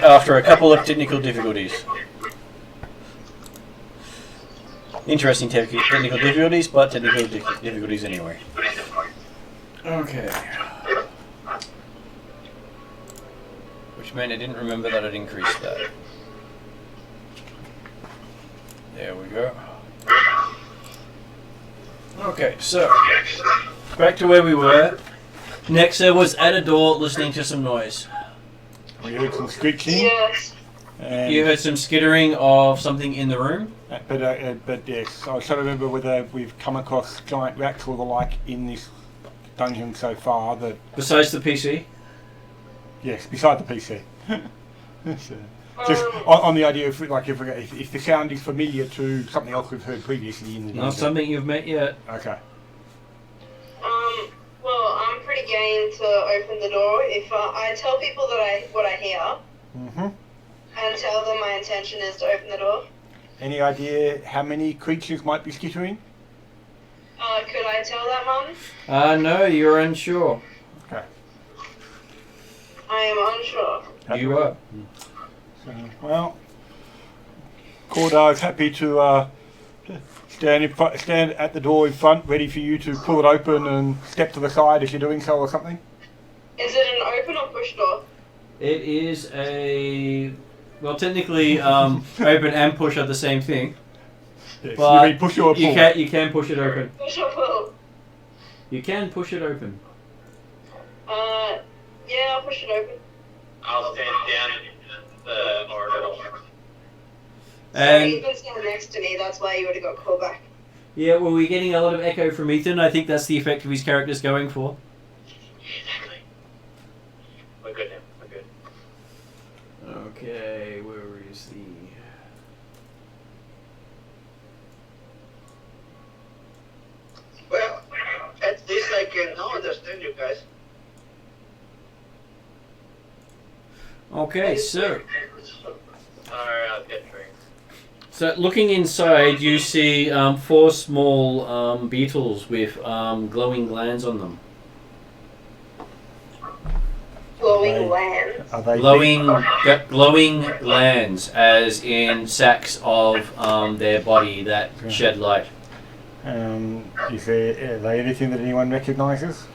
after a couple of technical difficulties. Interesting technical difficulties, but technical difficulties anyway. Okay. Which meant I didn't remember that I'd increased that. There we go. Okay, so back to where we were. Nexa was at a door listening to some noise. We heard some screeching. Yes. And You heard some skittering of something in the room. but yes, I was trying to remember whether we've come across giant rats or the like in this dungeon so far. That Besides the PC. yes, beside the PC. So, just on the idea of like if the sound is familiar to something else we've heard previously in the dungeon. Not something you've met yet. Okay. Well, I'm pretty game to open the door if I tell people that what I hear. Mm-hmm. And tell them my intention is to open the door. Any idea how many creatures might be skittering? Could I tell that, Mum? No, you're unsure. Okay. I am unsure. You are. So, well, Cordar's happy to stand at the door in front, ready for you to pull it open and step to the side as you're doing so or something. Is it an open or push door? It is a... Well, technically, open and push are the same thing. Yes, But you mean push or pull? you can push it open. Push or pull? You can push it open. Yeah, I'll push it open. I'll stand down the corridor. And Ethan's standing next to me, that's why you would have got called back. yeah, well, we're getting a lot of echo from Ethan. I think that's the effect of his character's going for. Exactly. We're good now. We're good. Okay, where is the... Well, at least I can now understand you guys. Okay, so... Alright, I'll get drinks. So, looking inside, you see 4 small beetles with glowing glands on them. Glowing land. Are they Glowing glands, as in sacs of their body that shed light. Is there, are they anything that anyone recognises?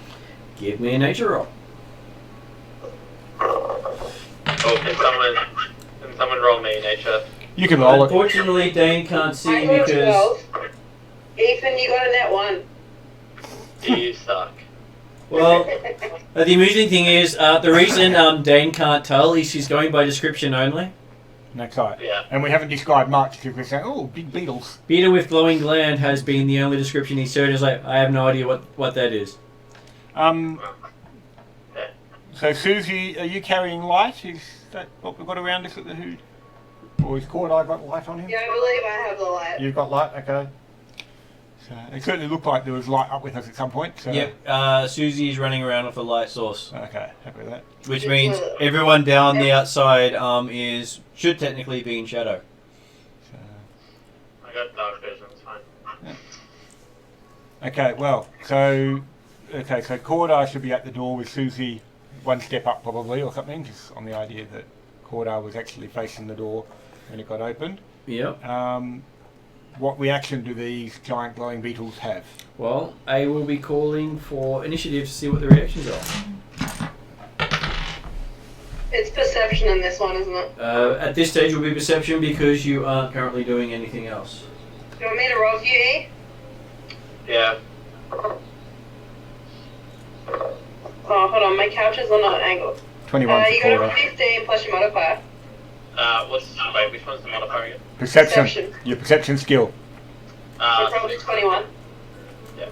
Give me a nature roll. Oh, can someone roll me nature? You can roll it. Unfortunately, Dane can't see I got because... 12. Ethan, you got a net 1. You suck. Well, the amusing thing is, the reason Dane can't tell is she's going by description only. That's right. Yeah. And we haven't described much because we're saying, oh, big beetles. Beetle with glowing gland has been the only description he's heard. He's like, I have no idea what that is. So Susie, are you carrying light? Is that what we've got around us at the hood? Or is Cordai got light on him? Yeah, I believe I have the light. You've got light, okay. So it certainly looked like there was light up with us at some point. So. Yep, Susie is running around with a light source. Okay, happy with that. Which means everyone down the outside should technically be in shadow. So, I got dark vision, it's fine. yeah. Okay, well, so Cordar should be at the door with Susie one step up probably or something, just on the idea that Cordar was actually facing the door when it got opened. Yep. What reaction do these giant glowing beetles have? Well, I will be calling for initiative to see what the reactions are. It's perception in this one, isn't it? At this stage will be perception because you aren't currently doing anything else. Do you want me to roll for you, E? Yeah. Oh, hold on, my couch is on an angle. 21 You for got a Cordar. 15 plus your modifier. Which one's the modifier again? Perception. Your perception skill. You rolled 21. Yeah.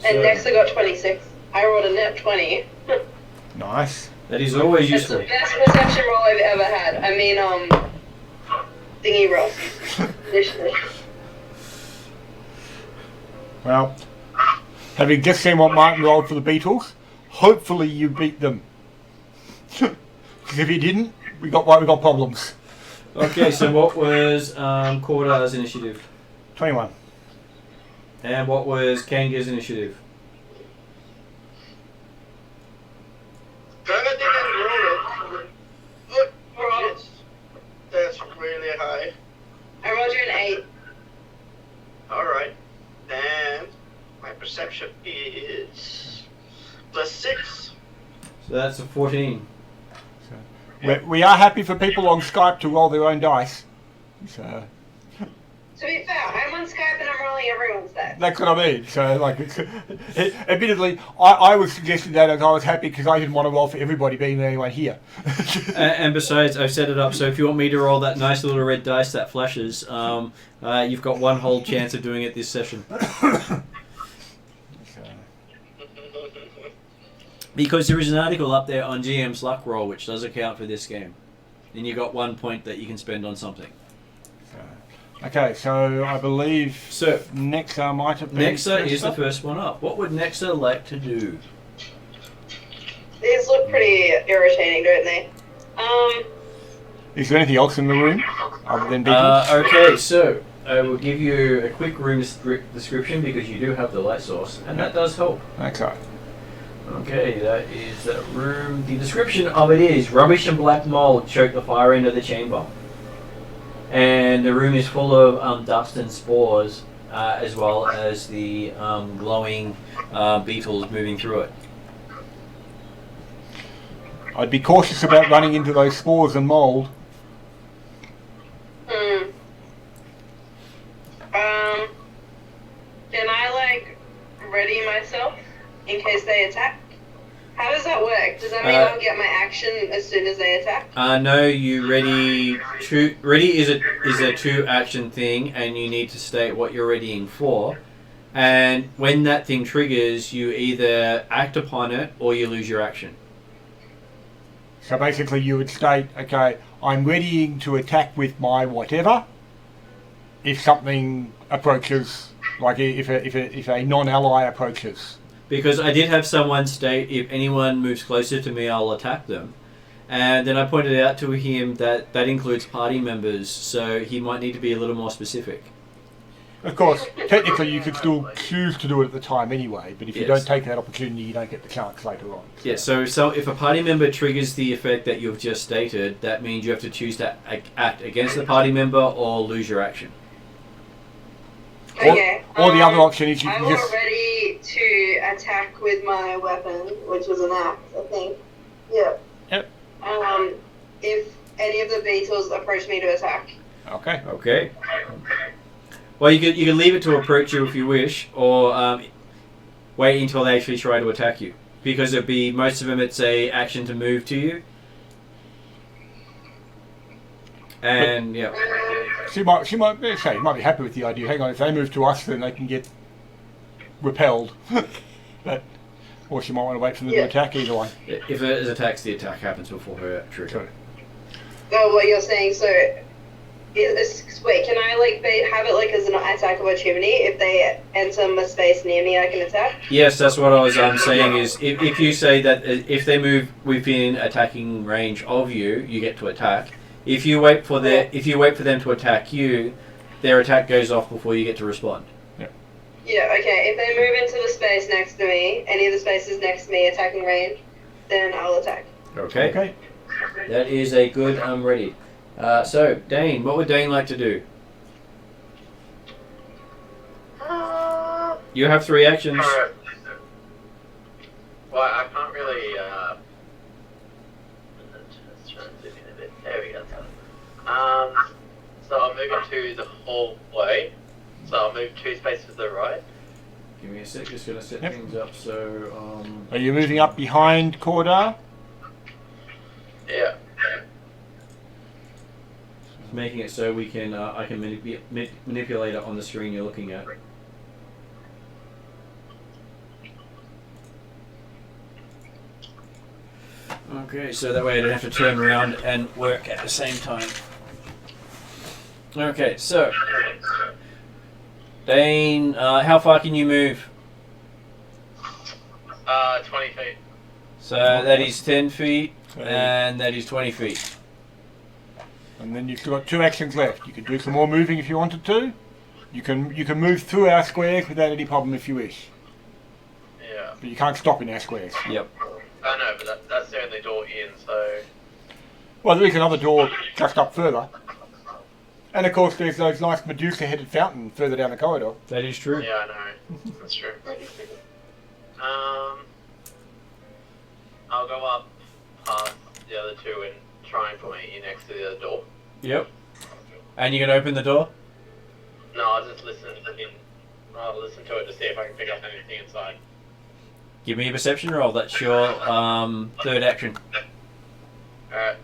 And next I got 26. I rolled a net 20. Nice. That is always That's useful. the best perception roll I've ever had. I mean, thingy roll. Initially. Well, having just seen what Martin rolled for the beetles, hopefully you beat them. Because if you didn't, we got problems. Okay, so what was Cordar's initiative? 21. And what was Kanga's initiative? Draga didn't roll it. really high. I rolled you an 8. Alright. And my perception is +6. So that's a 14. We are happy for people on Skype to roll their own dice. So To be fair, I'm on Skype and I'm rolling everyone's dice. that's what I mean. So like, admittedly, I was suggesting that as I was happy because I didn't want to roll for everybody being the only one here. And besides, I've set it up so if you want me to roll that nice little red dice that flashes, you've got one whole chance of doing it this session. Because there is an article up there on GM's Luck Roll which does account for this game. And you've got 1 point that you can spend on something. Okay, so I believe So Nexa might have been Nexa first is the up. first one up. What would Nexa like to do? These look pretty irritating, don't they? Is there anything else in the room other than beetles? Okay, so I will give you a quick room description because you do have the light source, and that does help. Okay. Okay, that is that room. The description of it is rubbish and black mold choke the far end of the chamber. And the room is full of dust and spores, as well as the glowing beetles moving through it. I'd be cautious about running into those spores and mould. Can I, like, ready myself in case they attack? How does that work? Does that mean I'll get my action as soon as they attack? No, you ready. Ready is a 2-action thing, and you need to state what you're readying for. And when that thing triggers, you either act upon it or you lose your action. So basically you would state, okay, I'm readying to attack with my whatever if something approaches, like if a non-ally approaches. Because I did have someone state, if anyone moves closer to me, I'll attack them. And then I pointed out to him that that includes party members, so he might need to be a little more specific. Of course, technically you could still choose to do it at the time anyway, but if you don't take that opportunity, you don't get the chance later on. Yeah, so if a party member triggers the effect that you've just stated, that means you have to choose to act against the party member or lose your action. Okay. Or the other option is you I'm can just... ready to attack with my weapon, which is an axe, I think. Yeah. Yep. If any of the beetles approach me to attack. Okay. Okay. Well, you can leave it to approach you if you wish, or wait until they actually try to attack you. Because it'd be, most of them, it's a action to move to you. And, yeah. She might be happy with the idea. Hang on, if they move to us, then they can get repelled. Or she might want to wait for them to attack, either one. If it attacks, the attack happens before her trigger. Sure. Oh, what you're saying, so... wait, can I, like, have it, like, as an attack of opportunity? If they enter a space near me, I can attack? Yes, that's what I was saying, is if you say that if they move within attacking range of you, you get to attack. If you wait for them to attack you, their attack goes off before you get to respond. Yeah, okay. If they move into the space next to me, any of the spaces next to me attacking range, then I'll attack. Okay. That is a good ready. So, Dane, what would Dane like to do? You have 3 actions. Well, I can't really. There we go. So I'll move into the hallway. So I'll move 2 spaces to the right. Give me a sec, just going to set things up so... Are you moving up behind Cordar? Yeah. Making it so we can, I can manipulate it on the screen you're looking at. Okay, so that way I don't have to turn around and work at the same time. Okay, so... Dane, how far can you move? 20 feet. So that is 10 feet, and that is 20 feet. And then you've got 2 actions left. You can do some more moving if you wanted to. You can move through our squares without any problem if you wish. Yeah. But you can't stop in our squares. Yep. I know, but that's the only door in, so... Well, there is another door just up further. And of course, there's those nice Medusa-headed fountain further down the corridor. That is true. Yeah, I know. That's true. I'll go up past the other two and try and put my ear next to the other door. Yep. And you're going to open the door? No, I'll just listen in. I'll listen to it to see if I can pick up anything inside. Give me a perception roll. That's your third action. Alright.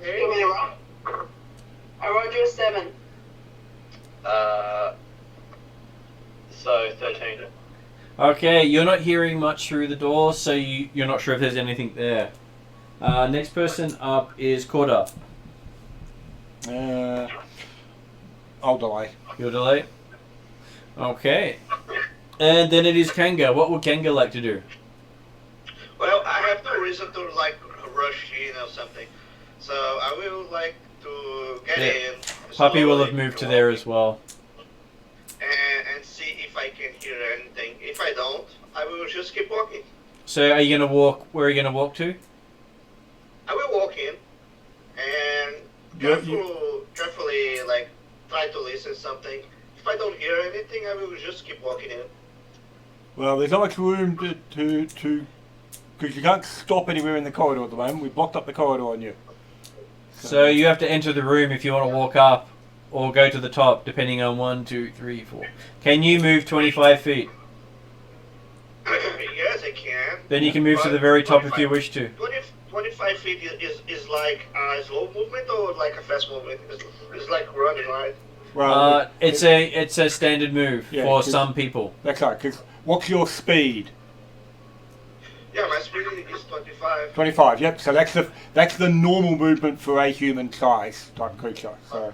You want me to roll? I rolled you a 7. So 13. Okay, you're not hearing much through the door, so you're not sure if there's anything there. Next person up is Corda. I'll delay. You'll delay? Okay. And then it is Kanga. What would Kanga like to do? Well, I have no reason to like rush in or something, so I will like to get in. Puppy will slowly, have moved to there as well. and see if I can hear anything. If I don't, I will just keep walking. So are you going to walk, where are you going to walk to? I will walk in and carefully like try to listen something. If I don't hear anything, I will just keep walking in. Well, there's not much room to because you can't stop anywhere in the corridor at the moment. We blocked up the corridor on you. So you have to enter the room if you want to walk up or go to the top, depending on 1, 2, 3, 4. Can you move 25 feet? Yes, I can. Then you can move to the very top if you wish to. 25 feet is like a slow movement or like a fast movement? It's like running, right? Well, It's a standard move for some people. That's right. Because what's your speed? Yeah, my speed is 25. 25. Yep. So that's the normal movement for a human size type creature. So,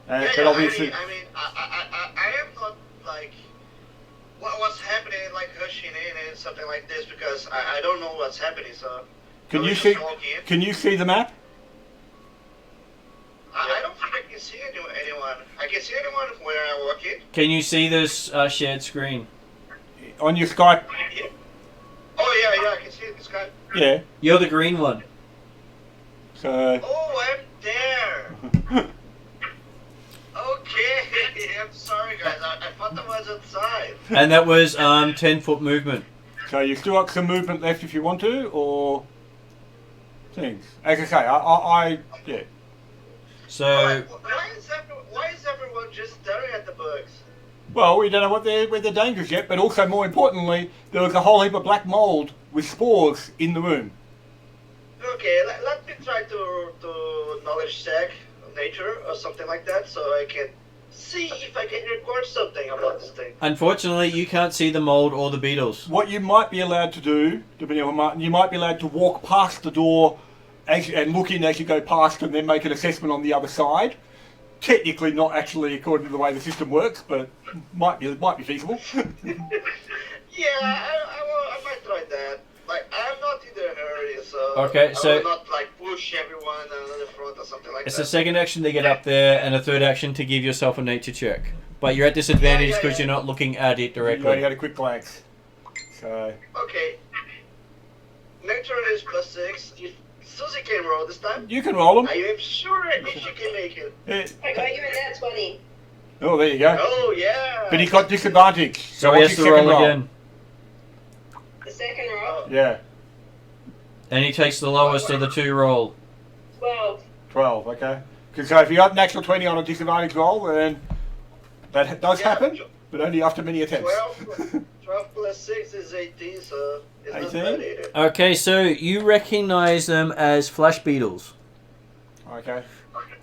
but obviously, I mean, I am not like what's happening, like rushing in and something like this because I don't know what's happening. So can I you just see? walk in. Can you see the map? I don't think I can see anyone. I can see anyone where I walk in. Can you see this shared screen? On your Skype? Yeah. Oh yeah, I can see this guy. Yeah. You're the green one. So. Oh, I'm there. Okay, I'm sorry guys. I thought I was outside. And that was 10-foot movement. So you still got some movement left if you want to, or things. As I say, yeah. So Why is everyone just staring at the bugs? Well, we don't know where they're dangerous yet, but also more importantly, there was a whole heap of black mold with spores in the room. Okay, let me try to knowledge check nature or something like that, so I can see if I can record something about this thing. unfortunately, you can't see the mold or the beetles. What you might be allowed to do, depending on Martin, you might be allowed to walk past the door and look in as you go past, and then make an assessment on the other side. Technically, not actually according to the way the system works, but might be feasible. Yeah, I might try that. Like, I'm not in a hurry, so Okay, I so will not like push everyone on the front or something like it's that. a second action to get up there, and a third action to give yourself a nature check. But you're at disadvantage because you're not looking at it You directly. had a quick glance. So. Okay. Nature is +6. If Susie can roll this time, You can roll them. I am sure she can make it. I got you in that 20. Oh, there you go. Oh yeah. But he got disadvantage. So he what's has to your second roll again. The second roll, Yeah, And he takes the lowest of the two roll. 12. 12, okay. Because if you got natural 20 on a disadvantage roll, then that does happen, but only after many attempts. 12 plus 6 is 18, so it's not 18? bad either. Okay, so you recognize them as flash beetles. Okay.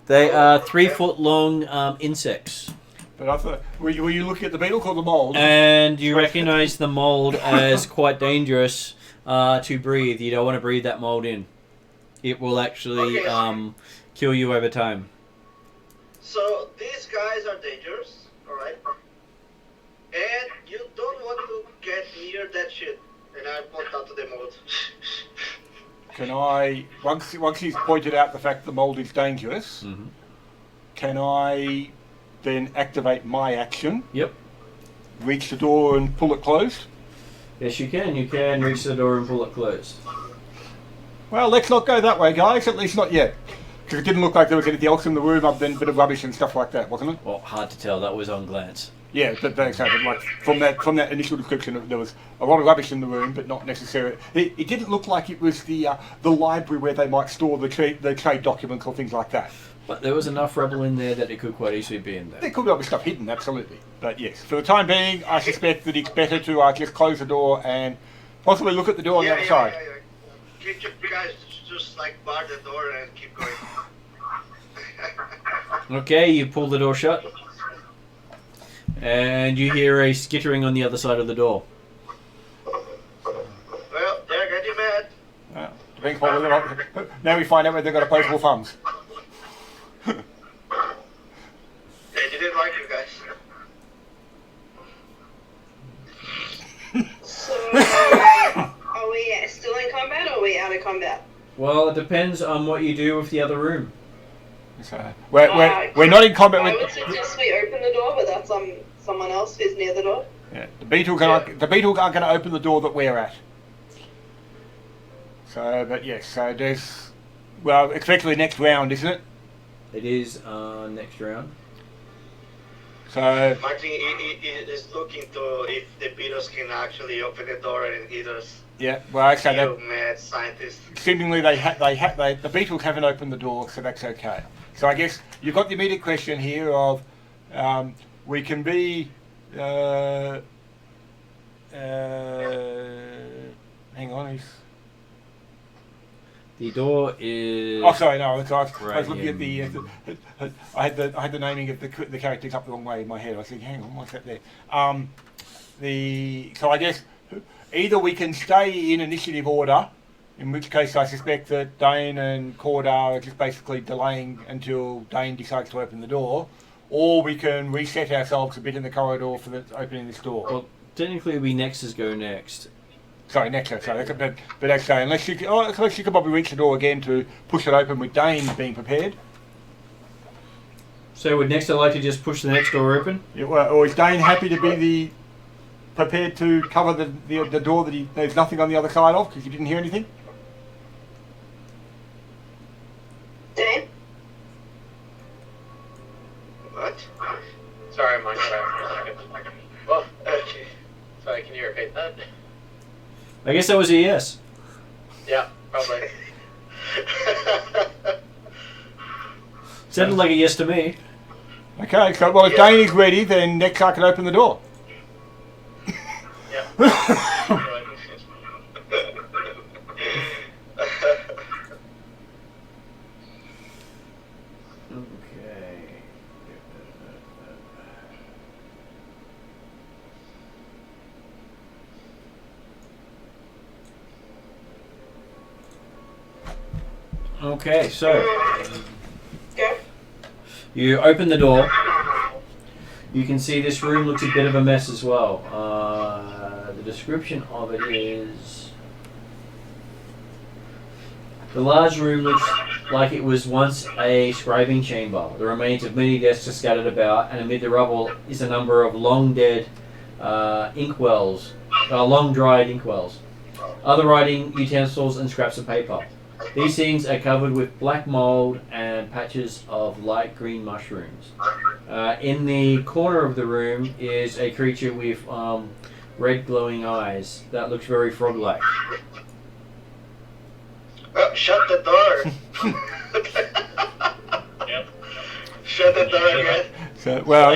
They are 3-foot long insects. But I thought, were you looking at the beetle called the mold? And you recognize the mold as quite dangerous to breathe. You don't want to breathe that mold in. It will actually kill you over time. So these guys are dangerous, alright? And you don't want to get near that shit. And I point out to the mold. Can I, once he's pointed out the fact the mold is dangerous, can I then activate my action, Yep. reach the door and pull it closed? Yes, you can. You can reach the door and pull it closed. Well, let's not go that way, guys, at least not yet. Because it didn't look like there was anything else in the room other than a bit of rubbish and stuff like that, wasn't it? Well, hard to tell. That was on glance. Yeah, but like from that initial description, there was a lot of rubbish in the room, but not necessarily. It didn't look like it was the library where they might store the trade documents or things like that. But there was enough rubble in there that it could quite easily be in there. There could be other stuff hidden, absolutely. But yes, for the time being, I suspect that it's better to just close the door and possibly look at the door on the other side. You guys just like bar the door and keep going. Okay, you pull the door shut. And you hear a skittering on the other side of the door. Well, they're getting mad. Now we find out whether they've got opposable thumbs. They didn't like you guys. So, are we still in combat or are we out of combat? Well, it depends on what you do with the other room. So, we're not in combat I with. would suggest we open the door, but that's someone else who's near the door. Yeah, the beetles are going to open the door that we're at. So, but yes, so there's, well, effectively next round, isn't it? It is next round. So Martin is looking to if the beetles can actually open the door and hit us. yeah, well, okay. You mad scientist. Seemingly the beetles haven't opened the door, so that's okay. So I guess you've got the immediate question here of we can be hang on, The door is. oh sorry, no, I was Right looking at the I had the naming of the characters up the wrong way in my head. I was thinking, hang on, what's that there? So I guess either we can stay in initiative order, in which case I suspect that Dane and Cordar are just basically delaying until Dane decides to open the door, or we can reset ourselves a bit in the corridor for opening this door. Well, technically, we Nexus go next. Sorry, Nexus. Sorry, but actually, unless you could probably reach the door again to push it open with Dane being prepared. So would Nexus like to just push the next door open? Yeah, well, or is Dane happy to be prepared to cover the door that there's nothing on the other side of because you didn't hear anything? Dane? What? Sorry, Mike. Well, okay. Sorry, can you repeat that? I guess that was a yes. Yeah, probably. Sounded like a yes to me. Okay, so well, if Dane is ready, then Nexar can open the door. Yeah. Okay, so Go. you open the door. You can see this room looks a bit of a mess as well. The description of it is... The large room looks like it was once a scribing chamber. The remains of many desks are scattered about, and amid the rubble is a number of long-dead inkwells, long-dried inkwells, other writing utensils and scraps of paper. These things are covered with black mold and patches of light green mushrooms. In the corner of the room is a creature with red glowing eyes that looks very frog-like. Oh, shut the door. Yep. Shut the door again. So, well,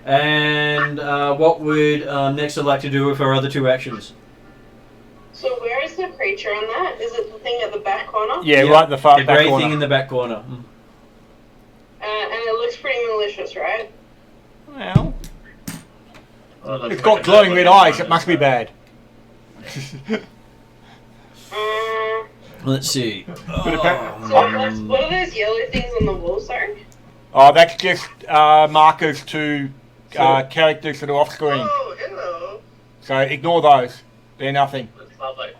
And what would Nexa like to do with her other two actions? So where is the creature on that? Is it the thing at the back corner? yeah, right in the far The back grey corner. thing in the back corner. And it looks pretty malicious, right? Well, it's got glowing red eyes. It must be bad. Let's see. So what are those yellow things on the wall, sorry? Oh, that's just markers to characters that are off screen. Oh, hello. So ignore those. They're nothing. That's lovely.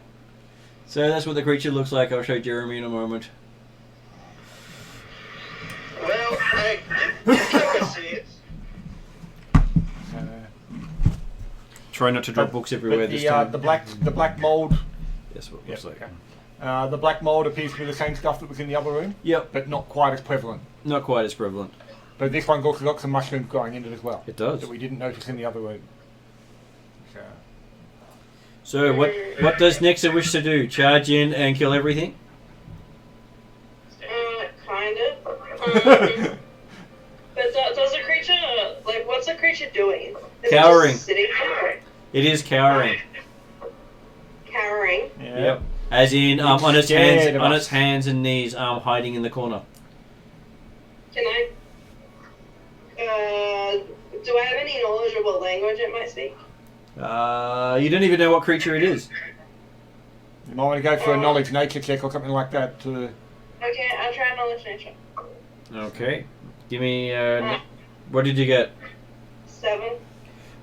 So that's what the creature looks like. I'll show Jeremy in a moment. Well, I can see it. Try not to drop books everywhere But this time. the black mold. That's what it looks like. Okay. The black mold appears to be the same stuff that was in the other room, Yep. but not quite as prevalent. Not quite as prevalent. But this one's also got some mushrooms growing in it as well. It does. That we didn't notice in the other room. So what does Nexa wish to do? Charge in and kill everything? Kind of. But does the creature, like, what's the creature doing? Is it Cowering. just sitting there? It is cowering. Cowering. Yeah. Yep. As in on its Scared hands, of on us. its hands and knees, hiding in the corner. Can I? Do I have any knowledge of what language it might speak? You don't even know what creature it is. You might want to go for a knowledge nature check or something like that. Okay, I'll try knowledge nature. Okay. Give me. What did you get? 7.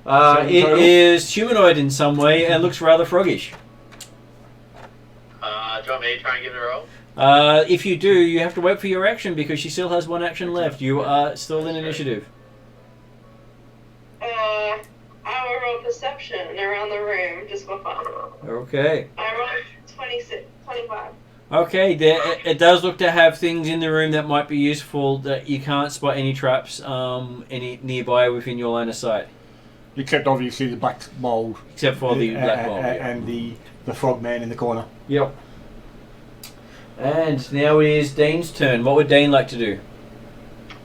Seven It total? is humanoid in some way and looks rather froggish. Do you want me to try and give it a roll? If you do, you have to wait for your action because she still has one action left. You are still in initiative. I will roll perception around the room just for fun. Okay. I rolled 25. Okay, it does look to have things in the room that might be useful. That you can't spot any traps any nearby within your line of sight, Except obviously the black mold. except for the black mold. Yeah. And the frog man in the corner. Yep. And now it is Dane's turn. What would Dane like to do?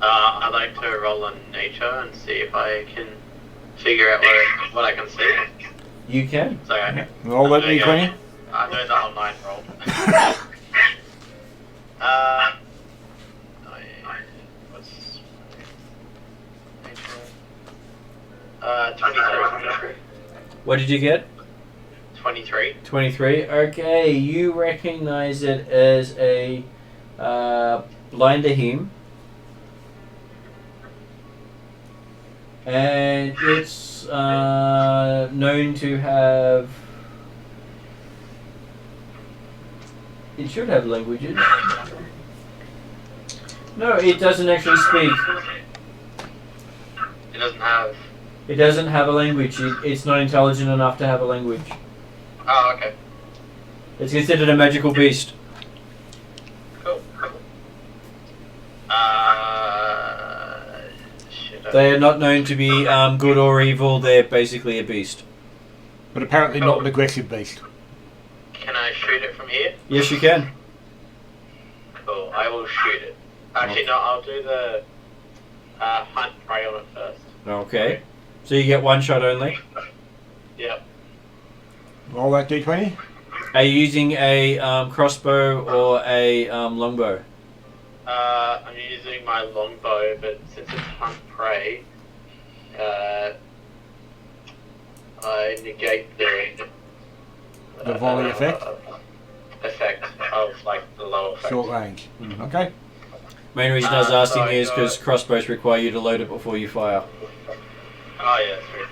I'd like to roll on nature and see if I can figure out what I can see. You can. So Roll that d20. I know the online roll. What's nature? 23. What did you get? 23. 23. Okay, you recognize it as a blinder hymn. And it's known to have... It should have languages. No, it doesn't actually speak. It doesn't have. It doesn't have a language. It's not intelligent enough to have a language. Oh, okay. It's considered a magical beast. Cool. Shit. They are not known to be good or evil. They're basically a beast. But apparently not an aggressive beast. Can I shoot it from here? Yes, you can. Cool. I will shoot it. Actually, no. I'll do the hunt prey on it first. Okay. So you get one shot only. Yep. Roll that d20. Are you using a crossbow or a longbow? I'm using my longbow, but since it's hunt prey, I negate The volley effect? Effect of like the low effect. Short range. Okay. Main reason I was asking so I is because got- crossbows require you to load it before you fire. Oh yeah, that's true.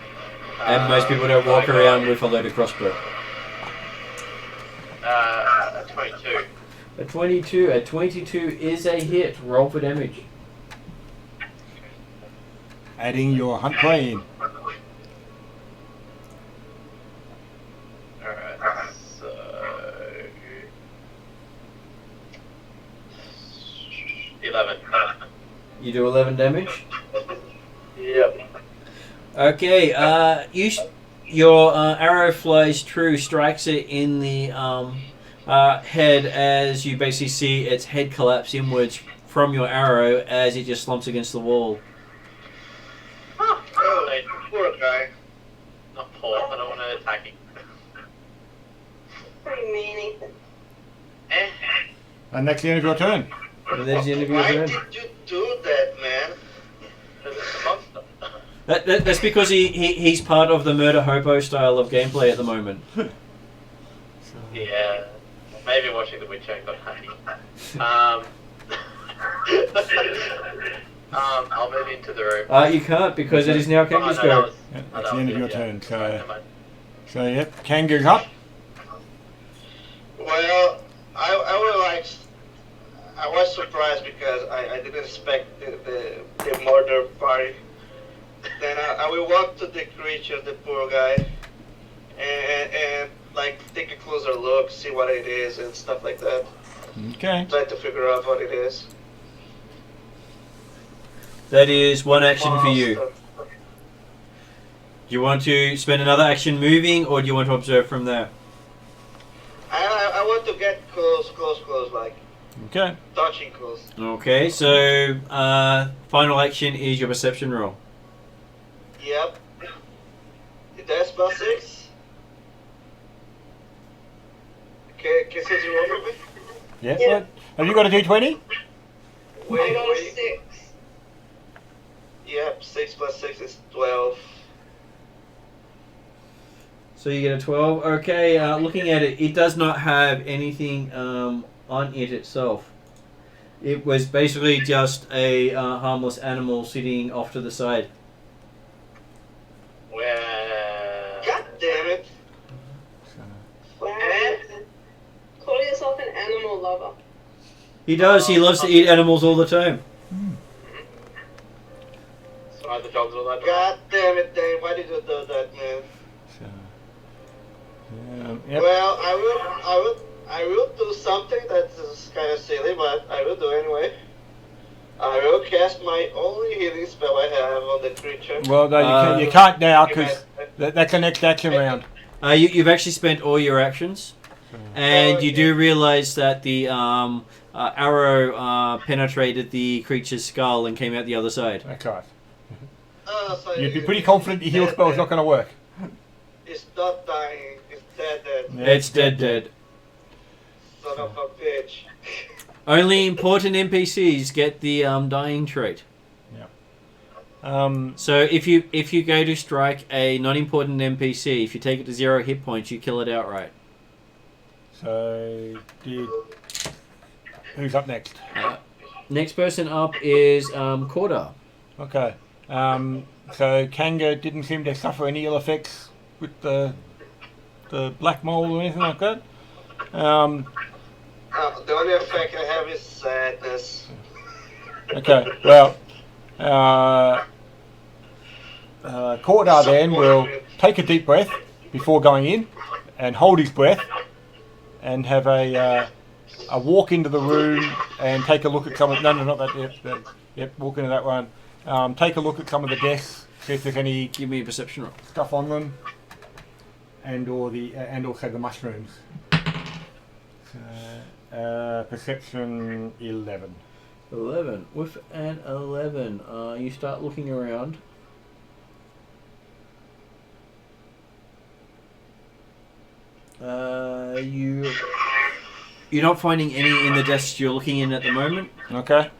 And most people don't walk around with a loaded crossbow. 22. A 22. A 22 is a hit. Roll for damage. Adding your hunt prey in. Alright, so 11. You do 11 damage. Yep. Okay. Your arrow flies true, strikes it in the head as you basically see its head collapse inwards from your arrow as it just slumps against the wall. Oh, poor guy. Not poor, I don't want to attack him. Pretty mean, Ethan. And that's the end of your turn. And there's the end of your Why turn. did you do that, man? Because it's a monster. That's because he's part of the murder hobo style of gameplay at the moment. Yeah. Maybe watching The Witcher and got happy. I'll move into the room. You can't because it is now Kanga's go. Yeah, that's the end of your turn. So yep, Kanga's up. Well, I would like. I was surprised because I didn't expect the murder party. Then I will walk to the creature, the poor guy, and like take a closer look, see what it is and stuff like that. Okay. Try to figure out what it is. That is one action for you. Stuff. Do you want to spend another action moving, or do you want to observe from there? I want to get close, like Okay. touching close. Okay, so final action is your perception roll. Yep. That's +6. Okay, can Susie roll for me? Yeah. Yeah. What? Have you got a D20? I Wait, got a wait. 6. Yep, 6 + 6 is 12. So you get a 12. Okay, looking at it, it does not have anything on it itself. It was basically just a harmless animal sitting off to the side. Well, God damn it. Wow. Call yourself an animal lover. He does. He loves to eat animals all the time. so are the dogs all that? God damn it, Dane. Why did you do that, man? Yep. Well, I will do something that is kind of silly, but I will do anyway. I will cast my only healing spell I have on the creature. Well, no, you can't now because that's the next action round. You've actually spent all your actions, and you do realize that the arrow penetrated the creature's skull and came out the other side. That's right. So You'd be pretty confident your heal spell is not going to work. It's not dying. It's dead. Yeah. It's dead. Son of a bitch. Only important NPCs get the dying trait. So if you go to strike a non-important NPC, if you take it to 0 hit points, you kill it outright. So, who's up next? Next person up is Korda. Okay. So Kanga didn't seem to suffer any ill effects with the black mold or anything like that. The only effect I have is sadness. Okay. Well, Kordar then will take a deep breath before going in, and hold his breath, and have a walk into the room and take a look at some of not that. Yep, walk into that one. Take a look at some of the desks, see if there's any Give me a perception roll. stuff on them, and also the mushrooms. Perception 11. 11. With an 11, you start looking around. You're not finding any in the desks you're looking in at the moment. Okay.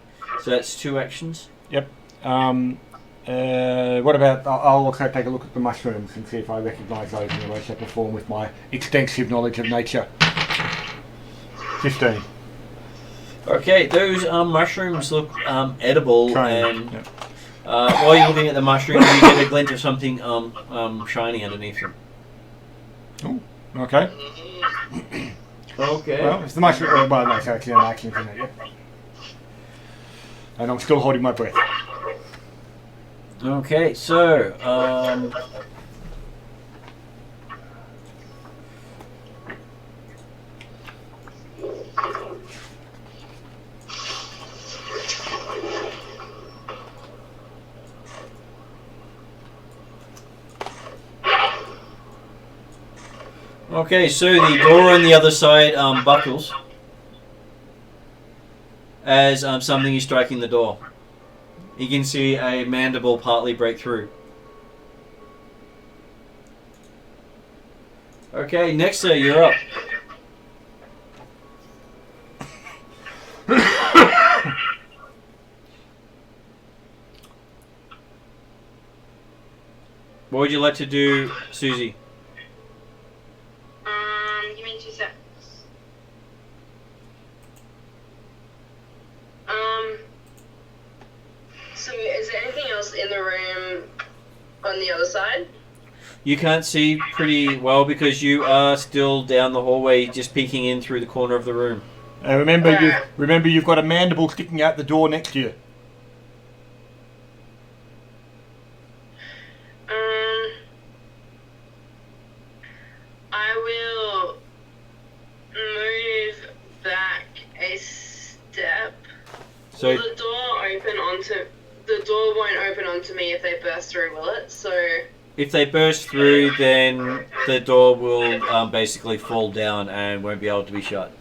So that's 2 actions. Yep. What about? I'll also take a look at the mushrooms and see if I recognise those in a way, shape, or form with my extensive knowledge of nature. 15. Okay, those mushrooms look edible, Shiny, and yep. while you're looking at the mushrooms, you get a glint of something shiny underneath them. Ooh, okay. Okay. Well, it's the mushroom. Well, no, it's actually an action, isn't it? Yep. And I'm still holding my breath. Okay, so the door on the other side buckles as something is striking the door. You can see a mandible partly break through. Okay, next sir, you're up. What would you like to do, Susie? Give me 2 seconds. So is there anything else in the room on the other side? You can't see pretty well because you are still down the hallway, just peeking in through the corner of the room. Remember you've got a mandible sticking out the door next to you. I will So Will the door won't open onto me if they burst through, will it? So if they burst through, then the door will basically fall down and won't be able to be shut.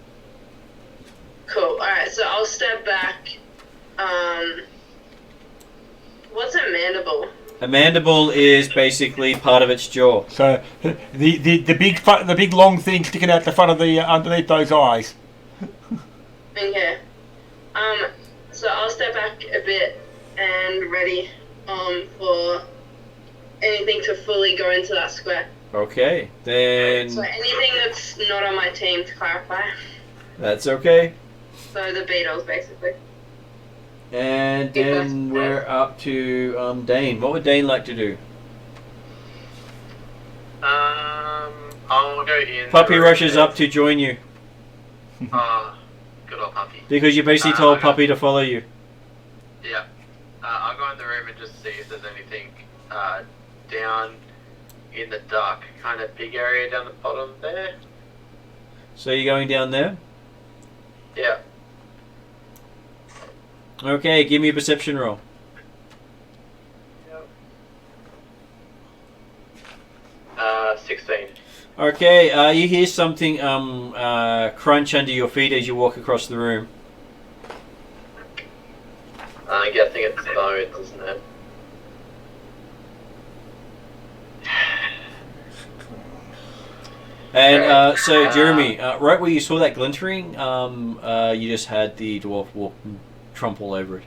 cool. Alright, so I'll step back. What's a mandible? A mandible is basically part of its jaw. So the big long thing sticking out the front of the underneath those eyes. Okay. So I'll step back a bit and ready for anything to fully go into that square. Okay, then So anything that's not on my team, to clarify. that's okay. So the beetles, basically. And then we're up to Dane. What would Dane like to do? I'll go in. Puppy rushes up to join you Good old puppy. because you basically told Puppy to follow you. Yeah. I'll go in the room and just see if there's anything down in the dark, kind of big area down the bottom there. So you're going down there? Yeah. Okay, give me a perception roll. Yep. 16. Okay, you hear something crunch under your feet as you walk across the room. I'm guessing it's bones, isn't it? And so, Jeremy, right where you saw that glintering, you just had the dwarf walk trample over it.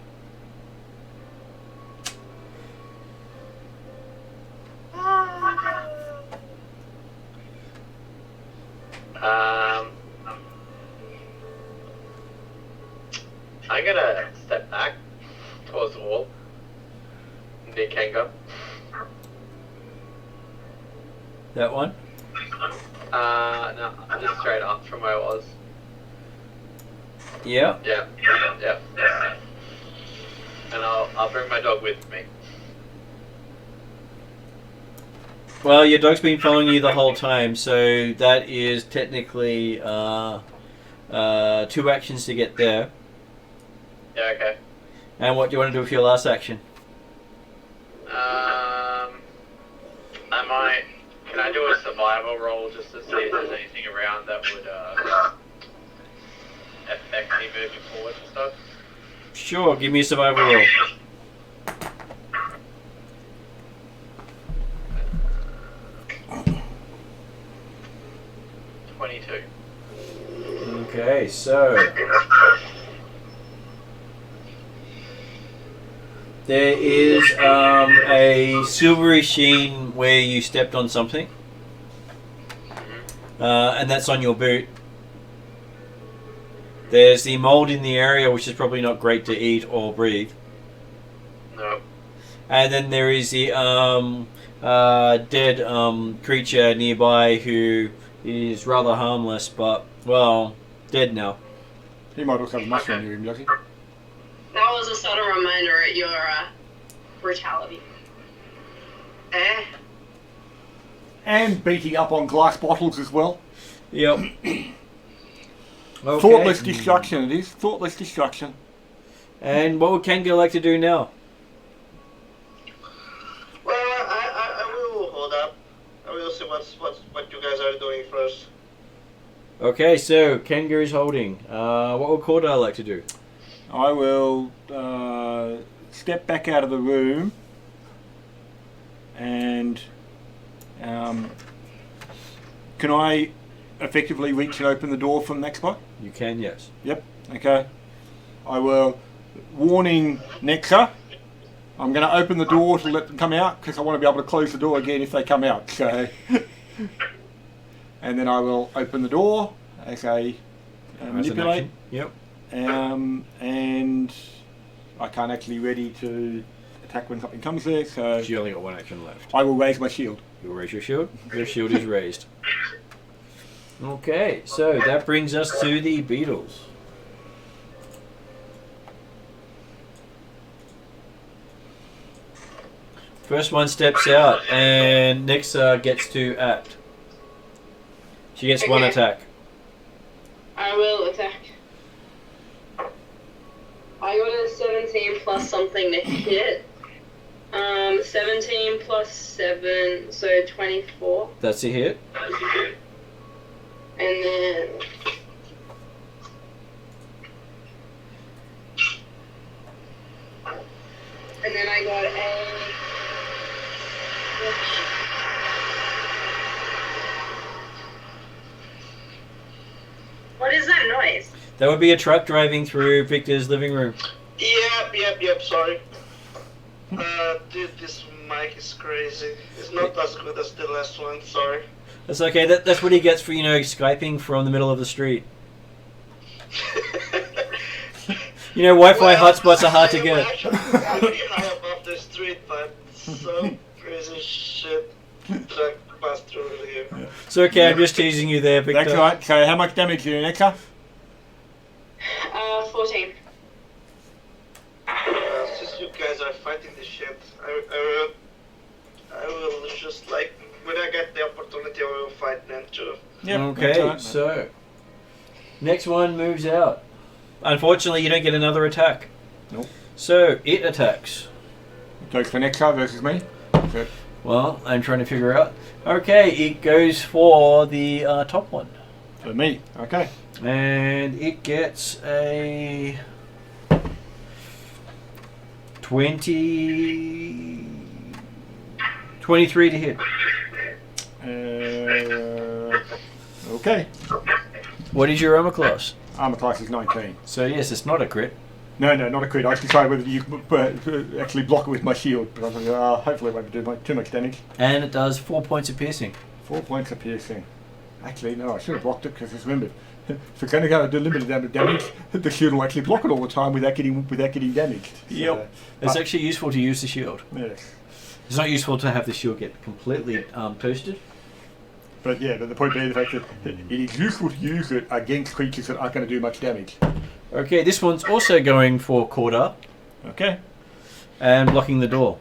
I'm gonna step back towards the wall near Kenga. That one? No, just straight up from where I was. Yeah. Yeah. And I'll bring my dog with me. Well, your dog's been following you the whole time, so that is technically 2 actions to get there. Yeah, okay. And what do you want to do with your last action? Can I do a survival roll just to see if there's anything around that would affect me moving forward and stuff? Sure, give me a survival roll. Okay, so there is a silvery sheen where you stepped on something, and that's on your boot. There's the mold in the area, which is probably not great to eat or breathe. No. And then there is the dead creature nearby who is rather harmless, but, well, dead now. He might also have a mushroom near him, does he? That was a subtle reminder at your brutality. And beating up on glass bottles as well. Yep. Okay. Thoughtless destruction it is. Thoughtless destruction. And what would Kenga like to do now? Well, I will hold up. I will see what you guys are doing first. Okay, so Kenga is holding. What would Corda like to do? I will step back out of the room and can I effectively reach and open the door from the next spot? You can, yes. Yep, okay. I will, warning Nexa, I'm going to open the door to let them come out because I want to be able to close the door again if they come out. So, and then I will open the door as a manipulate. Yep. And I can't actually ready to attack when something comes there, so You only got 1 action left. I will raise my shield. You'll raise your shield. Your shield is raised. Okay, so that brings us to the beetles. First one steps out, and Nixa gets to act. She gets 1 Okay. attack. I will attack. I got a plus something to hit. 17 plus 7, so 24. That's a hit. And then... And then I got a... What is that noise? That would be a truck driving through Victor's living room. Yep, sorry. Dude, this mic is crazy. It's not as good as the last one, sorry. That's okay. That's what he gets for, Skyping from the middle of the street. Wi-Fi hotspots are hard to get. I'm pretty high above the street, but some crazy shit truck passed through here. It's okay, I'm just teasing you there, Victor. That's right. So how much damage do you Nexa? 14. Since you guys are fighting this shit, I will just like, when I get the opportunity, I will fight them too. Yep, Okay, right. so next one moves out. Unfortunately, you don't get another attack. Nope. So it attacks. Goes for Nexa versus me. Good. Well, I'm trying to figure out. Okay, it goes for the top one. For me. Okay. And it gets a 23 to hit. Okay. What is your armor class? Armor class is 19. So yes, it's not a crit. No, not a crit. I decided whether you could actually block it with my shield, but I was like, hopefully it won't do too much damage. And it does 4 points of piercing. 4 points of piercing. Actually, no, I should have blocked it because remember, if it's going to go do limited damage, the shield will actually block it all the time without getting damaged. Yep. It's actually useful to use the shield. Yes. It's not useful to have the shield get completely toasted. But the point being the fact that it is useful to use it against creatures that aren't going to do much damage. Okay, this one's also going for caught up Okay. and blocking the door.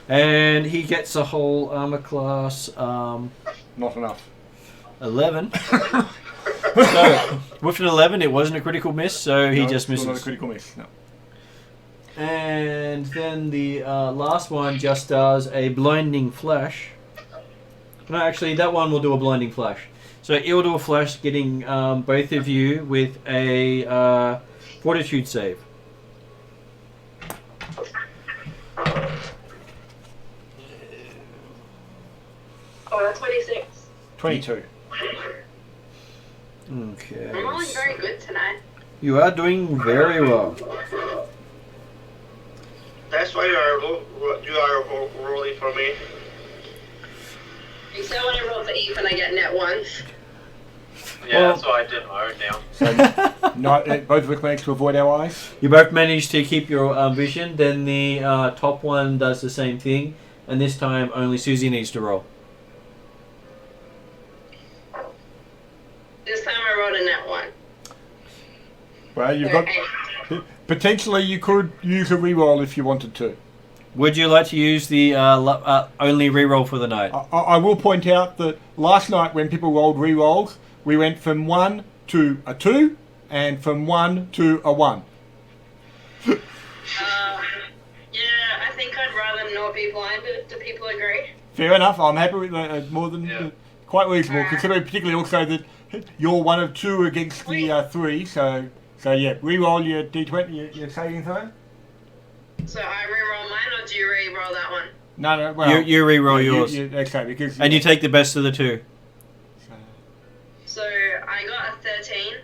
And he gets a whole armor class Not enough. 11. So, with an 11, it wasn't a critical miss, so he just Still not a misses. critical miss. No. And then the last one just does a blinding flash. No, actually, that one will do a blinding flash. So it will do a flash, getting both of you with a fortitude save. Oh, 26. 22. Okay. I'm rolling very good tonight. You are doing very well. That's why you are rolling for me. Except when I roll for Eve and I get net 1. Yeah, Well- that's why I did my own now. So both of us managed to avoid our eyes. You both managed to keep your vision. Then the top one does the same thing, and this time only Susie needs to roll. This time I rolled a net 1. Well, you've got potentially you could use a reroll if you wanted to. Would you like to use the only reroll for the night? I will point out that last night when people rolled rerolls, we went from 1 to a 2 and from 1 to a 1. Yeah, I think I'd rather not be blinded. Do people agree? Fair enough. I'm happy with more than quite reasonable, considering particularly also that you're 1 of 2 against the 3. So yeah, reroll your d20, your saving throw. So I re-roll mine, or do you re-roll that one? No. Well, You re-roll yours, okay, because and you take the best of the two. So I got a 13.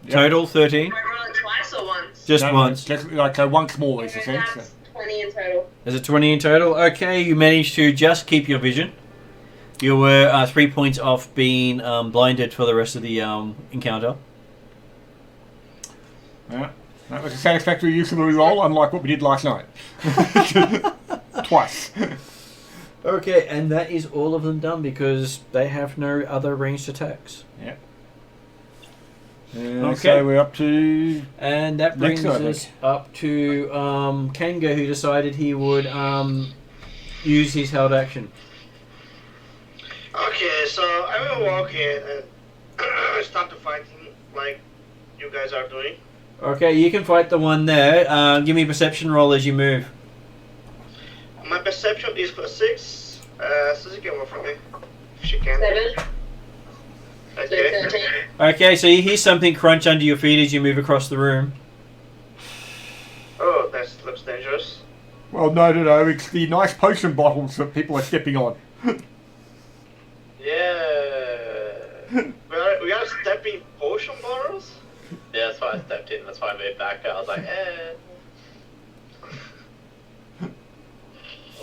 Yep. Total 13. Do I roll it twice or once? Just No, once. Just like once more is the So sense. that's 20 in total. Is it 20 in total? Okay, you managed to just keep your vision. You were 3 points off being blinded for the rest of the encounter. Yeah. That was a satisfactory use of a reroll, unlike what we did last night. Twice. Okay, and that is all of them done because they have no other ranged attacks. Yeah. Okay. So we're up to... And that brings Next, I us think. up to Kanga, who decided he would use his held action. Okay, so I will walk in and start to fight like you guys are doing. Okay, you can fight the one there. Give me a perception roll as you move. My perception is +6. Susie can roll for me. If she can. 7. So Okay. 13. Okay, so you hear something crunch under your feet as you move across the room. Oh, that looks dangerous. Well, no. It's the nice potion bottles that people are stepping on. Yeah. We are stepping potion bottles? Yeah, that's why I stepped in. That's why I moved back. I was like, eh.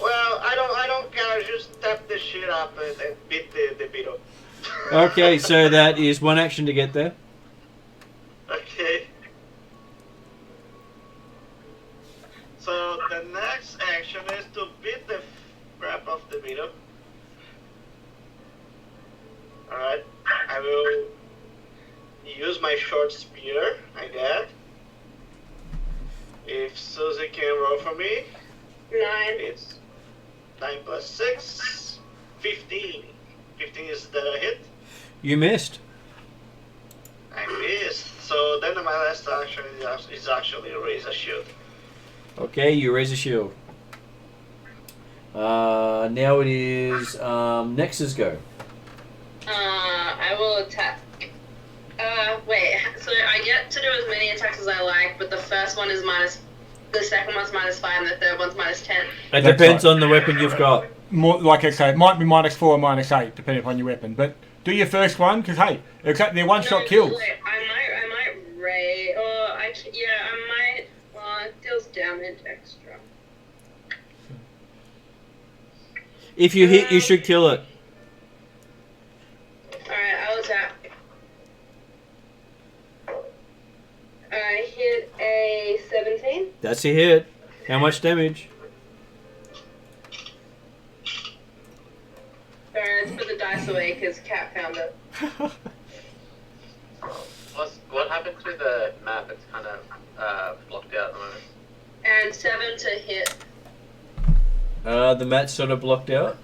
Well, I don't care. Just step the shit up and beat the beetle. Okay, so that is one action to get there. Okay. So the next action is to beat the crap off the beetle. Alright. I will use my short spear, I guess. If Susie can roll for me, 9. it's 9 + 6, 15. 15 is the hit. You missed. I missed. So then my last action is actually raise a shield. Okay, you raise a shield. Now it is Nexus go. I will attack. Wait. So I get to do as many attacks as I like, but the first one is the second one's -5, and the third one's -10. It That's depends right. on the weapon you've got. More, like I say, it might be -4 or -8, depending upon your weapon. But do your first one, because hey, they're one-shot kills. Wait, I might ray. I might. Well, it deals damage extra. If you hit, you should kill it. Alright, I'll attack. I hit a 17. That's a hit. How much damage? Let's put the dice away because Cat found it. What happened to the map? It's kind of blocked out at the moment. And 7 to hit. The mat's sort of blocked out.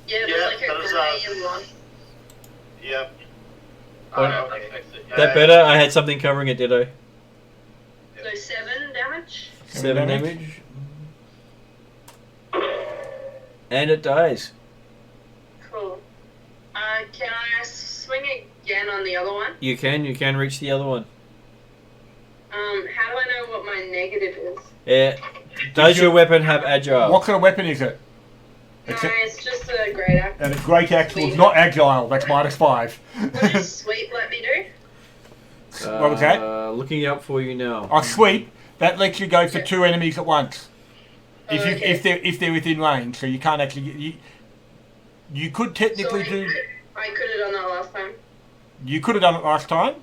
Yeah, Yeah, there's like a there's grey one. Yep. Oh, What? no, that fixed it. That better? I had something covering it, did I? So 7 damage. 7 damage. And it dies. Cool. Can I swing again on the other one? You can reach the other one. How do I know what my negative is? Does your weapon have agile? What kind of weapon is it? No, it's just a great axe. And it's great actual, it's not agile, that's -5. What does sweep let me do? What was that? Looking up for you now. Oh, sweep, that lets you go for 2 enemies at once. If they're within range, so you can't actually you could technically So do. I could have done that last time. You could have done it last time.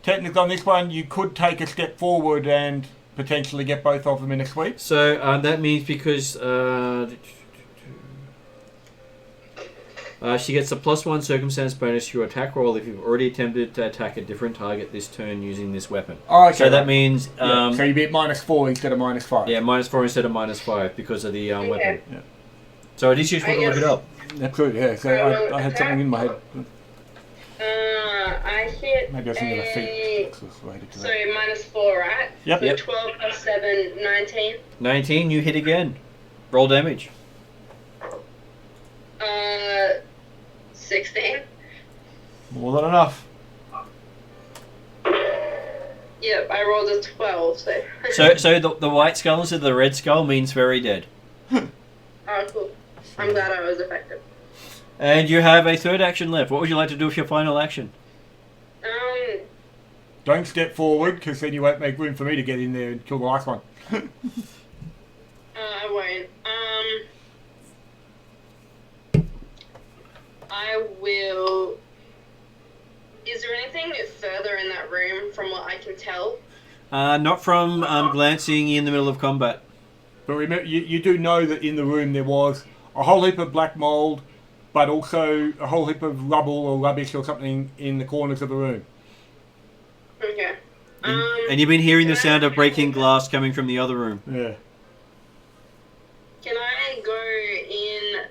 Technically on this one, you could take a step forward and potentially get both of them in a sweep. So that means because she gets a +1 circumstance bonus to your attack roll if you've already attempted to attack a different target this turn using this weapon. Oh, okay. So that means so you be at -4 instead of -5. yeah, -4 instead of -5 because of the Okay. weapon. Yeah. So it is useful to look it up. Absolutely, yeah. So I had something in my head. I hit Maybe I was thinking of my feet. It's related to so that. -4, right? Yep. So Yep. 12 + 7, 19. 19, you hit again. Roll damage. 16. More than enough. Yep, I rolled a 12, so. So the white skull instead of the red skull means very dead. Oh, cool. I'm glad I was effective. And you have a third action left. What would you like to do with your final action? Don't step forward, because then you won't make room for me to get in there and kill the last one. I won't. I will. Is there anything further in that room from what I can tell? Not from glancing in the middle of combat. But remember, you do know that in the room there was a whole heap of black mould, but also a whole heap of rubble or rubbish or something in the corners of the room. Okay. And you've been hearing the sound of breaking glass coming from the other room. Yeah. Can I go in?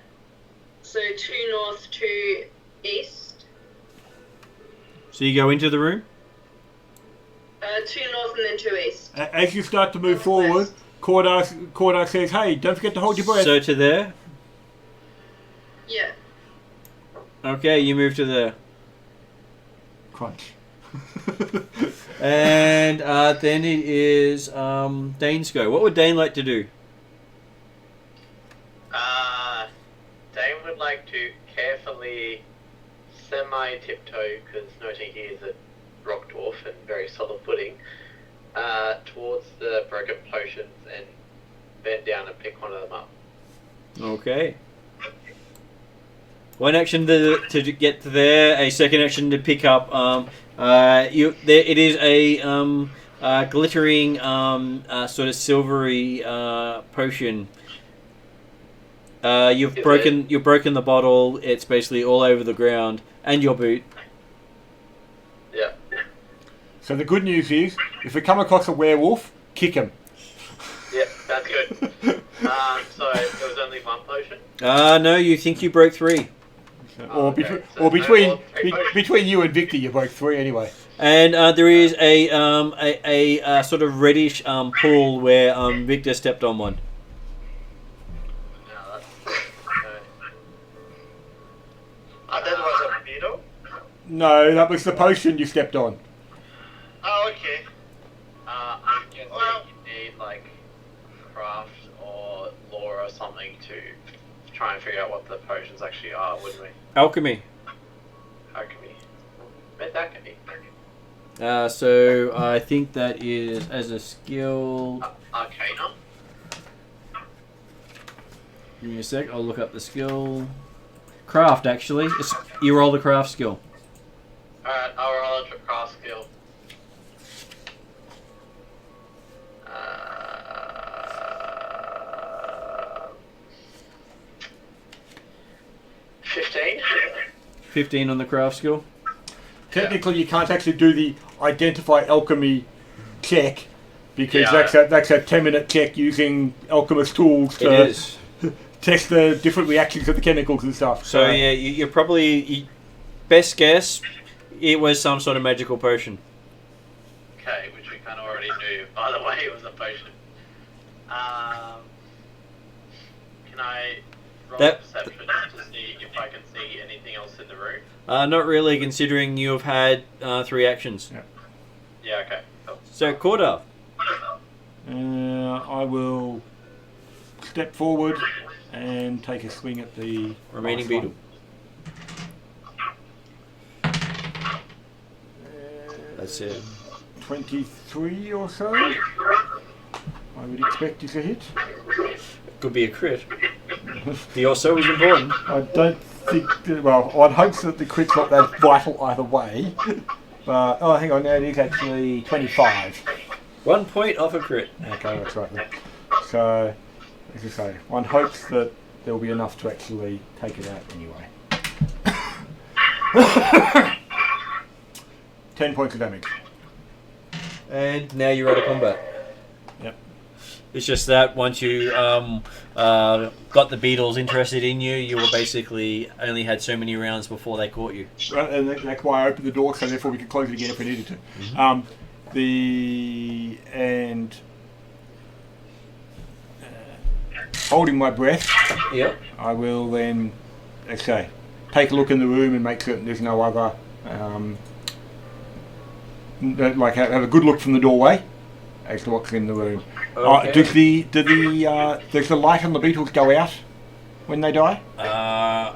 So 2 north, 2 east. So you go into the room? 2 north and then 2 east. As you start to move forward, Cordar says, "Hey, don't forget to hold your breath." So to there. Yeah. Okay, you move to there. Crunch. And then it is Dane's go. What would Dane like to do? Dane would like to carefully semi-tiptoe, because noting he is a rock dwarf and very solid footing, towards the broken potions and bend down and pick one of them up. Okay. One action to get to there. A second action to pick up. It is a glittering, sort of silvery potion. You've broken the bottle. It's basically all over the ground and your boot. Yeah. So the good news is, if we come across a werewolf, kick him. Yeah, that's good. So there was only one potion? No, you think you broke 3. Between you and Victor, you broke 3 anyway. And there is a sort of reddish pool where Victor stepped on one. No, that's... That was a beetle? No, that was the potion you stepped on. Oh, okay. I'm guessing Well- you need, like, craft or lore or something to try and figure out what the potions actually are, wouldn't we? Alchemy. Alchemy. Meant alchemy. So I think that is as a skill. Arcana? Give me a sec. I'll look up the skill. Craft, actually. You roll the craft skill. Alright, I'll roll a craft skill. 15? 15 on the craft skill. Technically, you can't actually do the identify alchemy check because Yeah. that's a 10-minute check using alchemist tools It to is. test the different reactions of the chemicals and stuff. So yeah, you're probably best guess. It was some sort of magical potion. Okay, which we kind of already knew, by the way, it was a potion. Can I roll That- perception to see if I can see anything else in the room? Not really, considering you have had 3 actions. Yeah, okay. Cool. So Corda. I will step forward and take a swing at the Remaining last beetle. That's it. 23 or so. I would expect is a hit. Could be a crit. The also is important. I don't think. Well, I'd hope that the crit's not that vital either way. But hang on, now it is actually 25. 1 point off a crit. Okay, that's right. Then. So, as I say, one hopes that there will be enough to actually take it out anyway. 10 points of damage. And now you're out of combat. Yep. It's just that once you got the beetles interested in you, you were basically only had so many rounds before they caught you. Right, and that's why I opened the door, so therefore we could close it again if we needed to. Holding my breath, Yep. I will then, let's say, take a look in the room and make certain there's no other, have a good look from the doorway as to what's in the room. Okay. Does the light on the beetles go out when they die?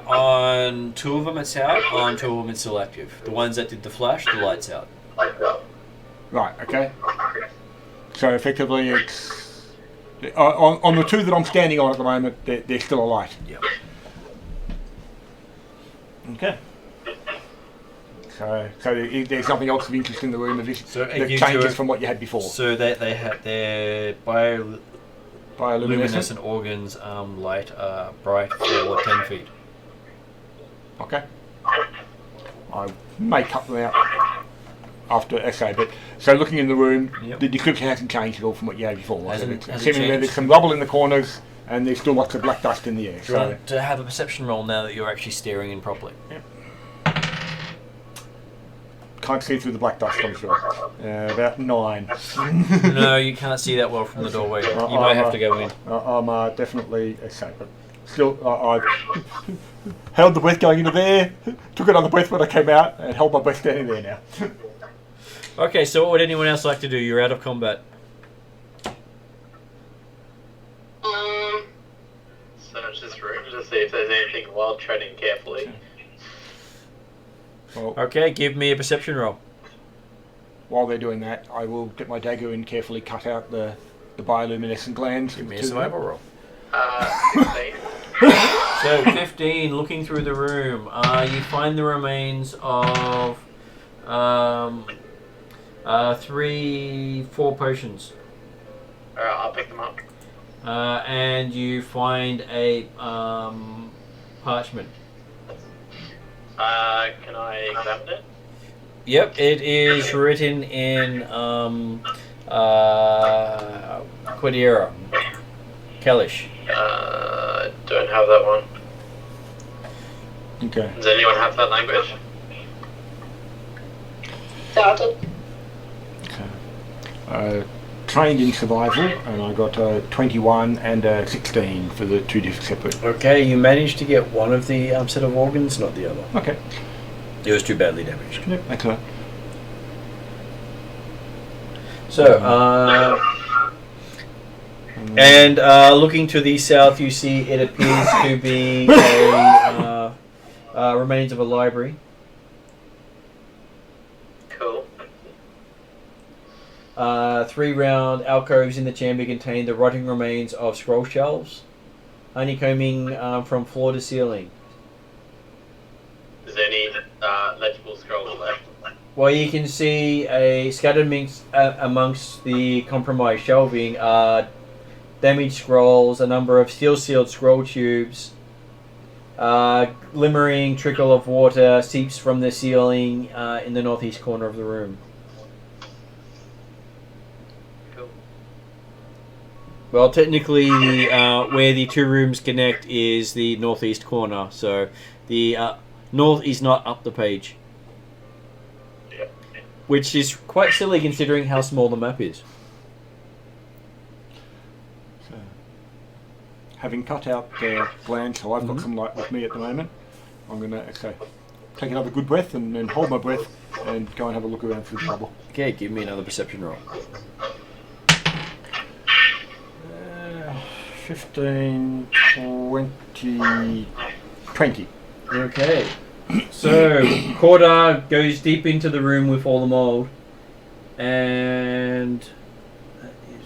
On 2 of them it's out, on 2 of them it's still active. The ones that did the flash, the light's out. Right, okay. So effectively it's... on the 2 that I'm standing on at the moment, they're still alight. Yep. Okay. So there's something else of interest in the room that changes from what you had before. So they had their bioluminescent organs light bright for 10 feet. Okay. I may cut them out after essay, but so looking in the room, Yep. the description hasn't changed at all from what you had before. Hasn't Seemingly changed. there's some rubble in the corners and there's still lots of black dust in the air. Do you want to have a perception roll now that you're actually staring in properly? can't see through the black dust, I'm sure. About 9. No, you can't see that well from the doorway. You might have to go in. I'm definitely okay, but still, I held the breath going into there, took another breath when I came out, and held my breath standing there now. Okay, so what would anyone else like to do? You're out of combat. Search this room to see if there's anything while treading carefully. Well, Okay, give me a perception roll. while they're doing that, I will get my dagger and carefully cut out the bioluminescent glands. Give me a survival roll. 16. So 15, looking through the room, you find the remains of 4 potions. Alright, I'll pick them up. And you find a parchment. Can I examine it? Yep, it is written in Quadira, Kalish. Don't have that one. Okay. Does anyone have that language? Started. Trained in survival, and I got a 21 and a 16 for the 2 separate. Okay, you managed to get one of the set of organs, not the other. Okay. It was too badly damaged. Yep, okay. So, and looking to the south, you see it appears to be remains of a library. Cool. 3 round alcoves in the chamber contain the rotting remains of scroll shelves, honeycombing from floor to ceiling. Is there any legible scrolls left? Well, you can see a scattered mix amongst the compromised shelving are damaged scrolls, a number of steel-sealed scroll tubes, glimmering trickle of water seeps from the ceiling in the northeast corner of the room. Cool. Well, technically, where the 2 rooms connect is the northeast corner, so the north is not up the page. Yep. Which is quite silly considering how small the map is. So, having cut out the gland, so I've got some light with me at the moment, I'm going to take another good breath and then hold my breath and go and have a look around through the bubble. Okay, give me another perception roll. 15, 20, 20. Okay. So, Cordar goes deep into the room with all the mold, and that is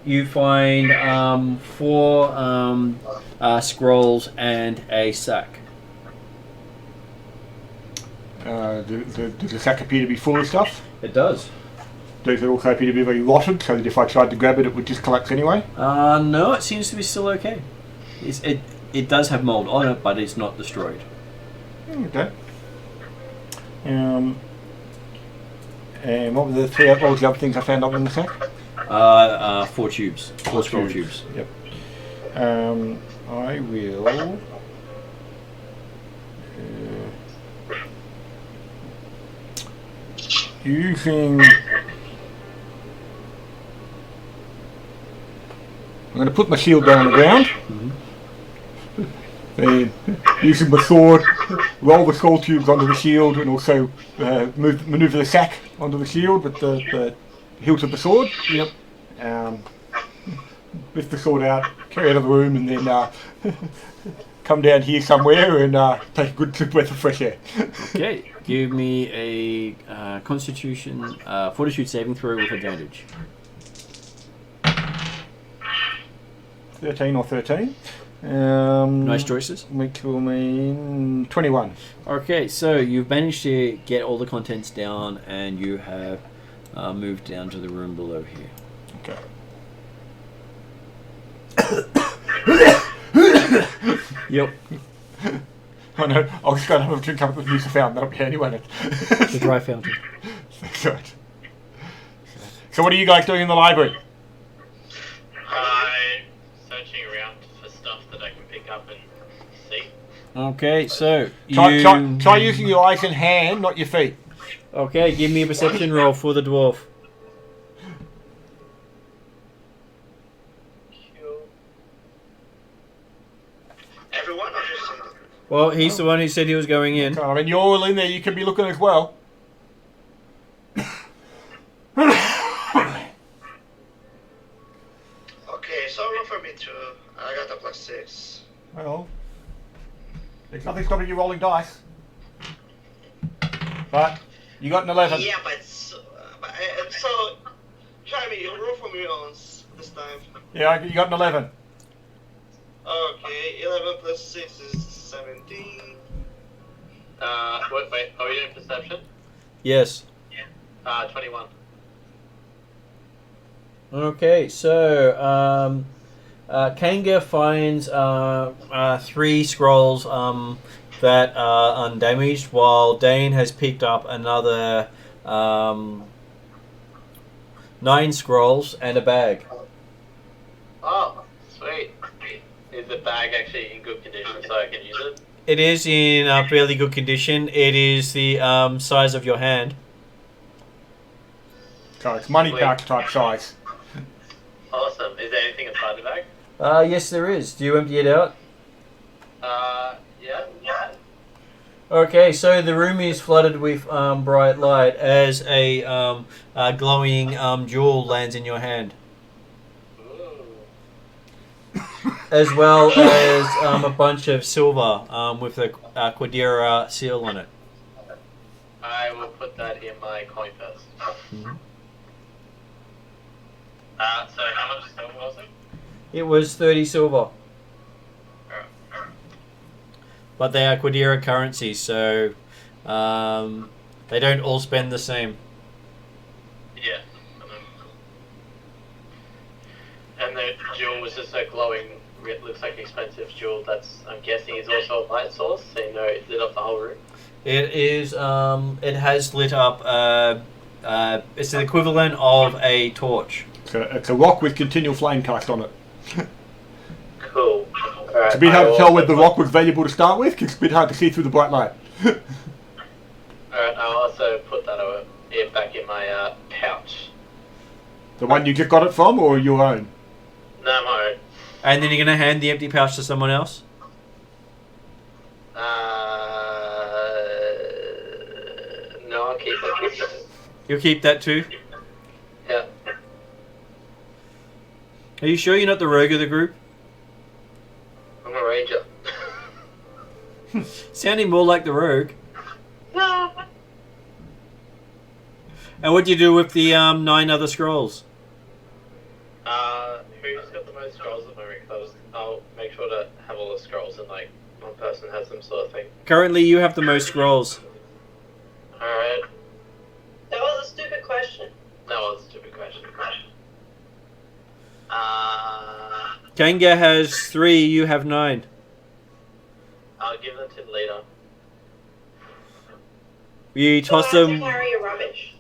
you find 4 scrolls and a sack. Does the sack appear to be full of stuff? It does. Does it also appear to be very rotted, so that if I tried to grab it, it would just collapse anyway? No, it seems to be still okay. It does have mold on it, but it's not destroyed. Okay. And what were the what was the other things I found up in the sack? 4 tubes. 4 scroll tubes. Yep. I will. Using. I'm going to put my shield down on the ground. And using my sword, roll the scroll tubes onto the shield, and also maneuver the sack onto the shield with the hilt of the sword. Yep. Lift the sword out, carry it out of the room, and then come down here somewhere and take a good breath of fresh air. Okay, give me a Constitution Fortitude saving throw with advantage. 13 or 13. Nice choices. Which will mean 21. Okay, so you've managed to get all the contents down, and you have moved down to the room below here. Okay. Yep. I know. I was going to have a drink up with use of fountain. That'll be handy, won't it? The dry fountain. That's right. So what are you guys doing in the library? I'm searching around for stuff that I can pick up and see. Okay, so Try using your eyes and hand, not your feet. Okay, give me a perception roll for the dwarf. Everyone or just Cindy? Well, he's the one who said he was going in. I mean, you're all in there. You can be looking as well. Okay, so roll for me too. I got a +6. Well, there's nothing stopping you rolling dice. But you got an 11. Yeah, but so Jamie, you roll for me once this time. Yeah, you got an 11. Okay, 11 plus 6 is 17. Wait, are we doing perception? Yes. 21. Okay, so Kanga finds 3 scrolls that are undamaged, while Dane has picked up another 9 scrolls and a bag. Oh, sweet. Is the bag actually in good condition so I can use it? It is in fairly good condition. It is the size of your hand. So it's money pouch type size. Awesome. Is there anything inside the bag? Yes, there is. Do you empty it out? Yeah. Okay, so the room is flooded with bright light as a glowing jewel lands in your hand, Ooh. as well as a bunch of silver with a Quadira seal on it. I will put that in my coin purse. Mhm. So how much silver was it? It was 30 silver, but they are Quadira currencies, so they don't all spend the same. Yeah. And the jewel was just a glowing, it looks like an expensive jewel that's, I'm guessing, is also a light source, so you know it lit up the whole room. It is. It has lit up. It's the equivalent of a torch. It's a rock with continual flame cast on it. Cool. Alright, It's a bit hard to tell whether the rock was valuable to start with, because it's a bit hard to see through the bright light. Alright, I'll also put that back in my pouch. The one you just got it from, or your own? No, my own. And then you're gonna hand the empty pouch to someone else. No, I'll keep it. You'll keep that too. Yeah. Are you sure you're not the rogue of the group? I'm a ranger. Sounding more like the rogue. No. And what do you do with the 9 other scrolls? Who's got the most scrolls at the moment? Because I'll make sure to have all the scrolls and like one person has them sort of thing. Currently, you have the most scrolls. Alright. That was a stupid question. That was a stupid question. Kanga has 3. You have 9. I'll give them to the leader. You toss So I have them. to carry your rubbish.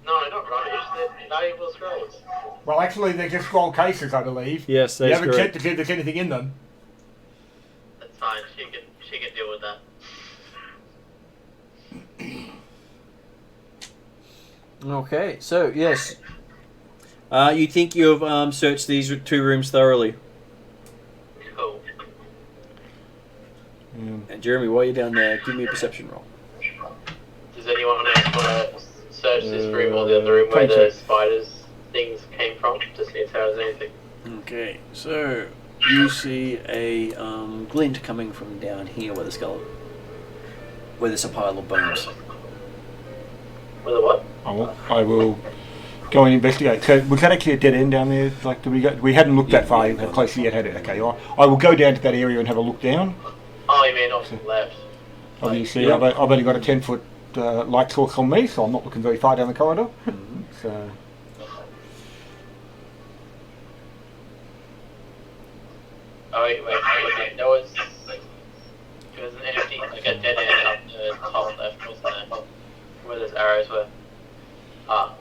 No, not rubbish. They're valuable scrolls. Well, actually, they're just scroll cases, I believe. Yes, You that's haven't checked correct. to see if there's anything in them. That's fine. She can deal with that. Okay, so yes, you think you've searched these 2 rooms thoroughly. Cool. And Jeremy, while you're down there, give me a perception roll. Does anyone else want to search this room or the other room where the spiders things came from? Just see if there's anything. Okay, so you see a glint coming from down here where the skull, where there's a pile of bones. With a what? I will go and investigate. So was that actually a dead end down there? Like, we hadn't looked that far closely yet, had it? Okay, I will go down to that area and have a look down. Oh, you mean off to the left? Obviously, Yeah. I've only got a 10-foot light source on me, so I'm not looking very far down the corridor. So. Oh, wait. There was an empty, like a dead end up the top left, wasn't there? Where those arrows were. Ah.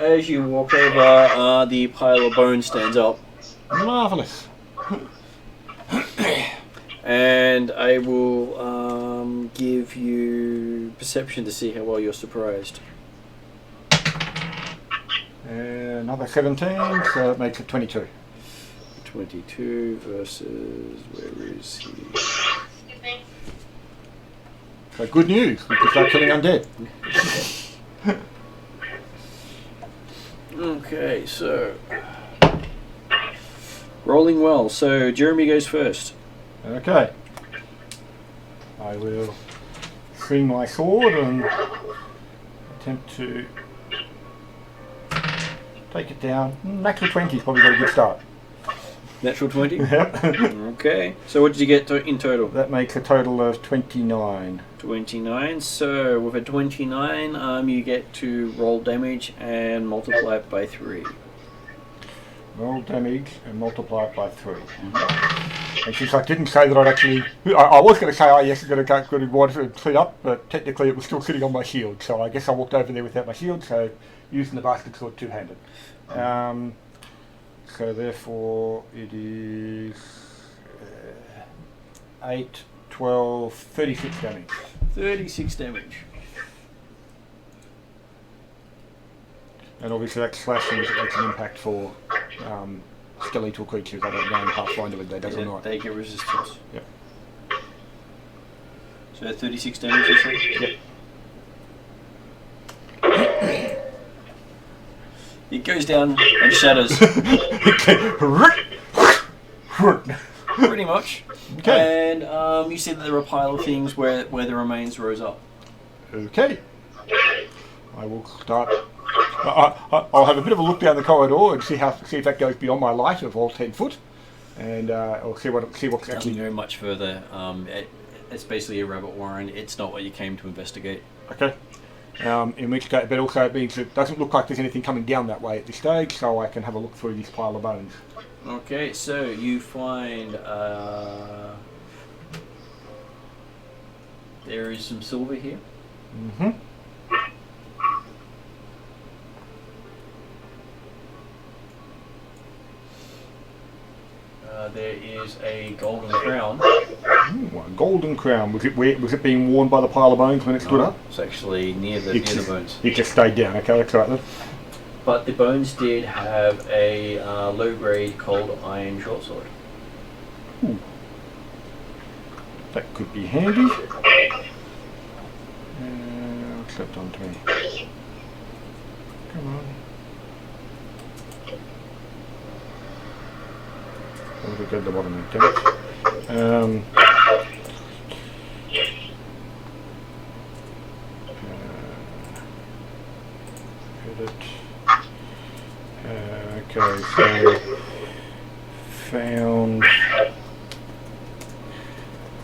as you walk over, the pile of bones stands up. Marvellous. And I will give you perception to see how well you're surprised. Another 17, so it makes it 22. 22 versus, where is he? Excuse me. So good news, we can start killing undead. Okay, so rolling well. So Jeremy goes first. Okay. I will swing my sword and attempt to take it down. Natural 20 is probably got a good start. Natural 20. Yep. Okay. So what did you get in total? That makes a total of 29. 29. So with a 29, you get to roll damage and multiply it by 3. Roll damage and multiply it by 3. And since I didn't say that I'd actually... I was going to say, oh yes, I'm going to go to water and clean up, but technically it was still sitting on my shield, so I guess I walked over there without my shield, so using the bastard sword two-handed. So therefore it is 8, 12, 36 damage. 36 damage. And obviously that slashing makes an impact for skeletal creatures. I don't know in Pathfinder whether that does or not. They get resistance. Yep. So 36 damage, you said? Yep. It goes down and shatters. Pretty much. Okay. And you see that there are a pile of things where the remains rose up. Okay. I will start. I'll have a bit of a look down the corridor and see if that goes beyond my light of all 10 foot, and I'll see what's Doesn't actually. go much further. It's basically a rabbit warren. It's not what you came to investigate. Okay. In which case, but also it means it doesn't look like there's anything coming down that way at this stage, so I can have a look through this pile of bones. Okay, so you find there is some silver here. Mm-hmm. There is a golden crown. Ooh, a golden crown. Was it being worn by the pile of bones when it stood up? It's actually near the bones. It just stayed down. Okay, that's right then. But the bones did have a low-grade cold iron short sword. Ooh. That could be handy. What's that done to me? Come on. I'll go to the bottom of the edit. Okay, so found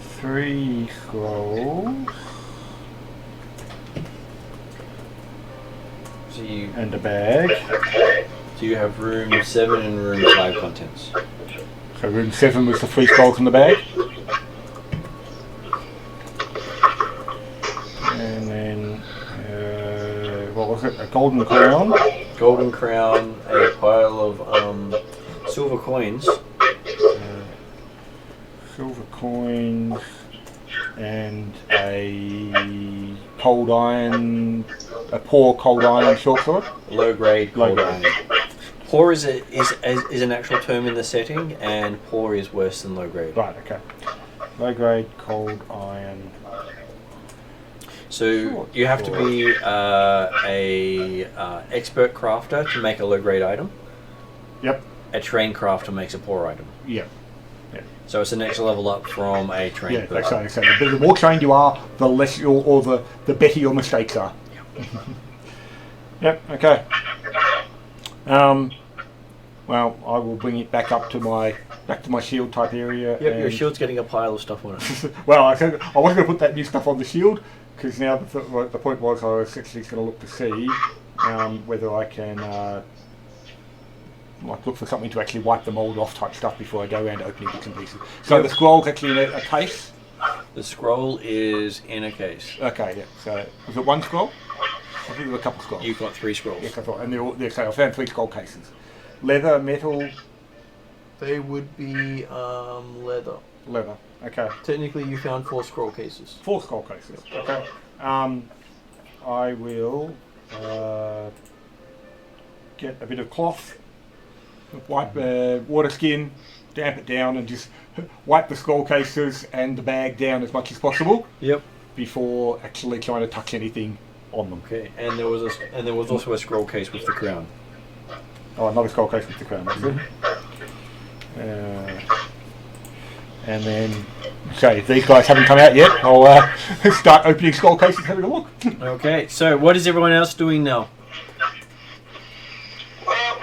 3 scrolls and a bag. So you have room 7 and room 5 contents. So room 7 was the 3 scrolls in the bag. And then, what was it? A golden crown. Golden crown, a pile of silver coins. Silver coins and a cold iron, a poor cold iron short sword. Low grade cold Low iron. Poor is an actual term in the setting, and poor is worse than low grade. Right, okay. Low grade cold iron. So you have to be a expert crafter to make a low grade item. Yep. A trained crafter makes a poor item. Yep. So it's an extra level up from a trained Yeah, person. that's right. So the more trained you are, the less the better your mistakes are. Yep. Okay. Well, I will bring it back up to my shield type area. Yep, your shield's getting a pile of stuff on it. Well, I wasn't going to put that new stuff on the shield because now the point was I was actually going to look to see whether I can look for something to actually wipe the mold off type stuff before I go around opening bits and pieces. So the scroll's actually in a case. The scroll is in a case. Okay, yeah. So was it 1 scroll? I think there were a couple of scrolls. You've got 3 scrolls. Yes, I thought. And so I found 3 scroll cases. Leather, metal... They would be leather. Leather, okay. Technically, you found 4 scroll cases. 4 scroll cases, okay. I will get a bit of cloth, wipe water skin, damp it down, and just wipe the scroll cases and the bag down as much as possible. Yep. Before actually trying to touch anything on them. Okay, and there was also a scroll case with the crown. Oh, another scroll case with the crown. That's it. And then, okay, if these guys haven't come out yet, I'll start opening scroll cases and having a look. Okay, so what is everyone else doing now? Well,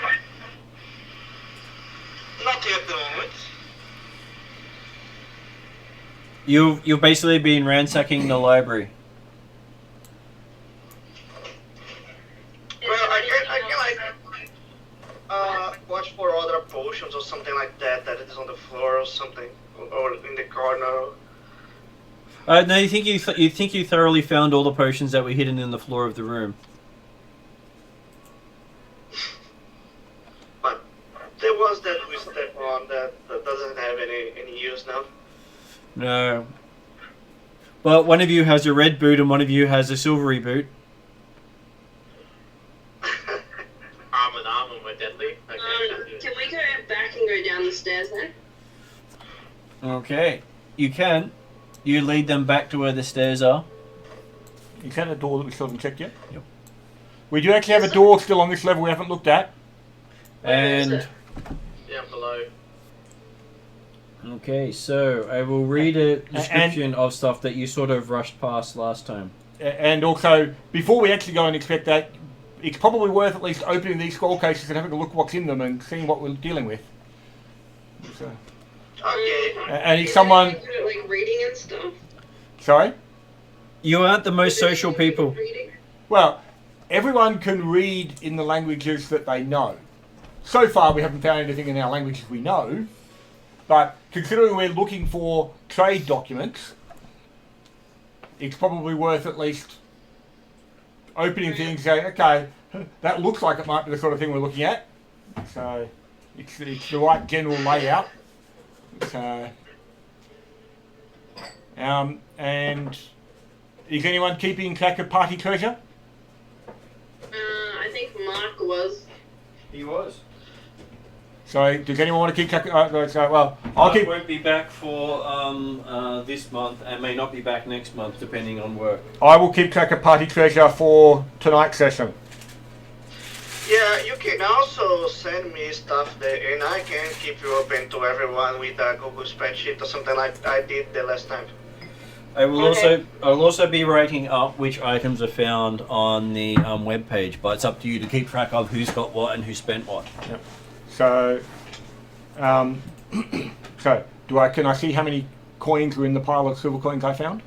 nothing at the moment. You've basically been ransacking the library. Well, I can watch for other potions or something like that is on the floor or something, or in the corner. No, you think you thoroughly found all the potions that were hidden in the floor of the room. But there was that we step on that doesn't have any use now. No. Well, one of you has a red boot and one of you has a silvery boot. Arm in arm and we're deadly. Okay. Can we go back and go down the stairs then? Okay, you can. You lead them back to where the stairs are. Is that a door that we still haven't checked yet? Yep. We do actually have a door still on this level we haven't looked at. And Down below. okay, so I will read a description of stuff that you sort of rushed past last time. And also, before we actually go and inspect that, it's probably worth at least opening these scroll cases and having a look what's in them and seeing what we're dealing with. So, Okay. and if someone... Good at, like reading and stuff. Sorry? You aren't the most social people. Reading. Well, everyone can read in the languages that they know. So far we haven't found anything in our languages we know, but considering we're looking for trade documents, it's probably worth at least opening things, saying, okay, that looks like it might be the sort of thing we're looking at. So it's the right general layout. So, and is anyone keeping track of party treasure? I think Mark was. He was. So does anyone want to keep track? Well, I'll keep. Won't be back for this month and may not be back next month depending on work. I will keep track of party treasure for tonight's session. Yeah, you can also send me stuff there, and I can keep you open to everyone with a Google spreadsheet or something like I did the last time. I will also be writing up which items are found on the web page, but it's up to you to keep track of who's got what and who spent what. Yep. So, can I see how many coins were in the pile of silver coins I found?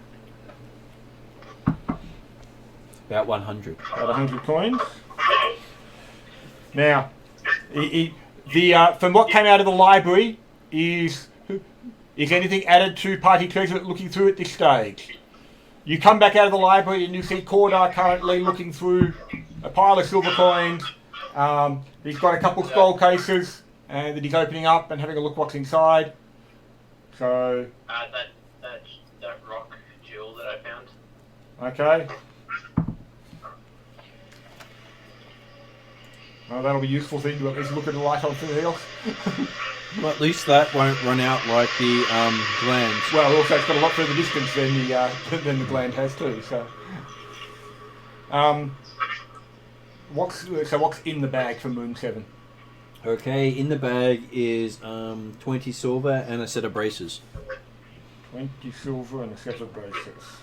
About 100. About 100 coins. Now, from what came out of the library is anything added to party treasure looking through at this stage? You come back out of the library and you see Cordar currently looking through a pile of silver coins. He's got a couple scroll cases that he's opening up and having a look what's inside. So That rock jewel that I found. okay. Well, that'll be a useful thing to at least look at the light on something else. Well, at least that won't run out like the glands. Well, also it's got a lot further distance than the gland has too. So, what's in the bag for Moon 7? Okay, in the bag is 20 silver and a set of braces. 20 silver and a set of braces.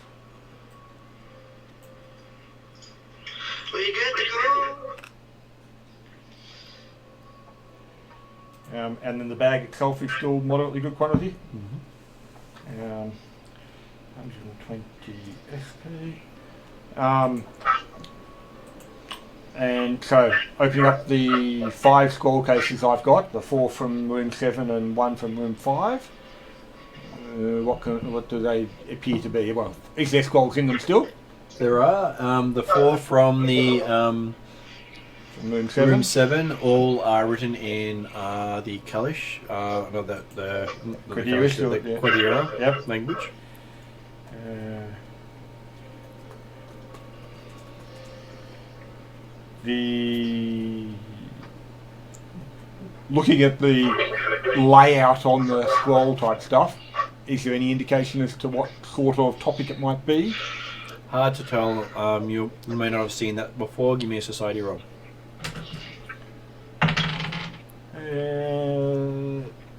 We good to go. And then the bag itself is still moderately good quantity. Mm-hmm. 120 SP. And so, opening up the 5 scroll cases I've got, the 4 from room 7 and 1 from room 5. What do they appear to be? Well, is there scrolls in them still? There are. The 4 from the Room 7. Room 7 all are written in the Kalish, the Quadira Yep. language. Looking at the layout on the scroll type stuff, is there any indication as to what sort of topic it might be? Hard to tell. You may not have seen that before. Give me a society roll.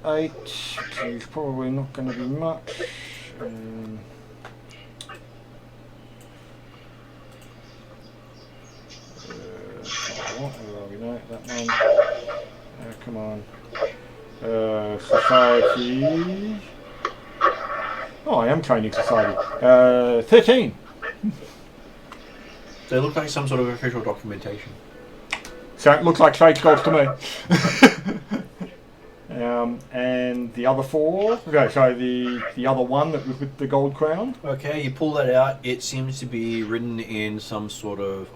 8 is probably not going to be much. No, that one. Come on. Society. Oh, I am training society. 13. They look like some sort of official documentation. So it looks like trade scrolls to me. And the other 4. Okay, so the other one that was with the gold crown. Okay, you pull that out. It seems to be written in some sort of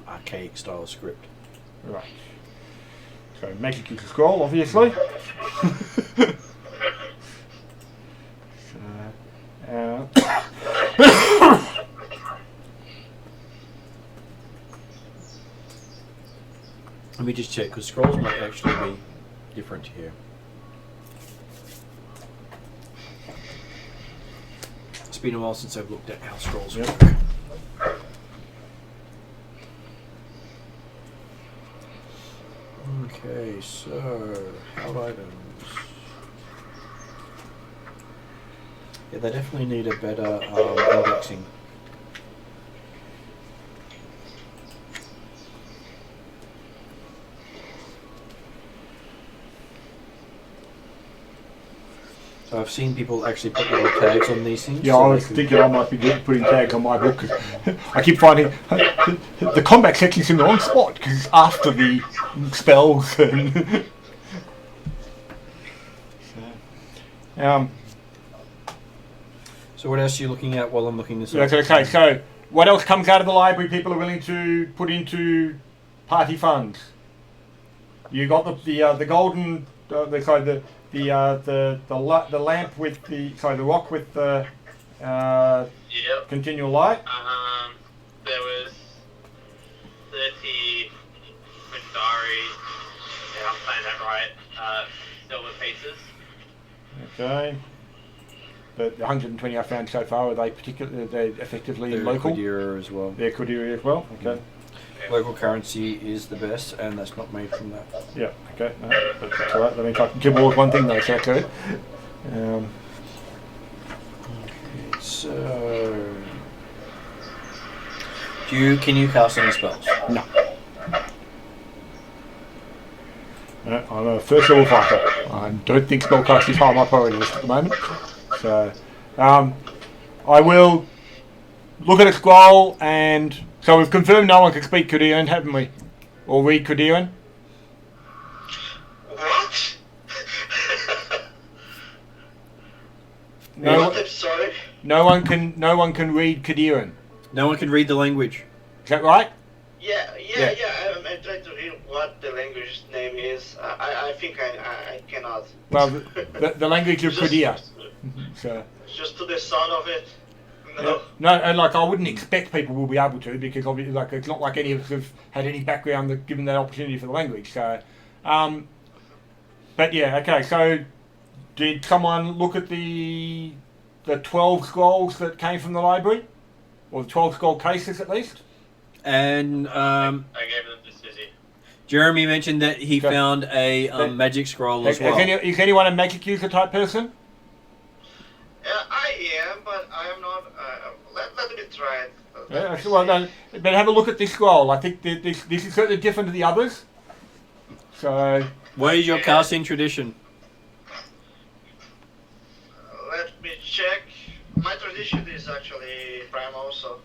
archaic style script. Right. So magic is a scroll, obviously. Let me just check, because scrolls might actually be different here. It's been a while since I've looked at how scrolls work. Okay, so held items. Yeah, they definitely need a better indexing. So I've seen people actually put little tags on these things. Yeah, so I was thinking I might be putting tags on my book, 'cause I keep finding the combat section's in the wrong spot because it's after the spells and So what else are you looking at while I'm looking this up? okay, so what else comes out of the library people are willing to put into party funds? You got the golden the lamp with the rock with the Yep. continual light. There was 30 Mindari, yeah, I'm saying that right, silver pieces. Okay. The 120 I found so far, are they they're effectively They're local? Quadira as well. They're Kudiri as well? Okay. Local currency is the best, and that's not made from that. Yeah, okay. No, that's alright. That means I can give more one thing though, so that's good. So, can you cast any spells? No. No, I'm a first level fighter. I don't think spellcasting is high on my priority list at the moment. So, I will look at a scroll, and so we've confirmed no one can speak Kudiran, haven't we? Or read Kudiran? What? No, What? I'm sorry. no one can read Kudiran. No one can read the language. Is that right? Yeah. Yeah. I'm trying to read what the language name is. I think I cannot. Well, the language of Kudir. So. Just to the sound of it. No. No, and like I wouldn't expect people will be able to, because obviously, like, it's not like any of us have had any background that given that opportunity for the language. So, but yeah, okay. So, did someone look at the 12 scrolls that came from the library, or the 12 scroll cases at least? And I gave them to Susie. Jeremy mentioned that he Okay. found a magic scroll as well. Is anyone a magic user type person? I am, but I am not. Let me try it. Yeah, well, no, but have a look at this scroll. I think this is certainly different to the others. So, What is your casting tradition? Let me check. My tradition is actually primal, so.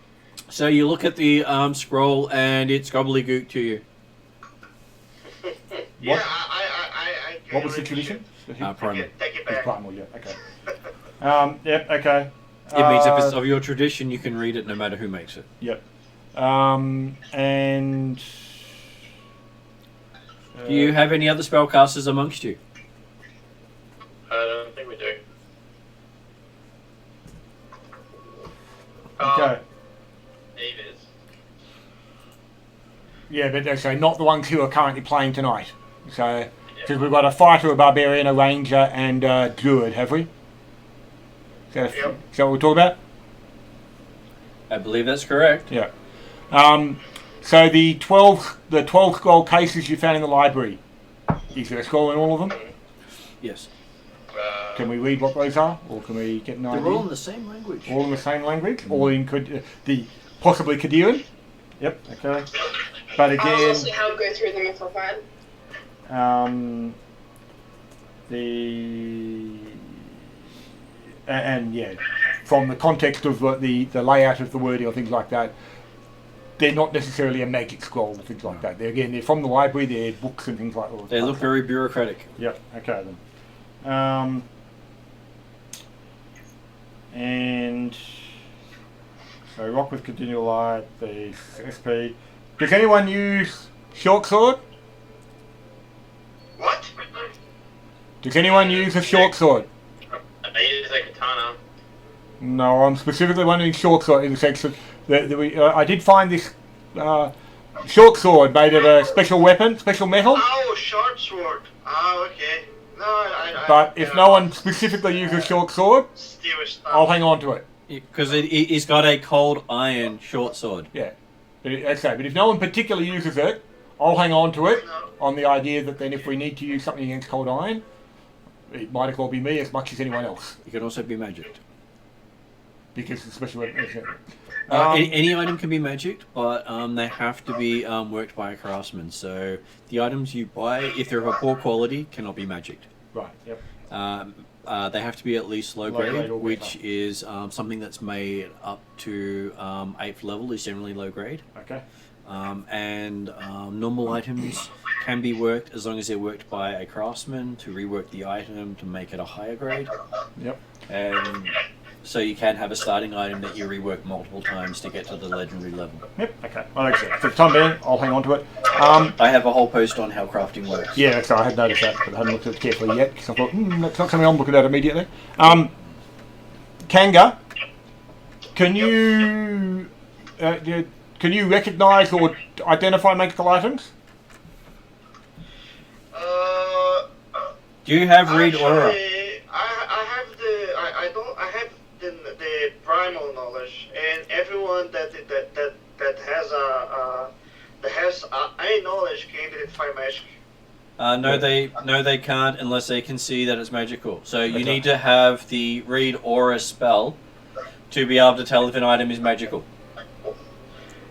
So you look at the scroll and it's gobbledygook to you. Yeah, I can what was the read tradition? it. Primal. Take it It's back. primal, yeah. Okay. Yep. Okay. It means if it's of your tradition, you can read it no matter who makes it. Yep. And... Do you have any other spellcasters amongst you? I don't think we do. Okay. Eve is. Yeah, but okay, not the ones who are currently playing tonight. So, because we've got a fighter, a barbarian, a ranger, and a druid, have we? Is that what we're talking about? I believe that's correct. Yeah. So the 12 scroll cases you found in the library, is there a scroll in all of them? Yes. Can we read what those are, or can we get an idea? They're all in the same language. All in the same language? All in possibly Kadiran? Yep, okay. But I'll again... also help go through them if required. And yeah, from the context of the layout of the wording or things like that, they're not necessarily a magic scroll or things like that. They're from the library, they're books and things like that. They look very bureaucratic. Yep, okay then. And so rock with continual light, the SP. Does anyone use short sword? What? Does anyone use a short sword? I use a katana. No, I'm specifically wondering short sword in the sense that I did find this short sword made of a special weapon, special metal. Oh, short sword. Oh, okay. No, But if no one specifically uses short sword, Steal stuff. I'll hang on to it. Because it's got a cold iron short sword. Yeah. But if no one particularly uses it, I'll hang on to it on the idea that then if we need to use something against cold iron, it might as well be me as much as anyone else. It can also be magicked. Because it's a special weapon. Any item can be magicked, but they have to be worked by a craftsman. So the items you buy, if they're of a poor quality, cannot be magicked. Right, yep. They have to be at least low grade, or which is something that's made up to 8th level is generally low grade. Okay. And normal items can be worked as long as they're worked by a craftsman to rework the item to make it a higher grade. Yep. And so you can have a starting item that you rework multiple times to get to the legendary level. Yep, okay. Well, like I said, for the time being, I'll hang on to it. I have a whole post on how crafting works. Yeah, so I had noticed that, but I hadn't looked at it carefully yet, because I thought, that's not something I'm looking at immediately. Kanga, can you recognise or identify magical items? Do you have read aura? I have the primal knowledge, and everyone that has any knowledge can identify magic. No, they can't unless they can see that it's magical. So you need to have the read aura spell to be able to tell if an item is magical.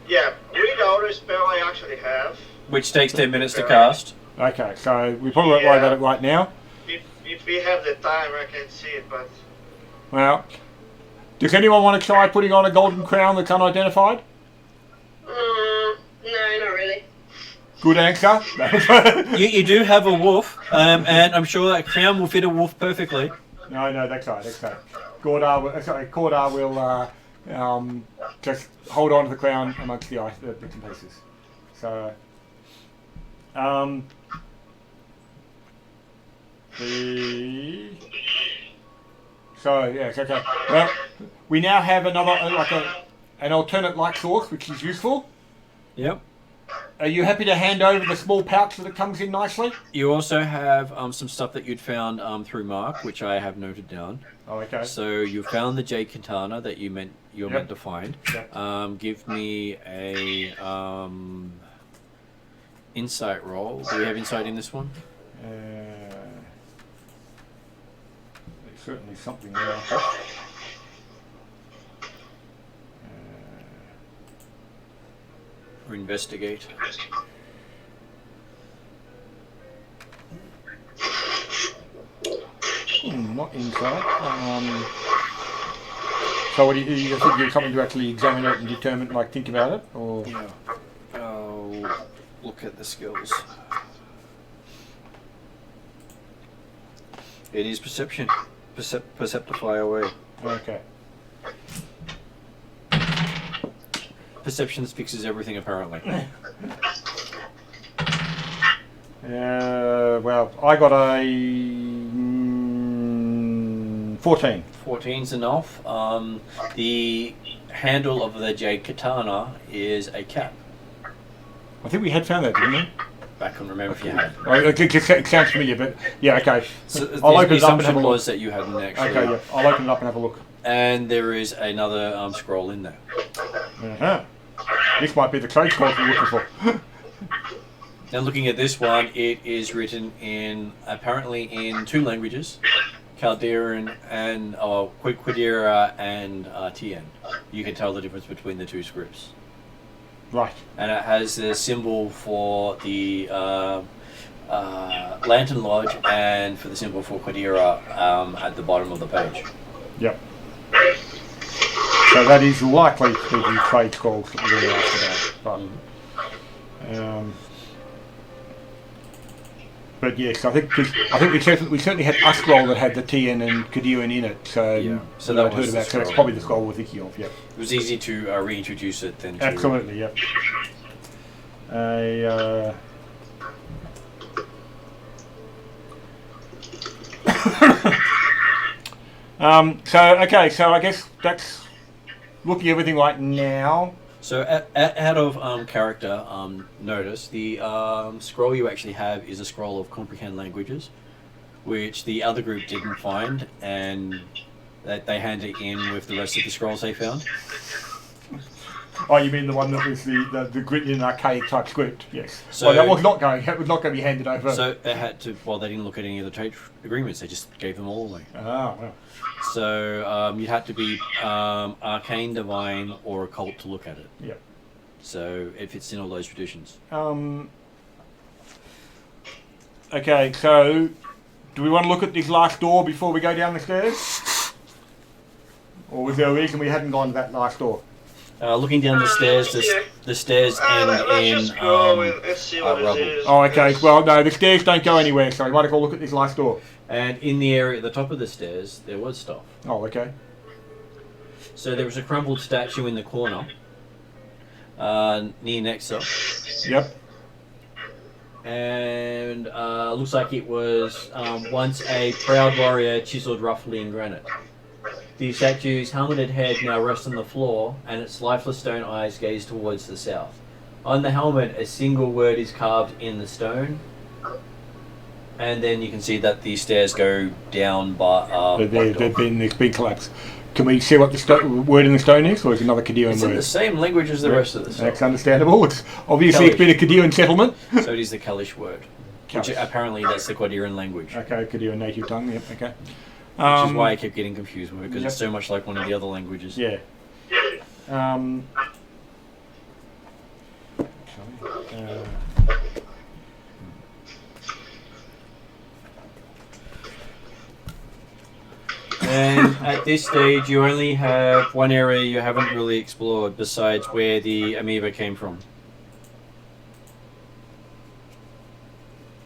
Yeah, read aura spell I actually have. Which takes 10 minutes to cast. Okay, so we probably won't worry about it right now. If we have the time, I can see it, but... Well, does anyone want to try putting on a golden crown that's unidentified? No, not really. Good answer. You do have a wolf, and I'm sure that crown will fit a wolf perfectly. No, that's right. Cordar will just hold on to the crown amongst the bits and pieces. So, yes, okay. Well, we now have another an alternate light source, which is useful. Yep. Are you happy to hand over the small pouch that it comes in nicely? You also have some stuff that you'd found through Mark, which I have noted down. Oh, okay. So you found the Jade Katana that you're meant to find. Yep. Give me a insight roll. Do we have insight in this one? There's certainly something there. Or investigate. Not inside. So, what do you think you're coming to actually examine it and determine, think about it, or? Yeah. Oh, look at the skills. It is perception. Perceptify away. Okay. perception fixes everything, apparently. Well, I got a 14. 14's enough. The handle of the Jade Katana is a cap. I think we had found that, didn't we? I can remember if you had. Oh, it sounds familiar, but yeah, okay. So I'll the open it up and have a assumption look. was that you hadn't actually. Okay, yeah, I'll open it up and have a look. And there is another scroll in there. Uh-huh. This might be the trade scroll we're looking for. Now looking at this one, it is written apparently in 2 languages, Chaldean and Quidira and Tien. You can tell the difference between the 2 scripts. Right. And it has the symbol for the Lantern Lodge and for the symbol for Quidira at the bottom of the page. Yep. So that is likely to be the trade scrolls that we're going to ask about. But yes, I think we certainly had a scroll that had the Tien and Kadian in it. So yeah. So that that heard was about. the So that's scroll. probably the scroll we're thinking of. Yep. It was easy to reintroduce it then. Absolutely. Yep. So I guess that's looking at everything right now. So out of character, notice the scroll you actually have is a scroll of comprehend languages, which the other group didn't find, and that they handed in with the rest of the scrolls they found. Oh, you mean the one that was the written in archaic type script? Yes. So that was not going to be handed over. So they had to. Well, they didn't look at any of the trade agreements. They just gave them all away. Ah, well. So you had to be arcane, divine, or occult to look at it. Yep. So it fits in all those traditions. Okay, so do we want to look at this last door before we go down the stairs? Or was there a reason we hadn't gone to that last door? Looking down the stairs, the stairs end Let's just go and see what rubble. it is. Oh, okay. Well, no, the stairs don't go anywhere, so we might as well look at this last door. And in the area at the top of the stairs, there was stuff. Oh, okay. So there was a crumbled statue in the corner, near Nexa. Yep. And looks like it was once a proud warrior chiseled roughly in granite. The statue's helmeted head now rests on the floor, and its lifeless stone eyes gaze towards the south. On the helmet, a single word is carved in the stone, and then you can see that the stairs go down by. There's been collapse. Can we see what the word in the stone is, or is it another Kadian It's word? in the same language as the rest of the stone. That's understandable. It's obviously it's been a Kadian settlement. So it is the Kalish word. Which Kalish. apparently that's the Quadiran language. Okay, Kadian native tongue. Yep. Okay. Which is why I kept getting confused with it, because Yep. it's so much like one of the other languages. Yeah. And at this stage, you only have one area you haven't really explored besides where the amoeba came from.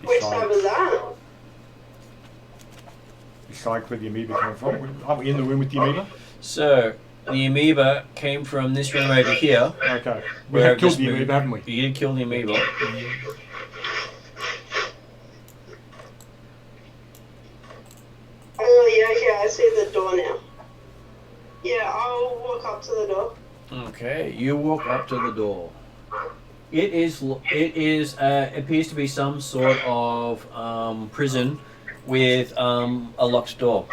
Which side was that? Besides where the amoeba came from. Aren't we in the room with the amoeba? So, the amoeba came from this room over here. Okay. We where have I've killed just the moved. amoeba, haven't we? You did kill the amoeba. Oh yeah, okay, I see the door now. Yeah, I'll walk up to the door. Okay, you walk up to the door. It appears to be some sort of prison with a locked door.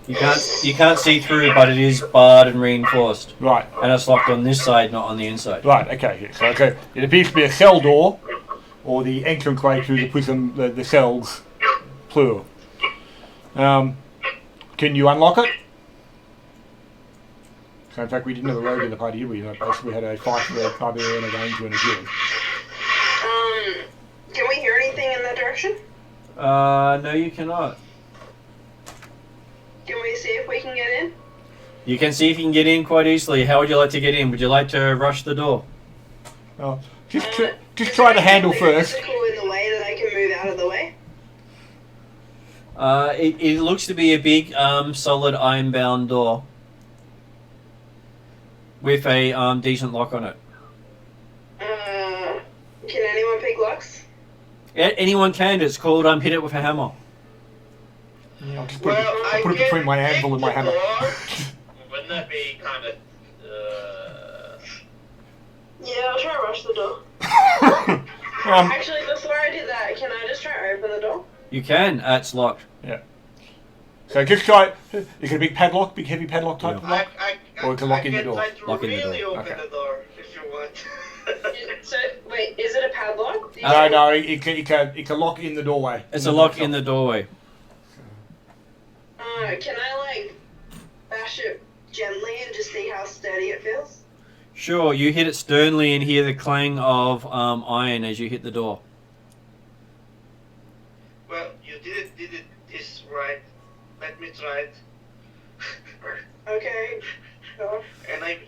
You can't see through, but it is barred and reinforced. Right. And it's locked on this side, not on the inside. Right. Okay. So it appears to be a cell door, or the entranceway to the prison, the cells, plural. Can you unlock it? So in fact, we didn't have a rogue in the party, did we? Basically, we had a fight for a barbarian, a ranger, and a guild. Can we hear anything in that direction? No, you cannot. Can we see if we can get in? You can see if you can get in quite easily. How would you like to get in? Would you like to rush the door? Oh, just try the handle first. Obstacle in the way that I can move out of the way. It looks to be a big, solid iron-bound door. with a decent lock on it. Can anyone pick locks? Anyone can. It's called hit it with a hammer. Yeah, I'll just Well, I'll put it between my anvil and my hammer. Wouldn't that be kind of? Yeah, I'll try to rush the door. Actually, before I do that, can I just try to open the door? You can. It's locked. Yeah. So just try. Is it a big padlock, big heavy padlock type of lock? Or it's a lock in the door? Lock in the door. Really open Okay. the door if you want. So, wait, is it a padlock? No, it's a lock in the doorway. It's a lock in the doorway. Can I, like, bash it gently and just see how sturdy it feels? Sure, you hit it sternly and hear the clang of iron as you hit the door. Well, you did it this right. Let me try it. Okay. Sure. And I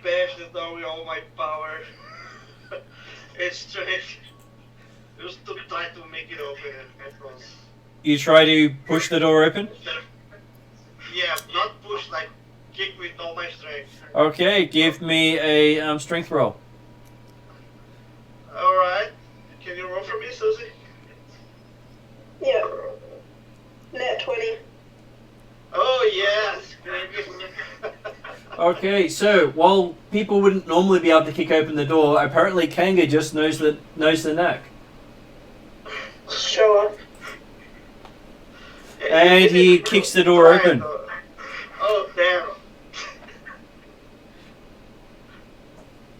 bashed the door with all my power. It's strange. Just to try to make it open at once. You try to push the door open? Yeah, not push, like kick with all my strength. Okay, give me a strength roll. Alright. Can you roll for me, Susie? Yeah. Net 20. Oh, yes. Okay, so while people wouldn't normally be able to kick open the door, apparently Kanga just knows the knack. Sure. And he kicks the door open. Oh, damn.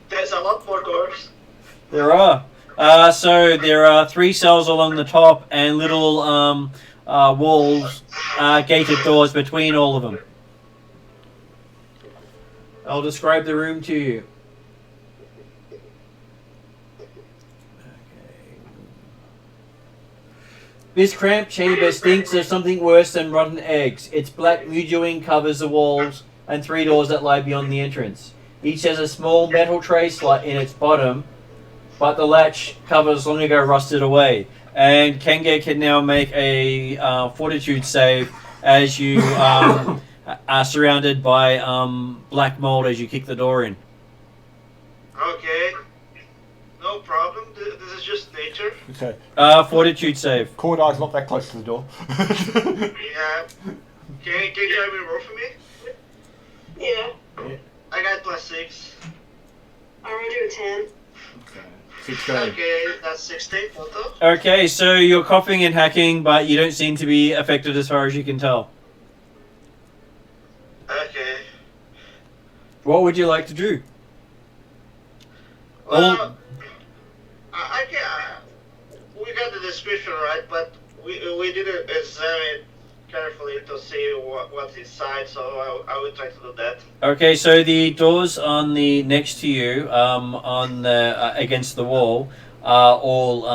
There's a lot more doors. There are. So there are 3 cells along the top and little walls, gated doors between all of them. I'll describe the room to you. This cramped chamber stinks of something worse than rotten eggs. Its black mildewing covers the walls and 3 doors that lie beyond the entrance. Each has a small metal tray slot in its bottom, but the latch covers long ago rusted away. And Kanga can now make a fortitude save as you are surrounded by black mold as you kick the door in. Okay. No problem. This is just nature. Okay. Fortitude save. Cordi's not that close to the door. Yeah. Can you have me roll for me? Yeah. I got +6. I rolled you a 10. Okay. 16. Okay, that's 16 total. Okay, so you're coughing and hacking, but you don't seem to be affected as far as you can tell. Okay. What would you like to do? Well, I can. We got the description right, but we didn't examine carefully to see what's inside, so I will try to do that. Okay, so the doors on the next to you, on the against the wall, are all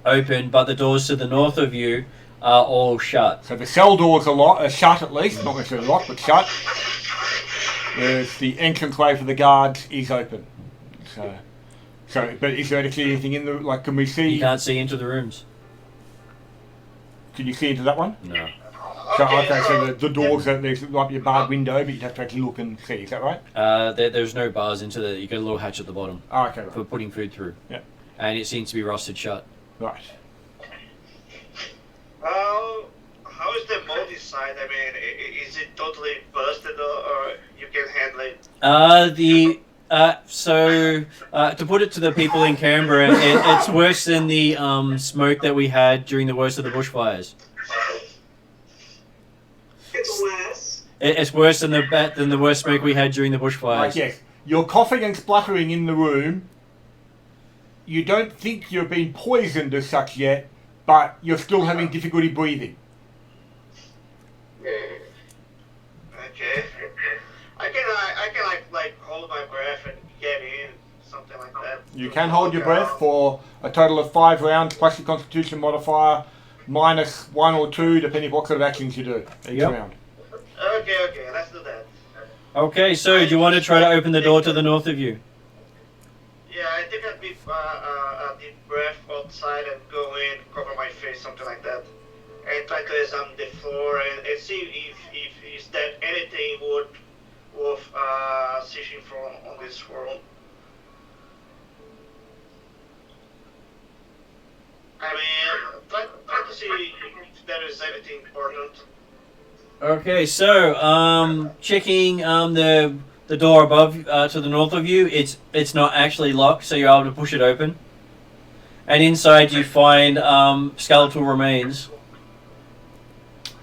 open, but the doors to the north of you are all shut. So the cell doors are shut at least, not necessarily locked, but shut. Whereas the entranceway for the guards is open. So, but is there actually anything in the, like, can we see? You can't see into the rooms. Can you see into that one? No. So, so the doors, there might be a barred window, but you'd have to actually look and see, is that right? There's no bars into the. You got a little hatch at the bottom Oh, okay, right. for putting food through. Yeah. And it seems to be rusted shut. Right. How is the mold inside? I mean, is it totally busted or you can handle it? To put it to the people in Canberra, it's worse than the smoke that we had during the worst of the bushfires. It's worse. It's worse than the worst smoke we had during the bushfires. Right, yes. You're coughing and spluttering in the room. You don't think you're being poisoned as such yet, but you're still having difficulty breathing. Okay. I can like hold my breath and get in, something like that. You can hold your breath for a total of 5 rounds, plus your constitution modifier, minus 1 or 2, depending what sort of actions you do each round. Okay, let's do that. Okay, so do you want to try to open the door to the north of you? Yeah, I think I'd be a deep breath outside and go in, cover my face, something like that, and try to examine the floor and see if is there anything would worth searching for on this world. I mean, try to see if there is anything important. Okay, so checking the door above to the north of you, it's not actually locked, so you're able to push it open. And inside you find skeletal remains.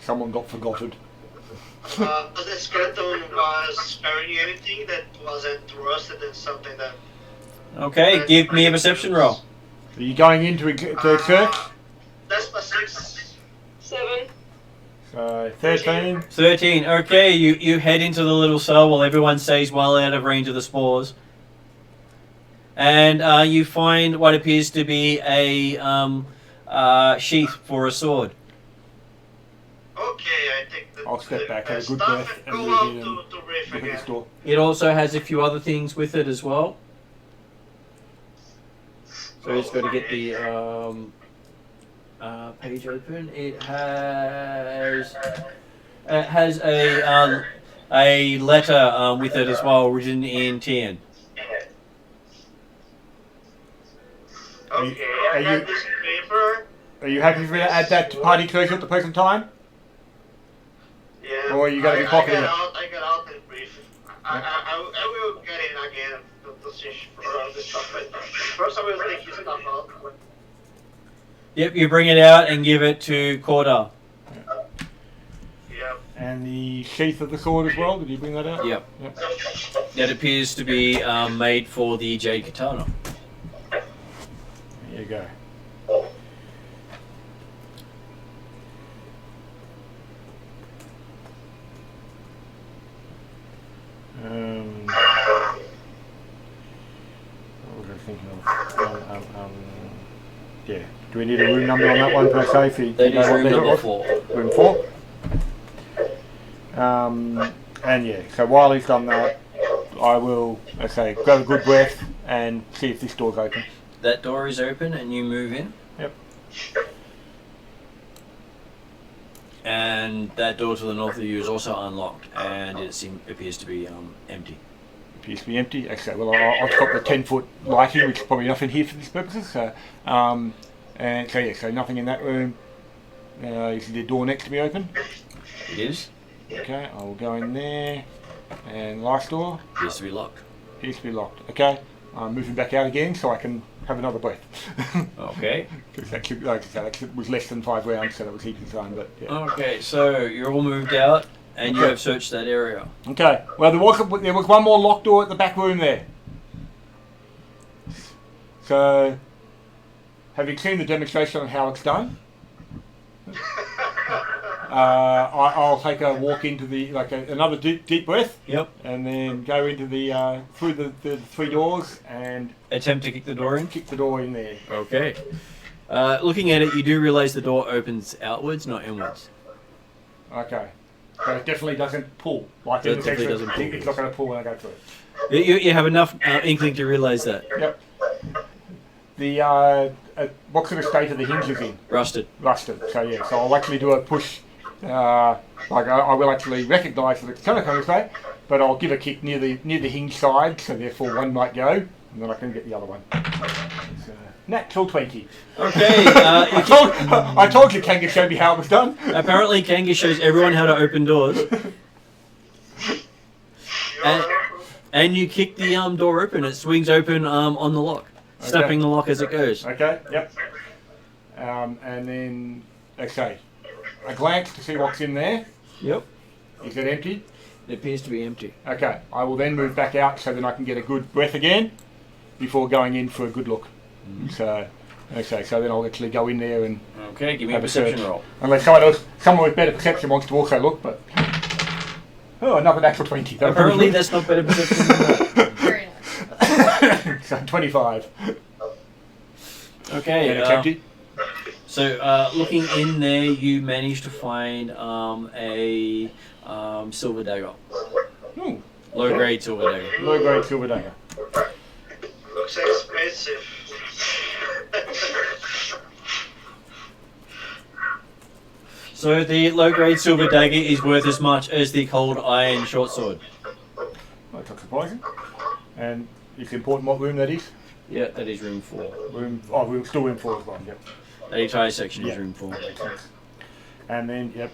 Someone got forgotten. Does the skeleton was carrying anything that wasn't rusted and something that... Okay, give me a perception roll. Are you going into to search? That's my 6. 7. So 13. 13. Okay, you head into the little cell while everyone stays well out of range of the spores. And you find what appears to be a sheath for a sword. Okay, I think that... I'll step back, have a good stuff breath, and and go move out in and to Riff look at again. the store. It also has a few other things with it as well. So it's got to get the page open. It has a letter with it as well, written in tin. Okay, Are I got you- this paper. Are you happy for me to add that to party treasure at the present time? Yeah. Or you gotta be pocketing it? I got out and brief. I will get in again to search for the stuff. But first I will take his stuff out. Yep, you bring it out and give it to Corda. Yeah. And the sheath of the sword as well, did you bring that out? Yep. Yep. That appears to be made for the Jade Katana. There you go. What was I thinking of? Yeah. Do we need a room number on that one per se? If you That know is what room level it number was? 4. Room 4. And yeah, so while he's done that, I will, okay, grab a good breath and see if this door's open. That door is open and you move in. Yep. And that door to the north of you is also unlocked, and it appears to be empty. Appears to be empty. Okay, well I've got the 10-foot light here, which is probably enough in here for these purposes. So, and so yeah, so nothing in that room. Is the door next to me open? It is. Okay, I will go in there. And last door Appears to be locked. appears to be locked. Okay, I'm moving back out again so I can have another breath. Okay. Because that, like I said, that was less than 5 rounds, so that was heaps of time. But yeah. Okay, so you're all moved out, and you Okay. have searched that area. Okay. Well, there was one more locked door at the back room there. So, have you seen the demonstration on how it's done? I'll take a walk into the another deep breath. Yep. And then go into the through the 3 doors and Attempt to kick the door in. kick the door in there. Okay. Looking at it, you do realise the door opens outwards, not inwards. Okay. So it definitely doesn't pull. Like It in the sense definitely that doesn't pull. it's not going to pull when I go through it. You have enough inkling to realise that. Yep. The what sort of state are the hinges in? Rusted. Rusted. So yeah. So I'll actually do a push. I will actually recognise that it's kind of state, but I'll give a kick near the hinge side, so therefore one might go, and then I can get the other one. So, natural 20. Okay. I told you Kanga showed me how it was done. Apparently, Kanga shows everyone how to open doors, and you kick the door open. It swings open on the lock, snapping the lock as it goes. Okay. Yep. And then okay, a glance to see what's in there. Yep. Is it empty? It appears to be empty. Okay. I will then move back out so then I can get a good breath again before going in for a good look. So, okay. So then I'll actually go in there and Okay, give me a have a perception search. roll. Unless someone with better perception wants to also look, but another natural 20. That Apparently, that's not better perception than that. Very nice. So 25. Okay. And it's empty. So, looking in there, you manage to find a silver dagger, Hmm. low-grade silver dagger. Low grade silver dagger. Looks expensive. So the low-grade silver dagger is worth as much as the cold iron short sword. surprising. And it's important what room that is. Yeah, that is room 4. Still room 4 as well. Yep. That entire section is Yeah. room 4. That makes sense. And then, yep,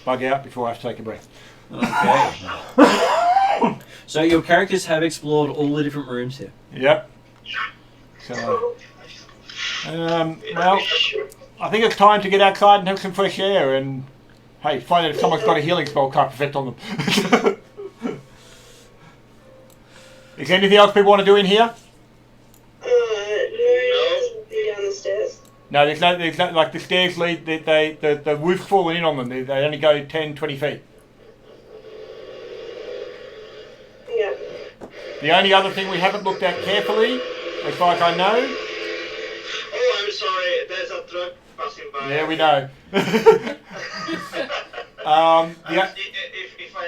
bug out before I have to take a breath. Okay. So your characters have explored all the different rooms here. Yep. So, well, I think it's time to get outside and have some fresh air and, hey, find out if someone's got a healing spell cast effect on them. Is there anything else people want to do in here? No, be down the stairs. No, there's no, like the stairs lead, the roof's fallen in on them. They only go 10, 20 feet. Yeah. The only other thing we haven't looked at carefully, as far as I know, Oh, I'm sorry. There's a truck passing by. yeah, we know. If I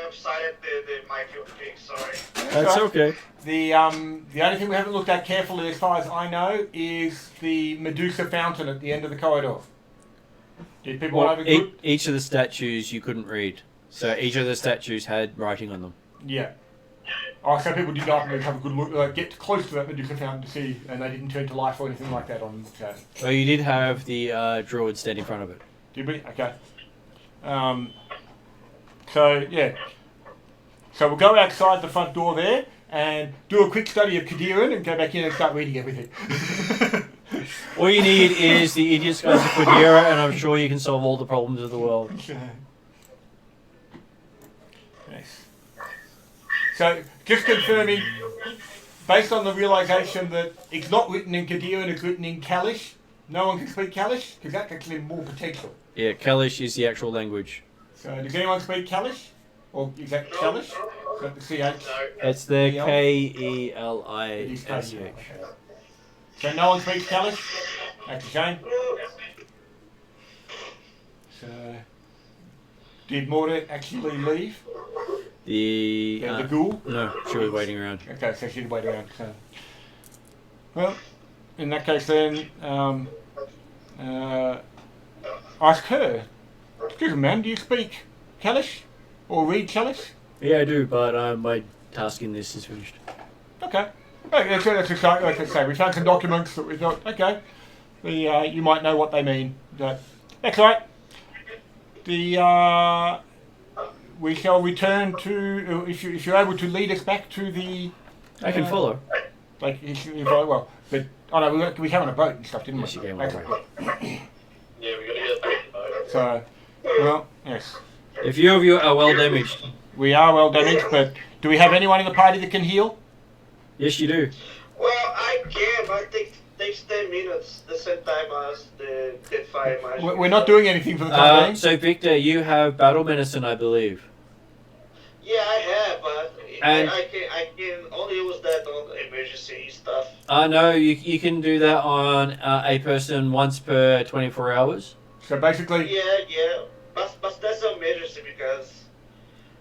am silent, the mic will speak. Sorry. That's okay. The only thing we haven't looked at carefully, as far as I know, is the Medusa fountain at the end of the corridor. Did people Well, have a good? each of the statues you couldn't read. So each of the statues had writing on them. Yeah. Oh, so people did not have a good look, get close to that Medusa fountain to see, and they didn't turn to life or anything like that on chat. So you did have the druid stand in front of it. Did we? Okay. So, yeah. So we'll go outside the front door there and do a quick study of Kadiran and go back in and start reading everything. All you need is the Idiot's Guide to Qadira, and I'm sure you can solve all the problems of the world. Yes. So, just confirming, based on the realisation that it's not written in Kadiran, it's written in Kalish, no one can speak Kalish, because that's actually more potential. Yeah, Kalish is the actual language. So, does anyone speak Kalish? Or is that Kalish? Is that the CH? It's the K-E-L-I-S-H. So no one speaks Kalish? That's a shame. So, did Morda actually leave? The ghoul? No, she was waiting around. Okay, so she'd wait around. So. Well, in that case then, ask her. Excuse me, man, do you speak Kalish? Or read Kalish? Yeah, I do, but my task in this is finished. Okay. Okay, that's exciting. Like I say, we found some documents that we thought, okay, you might know what they mean. But that's all right. We shall return to, if you're able to lead us back to the... I can follow. Like, if well, but, oh no, we came on a boat and stuff, didn't we? Yes, you came on a boat. Yeah, we got to get back to the boat. So, well, yes. A few of you are well damaged. We are well damaged, but do we have anyone in the party that can heal? Yes, you do. Well, I can, but it takes 10 minutes, the same time as the fire magic. We're not doing anything for the time being. So, Victor, you have battle medicine, I believe. Yeah, I have, but And- I can only use that on emergency stuff. No, you can do that on a person once per 24 hours. So basically, Yeah, but that's an emergency because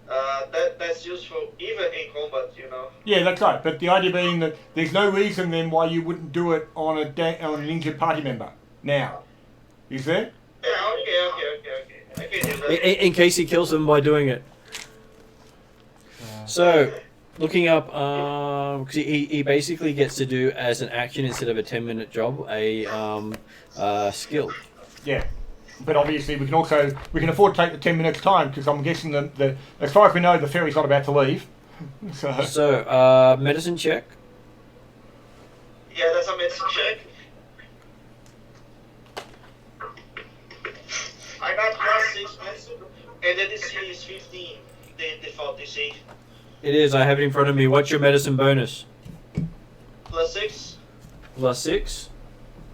that's useful even in combat, you know. yeah, that's right. But the idea being that there's no reason then why you wouldn't do it on an injured party member now. Is there? Yeah, okay. I can do that. In case he kills them by doing it. So, looking up, because he basically gets to do as an action instead of a 10-minute job, a skill. Yeah. But obviously we can afford to take the 10 minutes time because I'm guessing that as far as we know the ferry's not about to leave. So, medicine check. Yeah, that's a medicine check. I got +6 medicine, and the DC is 15. The default DC. It is, I have it in front of me. What's your medicine bonus? +6. +6.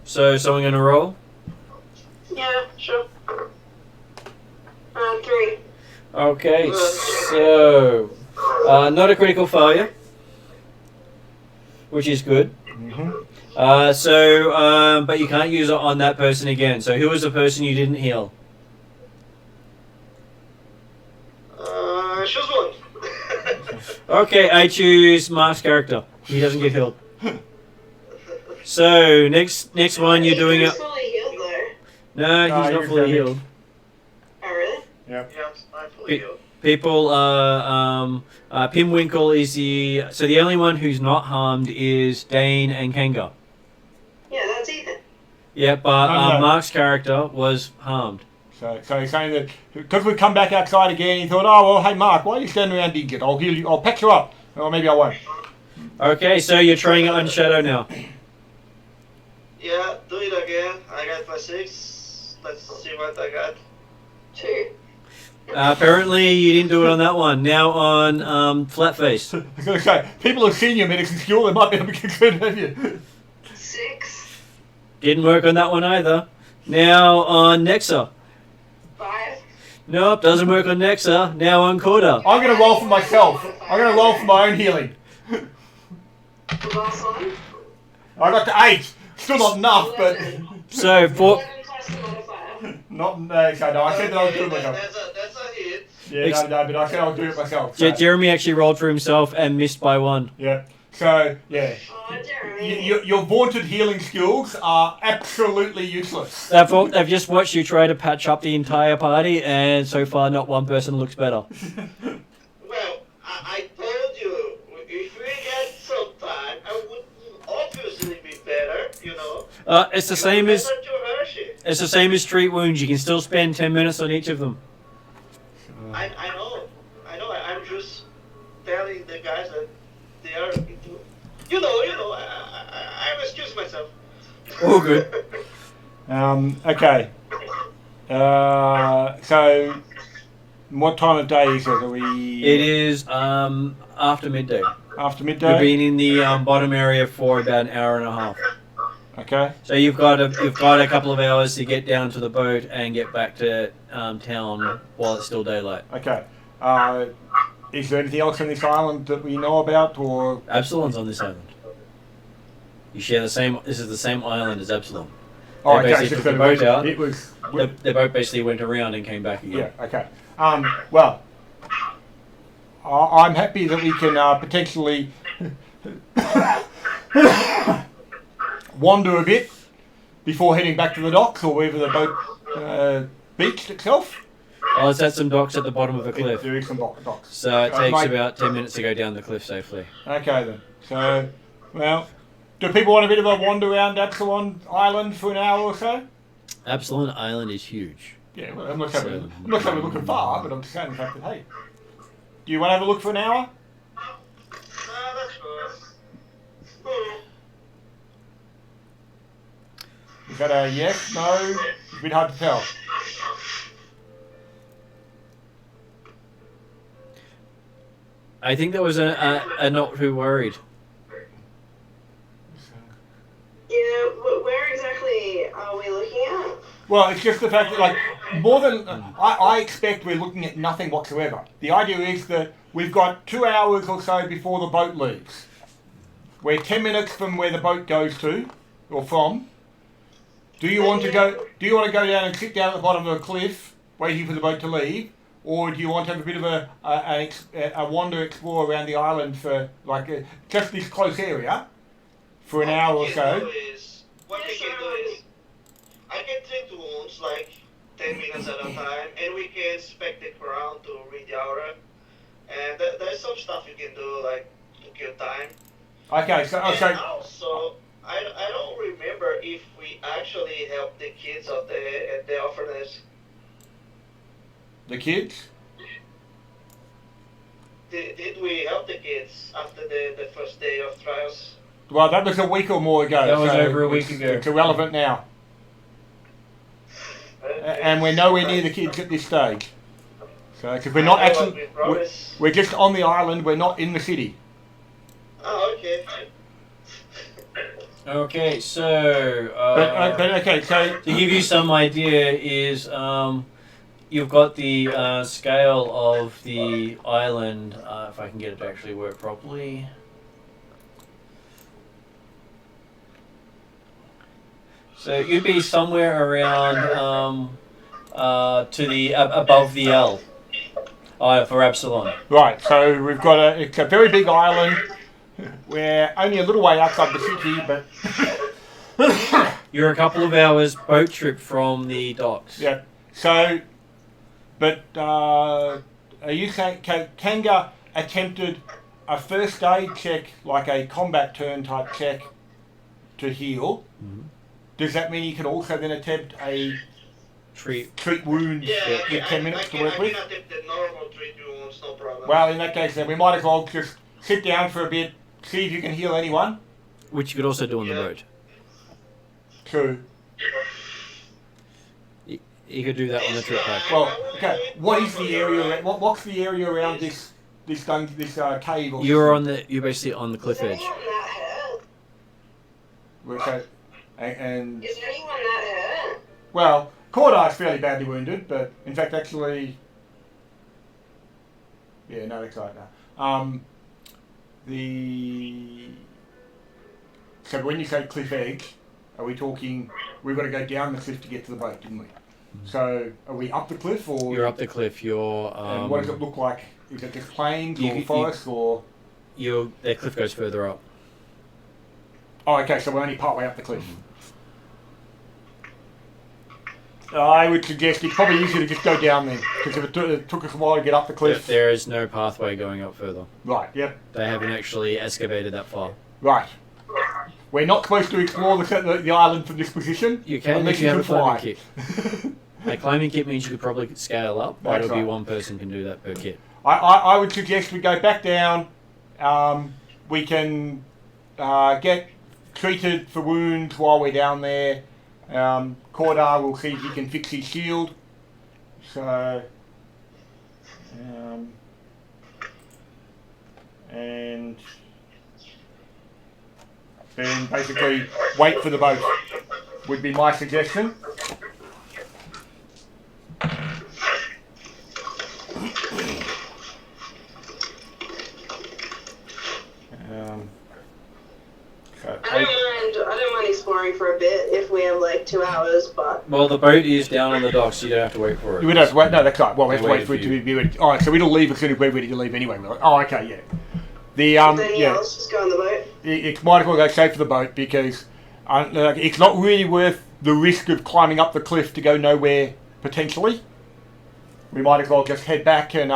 So, someone going to roll? Yeah, sure. 3. Okay, so not a critical failure, which is good. But you can't use it on that person again. So who was the person you didn't heal? Choose one. Okay, I choose Mark's character. He doesn't get healed. So next one you're doing it. He's fully healed though. No, he's not you're fully damaged. healed. Oh really? Yeah. Yeah, I'm fully healed. People Pinwinkle is the only one who's not harmed is Dane and Kenga. Yeah, that's Ethan. Yeah, but No. Mark's character was harmed. So he's saying that because we've come back outside again, he thought, oh well, hey Mark, why are you standing around digging? I'll heal you. I'll patch you up. Or maybe I won't. Okay, so you're trying it on Shadow now. Yeah, do it again. I got my 6. Let's see what I got. 2. Apparently you didn't do it on that one. Now on Flatface. I was going to say, people who've seen your medicine skill, they might be a bit concerned of you. 6. Didn't work on that one either. Now on Nexa. 5. Nope, doesn't work on Nexa. Now on Corda. I'm going to roll for myself. I'm going to roll for my own healing. The last one. I got to 8. Still not enough, but 11. So 11 plus the modifier. not. No, I said that I'll do it myself. That's a hit. Yeah, no, but I said I'll do it myself. So, Jeremy actually rolled for himself and missed by 1. yeah. So yeah, Oh, Jeremy. your vaunted healing skills are absolutely useless. They've just watched you try to patch up the entire party, and so far not one person looks better. Well, I told you, if we get some time, I would obviously be better, you know. It's the same as Better to Hershey. it's the same as treat wounds. You can still spend 10 minutes on each of them. I know. I'm just telling the guys that they are, I'm excuse myself. All good. Okay. So what time of day is it? Are we? It is after midday. After You've midday. been in the bottom area for about an hour and a half. Okay. So you've got a couple of hours to get down to the boat and get back to town while it's still daylight. Okay. Is there anything else on this island that we know about, or? Absalon's on this island. You share the same. This is the same island as Absalon. Oh, They okay. basically So took the boat out. It was. The boat basically went around and came back again. Yeah. Okay. Well, I'm happy that we can potentially wander a bit before heading back to the docks or wherever the boat beached itself. Oh, it's at some docks at the bottom of a cliff. There is some docks. So it takes Mike- about 10 minutes to go down the cliff safely. Okay then. So, well, do people want a bit of a wander around Absalon Island for an hour or so? Absalon Island is huge. Yeah, well, I'm not saying we're looking far, but I'm just saying the fact that, hey, do you want to have a look for an hour? That's good. Is that a yes, no? It's a bit hard to tell. I think there was a not too worried. Yeah, where exactly are we looking at? Well, it's just the fact that, like, more than... I expect we're looking at nothing whatsoever. The idea is that we've got 2 hours or so before the boat leaves. We're 10 minutes from where the boat goes to, or from. Do you want to go down and sit down at the bottom of a cliff, waiting for the boat to leave? Or do you want to have a bit of a wander, explore around the island for, like, just this close area for an hour or so? What we can do is, I can treat wounds like 10 minutes at a time, and we can spectate around to read the aura. And there's some stuff you can do, like, to kill time. Okay, so... And also, I don't remember if we actually helped the kids out there at the orphanage. The kids? Did we help the kids after the first day of trials? Well, that was a week or more ago. That was so over a week it's- ago. It's irrelevant now. And we're nowhere near the kids at this stage. So, because we're not actually... We're just on the island, we're not in the city. Oh, okay. Okay, so But okay, so... to give you some idea is you've got the scale of the island, if I can get it to actually work properly. So you'd be somewhere around to the above the L for Absalon. Right, so we've got it's a very big island. We're only a little way outside the city, but... You're a couple of hours boat trip from the docks. Yeah, so But are you saying Kanga attempted a first aid check, like a combat turn type check, to heal? Mhm. Does that mean he can also then attempt a Treat. wounds Yeah, with 10 minutes to work I with? can attempt the normal treat wounds, no problem. Well, in that case, then we might as well just sit down for a bit, see if you can heal anyone. Which you could also do on the Yeah. boat. True. You could do that on the trip back. Well, okay. What is the area? What's the area around this cave? Or You're basically on the cliff edge. Anyone that hurt? Okay. And Is anyone that hurt? well, Cordar's fairly badly wounded, but in fact, actually, yeah, no, that's right now. So when you say cliff edge, are we talking? We've got to go down the cliff to get to the boat, didn't we? So are we up the cliff or? You're up the cliff. You're. And what does it look like? Is it just plains You- or you- forest or? The cliff goes further up. Oh, okay. So we're only part way up the cliff. I would suggest it's probably easier to just go down then, because if it took us a while to get up the cliff. There is no pathway going up further. Right. Yep. They haven't actually excavated that far. Right. We're not supposed to explore the island from this position. You can unless if you have a can fly. climbing kit. A climbing kit means you could probably scale up, but That's it'll be right. one person can do that per kit. I would suggest we go back down. We can get treated for wounds while we're down there. Cordar will see if he can fix his shield. So, and then basically wait for the boat would be my suggestion. I don't mind exploring for a bit if we have like 2 hours, but Well, the boat is down on the dock, so you don't have to wait for it. We don't have to wait. No, that's right. Well, we have to Wait wait for it for to you. be ready. All right, so it'll leave as soon as we're ready to leave anyway. Will it? Oh, okay, yeah. The then yeah, let's just go on the boat. it might as well go straight for the boat because it's not really worth the risk of climbing up the cliff to go nowhere potentially. We might as well just head back and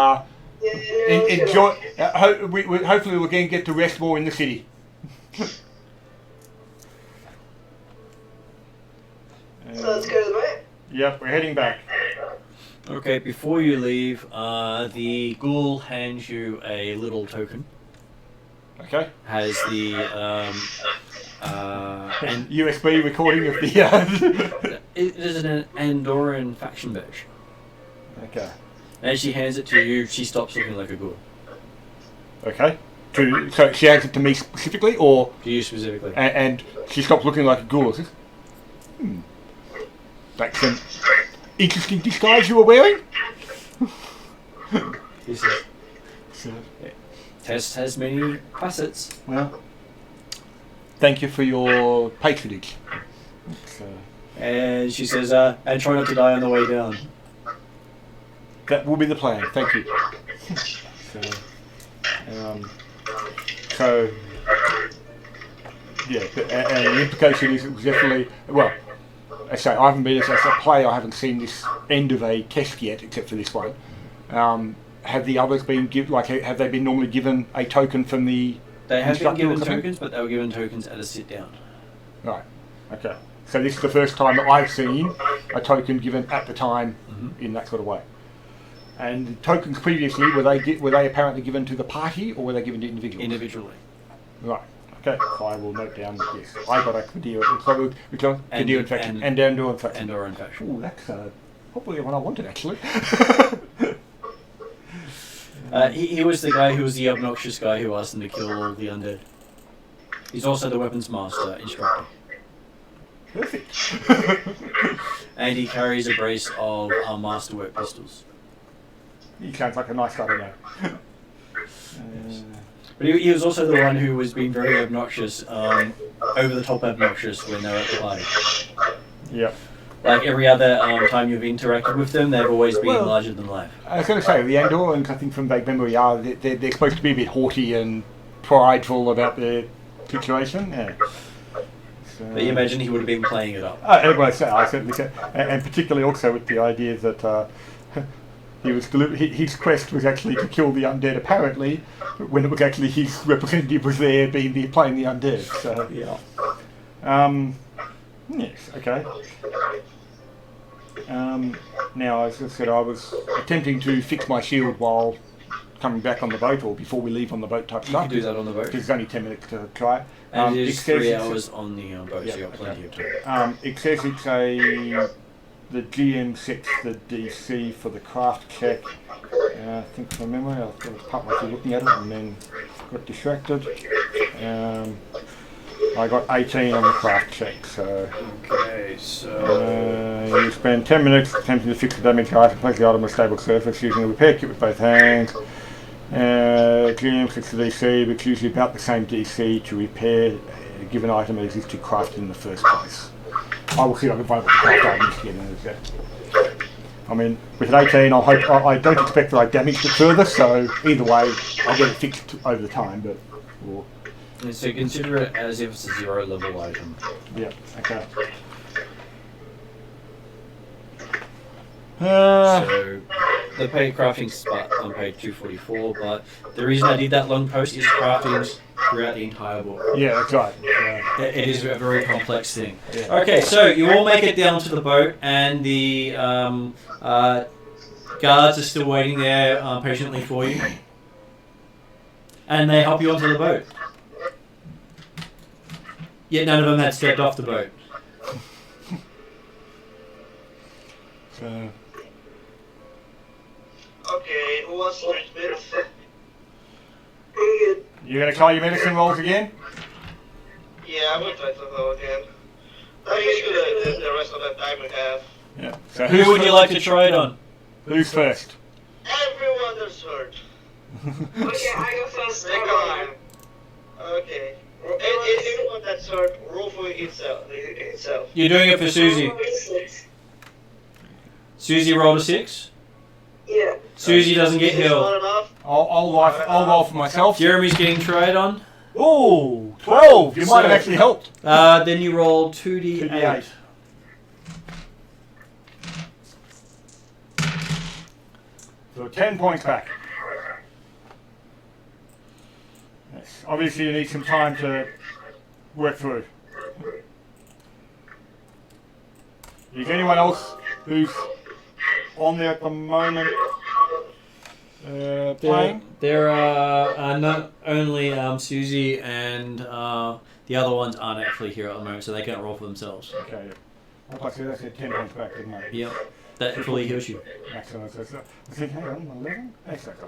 enjoy. Hopefully, we'll again get to rest more in the city. So let's go to the boat. Yep, we're heading back. Okay, before you leave, the ghoul hands you a little token. Okay. Has the and USB recording of the. it is an Andorran faction badge. Okay. As she hands it to you, she stops looking like a ghoul. Okay. So she hands it to me specifically, or To you specifically. and she stops looking like a ghoul. Is it? That's an interesting disguise you were wearing. This is, So, test has many facets. well, thank you for your patronage. So, And she says, and try not to die on the way down. that will be the plan. Thank you. So yeah, and the implication is it was definitely well. I say I haven't been as a player. I haven't seen this end of a test yet, except for this one. Have the others been have they been normally given a token from the? They have been instructor or given something? tokens, but they were given tokens at a sit down. Right. Okay. So this is the first time that I've seen a token given at the time in that sort of way. And the tokens previously were they apparently given to the party or were they given to individuals? Individually. Right. Okay. So I will note down that yes, I got a Kadir infection and Andor infection. Andorran faction. Ooh, that's probably the one I wanted actually. He was the guy who was the obnoxious guy who asked them to kill all the undead. He's also the weapons master instructor. Perfect. And he carries a brace of masterwork pistols. He sounds like a nice guy to know. But he was also the one who was being very obnoxious, over the top obnoxious when they were at the party. Yep. Like every other time you've interacted with them, they've always been Well, larger than life. I was going to say, the Andorrans, I think from vague memory, they're supposed to be a bit haughty and prideful about their situation. Yeah. So, But you imagine he would have been playing it up. I certainly say, and particularly also with the idea that his quest was actually to kill the undead, apparently, when it was actually his representative was there, playing the undead. So Yeah. yes, okay. Now, as I said, I was attempting to fix my shield while coming back on the boat, or before we leave on the boat type You stuff. can do that on the boat. Because it's only 10 minutes to try it. And it is says 3 it's hours on the boat, so you've got plenty of time. it says it's the GM sets the DC for the craft check. I think from memory, I was partway looking at it and then got distracted. I got 18 on the craft check, so... Okay, so... you spend 10 minutes attempting to fix the damaged item, place the item on a stable surface using a repair kit with both hands. GM sets the DC, but it's usually about the same DC to repair a given item as is to craft it in the first place. I will see if I can find what the craft items again is. I mean, with an 18, I don't expect that I damaged it further, so either way, I'll get it fixed over the time, but... And so consider it as if it's a 0 level item. Yeah, okay. So the paid crafting spot on page 244, but the reason I did that long post is crafting throughout the entire book. Yeah, that's right. It is a very complex thing. Yeah. Okay, so you all make it down to the boat, and the guards are still waiting there patiently for you, and they help you onto the boat. Yet none of them had stepped off the boat. So, Okay, who wants treatment? you're going to try your medicine rolls again? Yeah, I'm gonna try to go again. That is the rest of the time we have. Yeah. So Who would you like to try it on? Who's first? Everyone that's hurt. Okay, I go first. Take on. Okay. Anyone that's hurt, roll for itself. You're doing it for Susie. Susie rolled a 6. Yeah. Susie doesn't get Is this not healed. enough? I'll roll for myself. Jeremy's getting tried on. Oh, 12! You might have actually helped. Then you roll 2d8. 2d8. So 10 points back. Yes. Obviously you need some time to work through. Is anyone else who's on there at the moment playing? There are not only Susie and the other ones aren't actually here at the moment, so they can't roll for themselves. Okay. I said I said 10 points back, didn't I? Yep. That fully heals you. Excellent. So I think, hang on, 11? Excellent.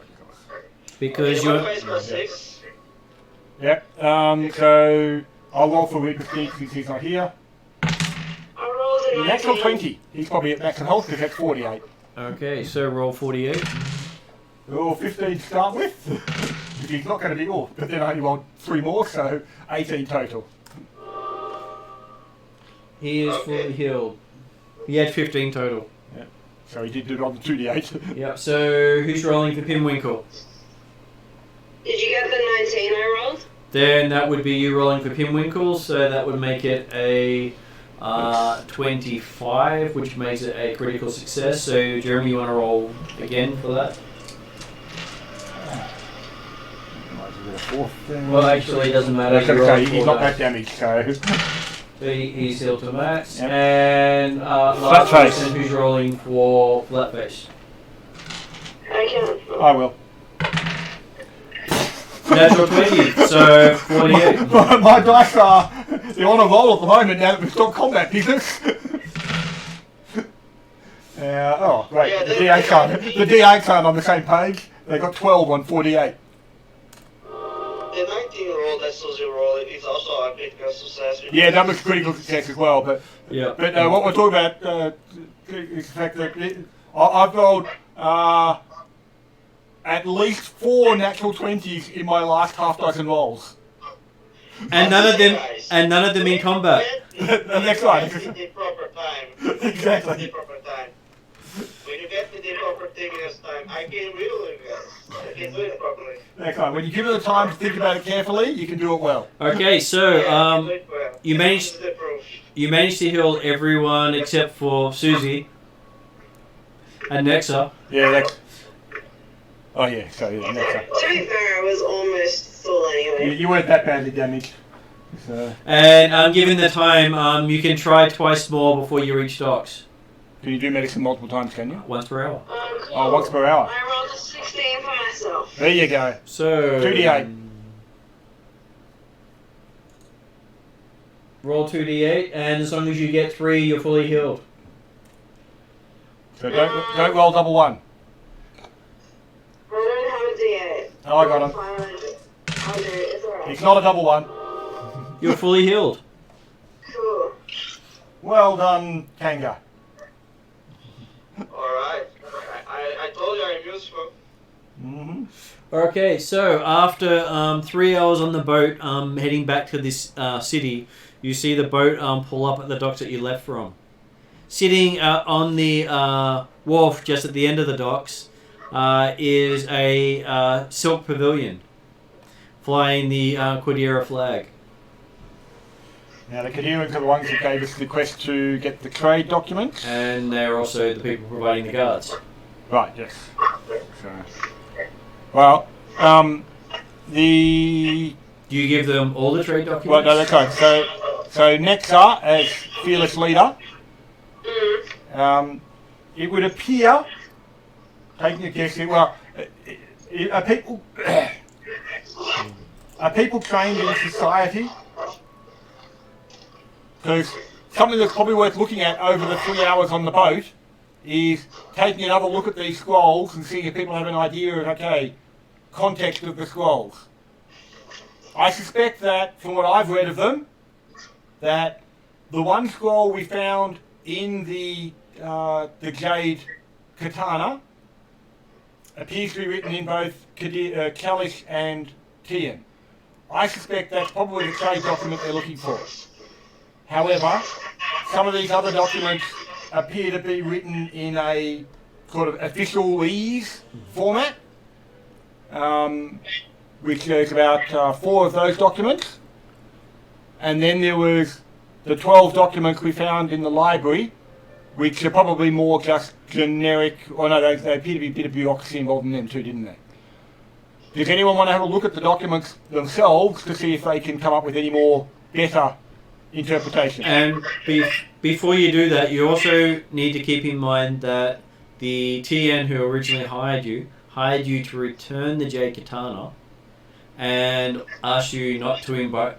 Because One you're... face plus 6. Yep. So I'll roll for Weakness since he's not here. I rolled a Natural 19. 20. He's probably at max and health because that's 48. Okay, so roll 48. Oh, 15 to start with. He's not going to be off, but then I only rolled 3 more, so 18 total. He is fully healed. He had 15 total. So he did do it on the 2d8. Yep, so who's rolling for Pinwinkle? Did you get the 19 I rolled? Then that would be you rolling for Pinwinkle, so that would make it a 25, which makes it a critical success. So Jeremy, you want to roll again for that? Well, actually, it doesn't matter. That's You roll okay, he's for not that. that damaged, so... He's healed to max. Yep. And Flat last face. person who's rolling for Flatface. I can. I will. Natural 20, so 48. My dice are... They're on a roll at the moment now that we've stopped combat business. Oh, great. Yeah, the D8s aren't on the same page. They got 12 on 48. The 19 roll that Susie rolled is also a critical success. Yeah, that was critical success as well, but... Yeah. But what we're talking about is the fact that I've rolled at least 4 natural 20s in my last half dozen rolls. And none of them in combat. That's right. At the proper time. Exactly. At the proper time. When you get to the proper thing this time, I can really I can do it properly. That's right. When you give it the time to think about it carefully, you can do it well. Okay, so I can do it well. you managed This is the proof. you managed to heal everyone except for Susie. And Nexa. Yeah, that's... Oh yeah, so yeah, Nexa. To be fair, I was almost full anyway. You weren't that badly damaged. So, And given the time, you can try twice more before you reach docks. can you do medicine multiple times, can you? Once per hour. Cool. Oh, once per hour. I rolled a 16 for myself. There you go. So 2d8. Roll 2d8, and as long as you get 3, you're fully healed. So don't roll double one. I don't have a D8. Oh, I got him. I'll do it. It's alright. It's not a double one. You're fully healed. Cool. Well done, Kanga. Alright. I told you I'm useful. Mm-hmm. Okay, so after 3 hours on the boat, heading back to this city, you see the boat pull up at the docks that you left from. Sitting on the wharf just at the end of the docks is a silk pavilion flying the Quadira flag. Now the Kadirans are the ones who gave us the quest to get the trade documents. And they're also the people providing the guards. Right, yes. So, well, the... Do you give them all the trade documents? Well, no, that's right. So Nexa, as fearless leader, it would appear, taking a guess here, well, are people trained in society? Because something that's probably worth looking at over the 3 hours on the boat is taking another look at these scrolls and seeing if people have an idea of, okay, context of the scrolls. I suspect that, from what I've read of them, that the one scroll we found in the Jade Katana appears to be written in both Kalish and Tian. I suspect that's probably the trade document they're looking for. However, some of these other documents appear to be written in a sort of officialese format, which there's about 4 of those documents. And then there was the 12 documents we found in the library, which are probably more just generic, or no, they appear to be a bit of bureaucracy involved in them too, didn't they? Does anyone want to have a look at the documents themselves to see if they can come up with any more better interpretation? And before you do that, you also need to keep in mind that the TN who originally hired you to return the Jade Katana and asked you not to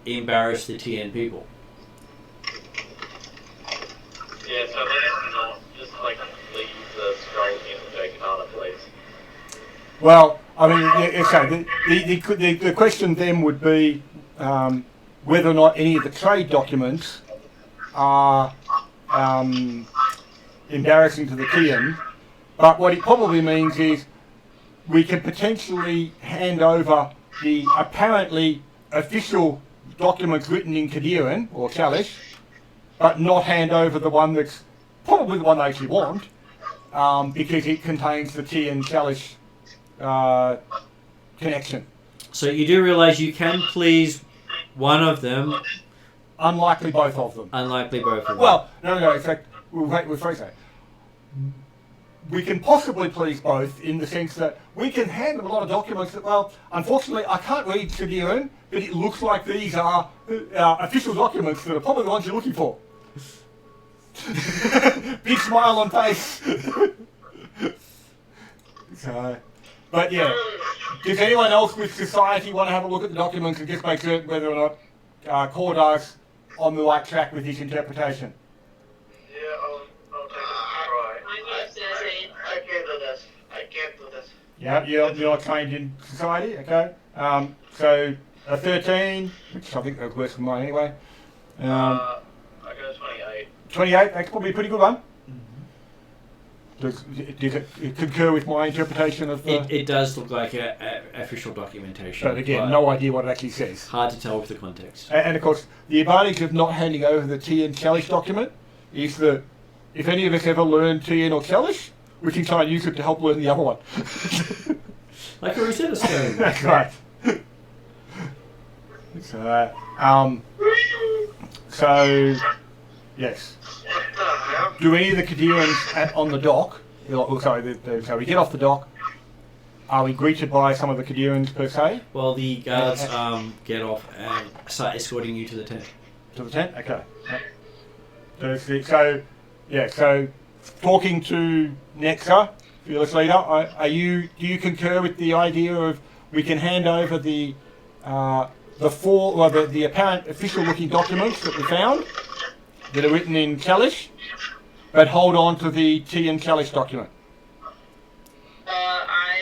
embarrass the TN people. Yeah, so let's not just leave the scroll in the Jade Katana, please. Well, I mean, okay, the question then would be whether or not any of the trade documents are embarrassing to the TN, but what it probably means is we can potentially hand over the apparently official documents written in Kadiran or Kalish, but not hand over the one that's probably the one they actually want, because it contains the TN Kalish connection. So you do realise you can please one of them. Unlikely both of them. Unlikely both of them. Well, no, in fact, we'll phrase that. We can possibly please both in the sense that we can hand them a lot of documents that, well, unfortunately, I can't read Kadiran, but it looks like these are official documents that are probably the ones you're looking for. Big smile on face. So, but yeah, does anyone else with society want to have a look at the documents and just make certain whether or not Cordar's on the right track with his interpretation? Yeah, I'll take a try. I can't do this. I can't do this. Yeah, you're not trained in society, okay. So a 13, which I think that's worse than mine anyway. I got a 28. 28, that's probably a pretty good one. Does it concur with my interpretation of the... It does look like a official documentation. But again, no idea what it actually says. Hard to tell with the context. And of course, the advantage of not handing over the TN Kalish document is that if any of us ever learn TN or Kalish, we can try and use it to help learn the other one. Like a Rosetta Stone. That's right. So, yes. What the hell? Do any of the Kadirans on the dock So we get off the dock. Are we greeted by some of the Kadirans per se? Well, the guards get off and start escorting you to the tent. To the tent? Okay. So talking to Nexa, fearless leader, do you concur with the idea of we can hand over the apparent official-looking documents that we found that are written in Chalish, but hold on to the T and Chalish document? I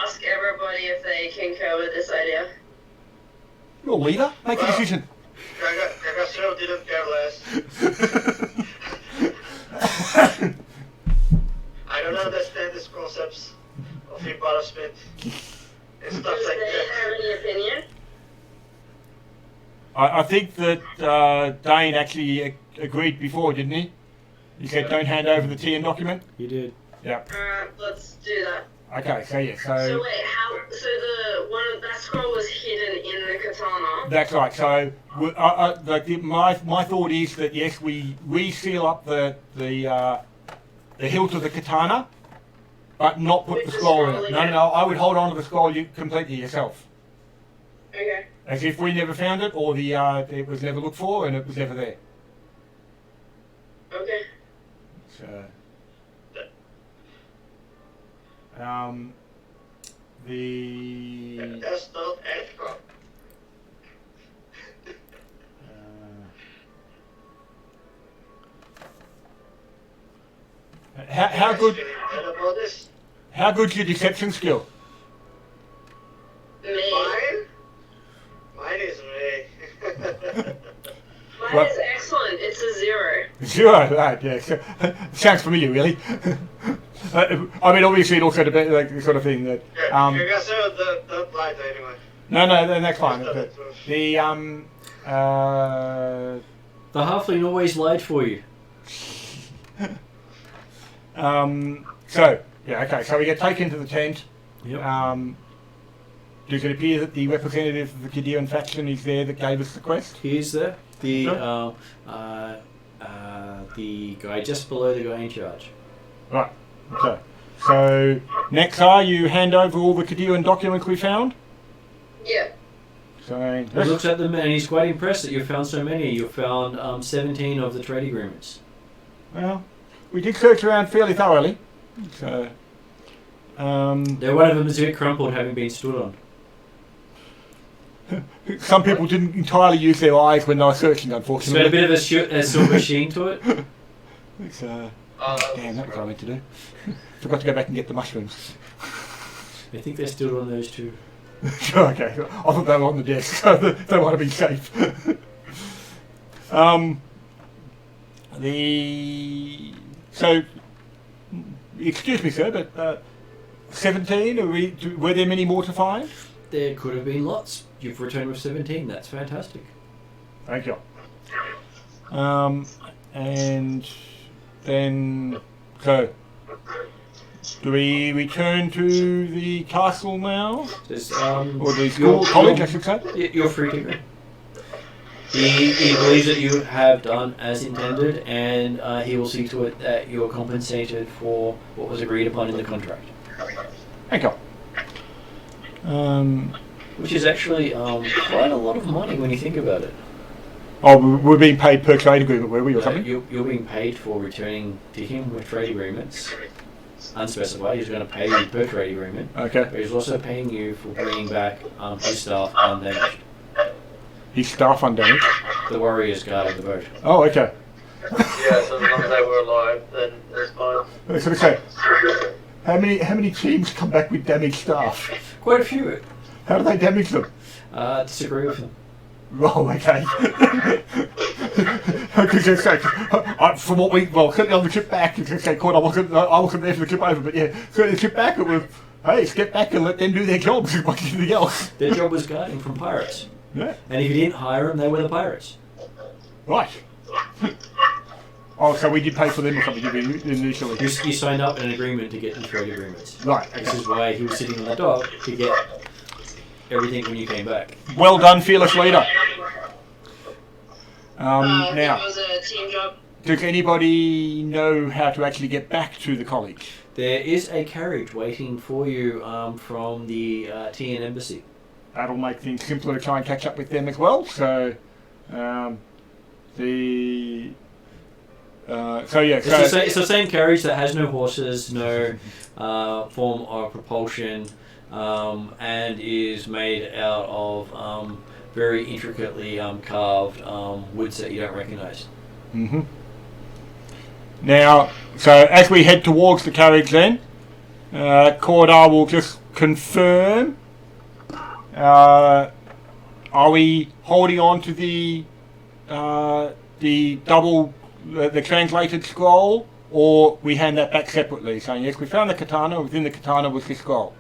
ask everybody if they concur with this idea. You're a leader. Make a decision. Gagasero didn't care less. I don't understand these concepts of embarrassment and stuff Does like they that. have any opinion? I think that Dane actually agreed before, didn't he? He said don't hand over the TN document? You did. Yeah. Let's do that. Okay, so yeah, So wait, so that scroll was hidden in the katana? that's right. So my thought is that yes, we seal up the hilt of the katana, but not put With the the scroll in scroll it. in No, it? no, I would hold on to the scroll completely yourself, Okay. as if we never found it or it was never looked for and it was never there. Okay. So, That's not ethical. how good? About this? How good's your deception skill? Me. Mine is me. Mine Well- is excellent. It's a 0. Sure, right, yeah. Sounds familiar, really. I mean, obviously, it also depends, like the sort of thing that. Gagasero don't lie to anyone. No, that's fine. Just tell But the truth. The halfling always lied for you. So yeah, okay. So we get taken to the tent. Yep. Does it appear that the representative of the Kadiran faction is there that gave us the quest? He is there. The Okay. the guy just below the guy in charge. Right. Okay. So next, you hand over all the Kadiran documents we found. Yeah. So He looks at them and he's quite impressed that you found so many. You found 17 of the trade agreements. well, we did search around fairly thoroughly. So Though one of them is a bit crumpled, having been stood on. some people didn't entirely use their eyes when they were searching, It's got a unfortunately. bit of a silver sheen to it. It's, damn, that was what I meant to do. Forgot to go back and get the mushrooms. I think they're still on those two. Sure, okay. I thought they were on the desk, so they might have been safe. So, excuse me, sir, but 17. Were there many more to find? There could have been lots. You've returned with 17. That's fantastic. Thank you. And then, so, do we return to the castle now? There's, Or the school, college, I should say? You're free to go. He believes that you have done as intended, and he will see to it that you're compensated for what was agreed upon in the contract. Thank you. Which is actually quite a lot of money when you think about it. Oh, we're being paid per trade agreement, were we, or something? You're being paid for returning to him with trade agreements. Unspecified, he's going to pay you per trade agreement. Okay. But he's also paying you for bringing back his staff undamaged. His staff undamaged. The warriors guarding the boat. Oh, okay. Yeah, so as long as they were alive, then it's fine. I was going to say, how many teams come back with damaged staff? Quite a few. How do they damage them? Disagree with them. Oh, okay. Because from what certainly on the trip back, Cont, I wasn't there for the trip over, but yeah, certainly the trip back it was, hey, step back and let them do their jobs as much as anything else. Their job was guarding from pirates. Yeah. And if you didn't hire them, they were the pirates. Right. Oh, so we did pay for them or something initially. You signed up an agreement to get the trade agreements. Right. This is why he was sitting on the dock to get everything when you came back. Well done, fearless leader. Now, It was a team job. does anybody know how to actually get back to the college? There is a carriage waiting for you from the TN Embassy. That'll make things simpler to try and catch up with them as well. So, It's the same carriage that has no horses, no form of propulsion, and is made out of very intricately carved woods that you don't recognise. Mm-hmm. Now, so as we head towards the carriage then, Cordar will just confirm, are we holding on to the translated scroll, or we hand that back separately, saying yes, we found the katana, within the katana was the scroll?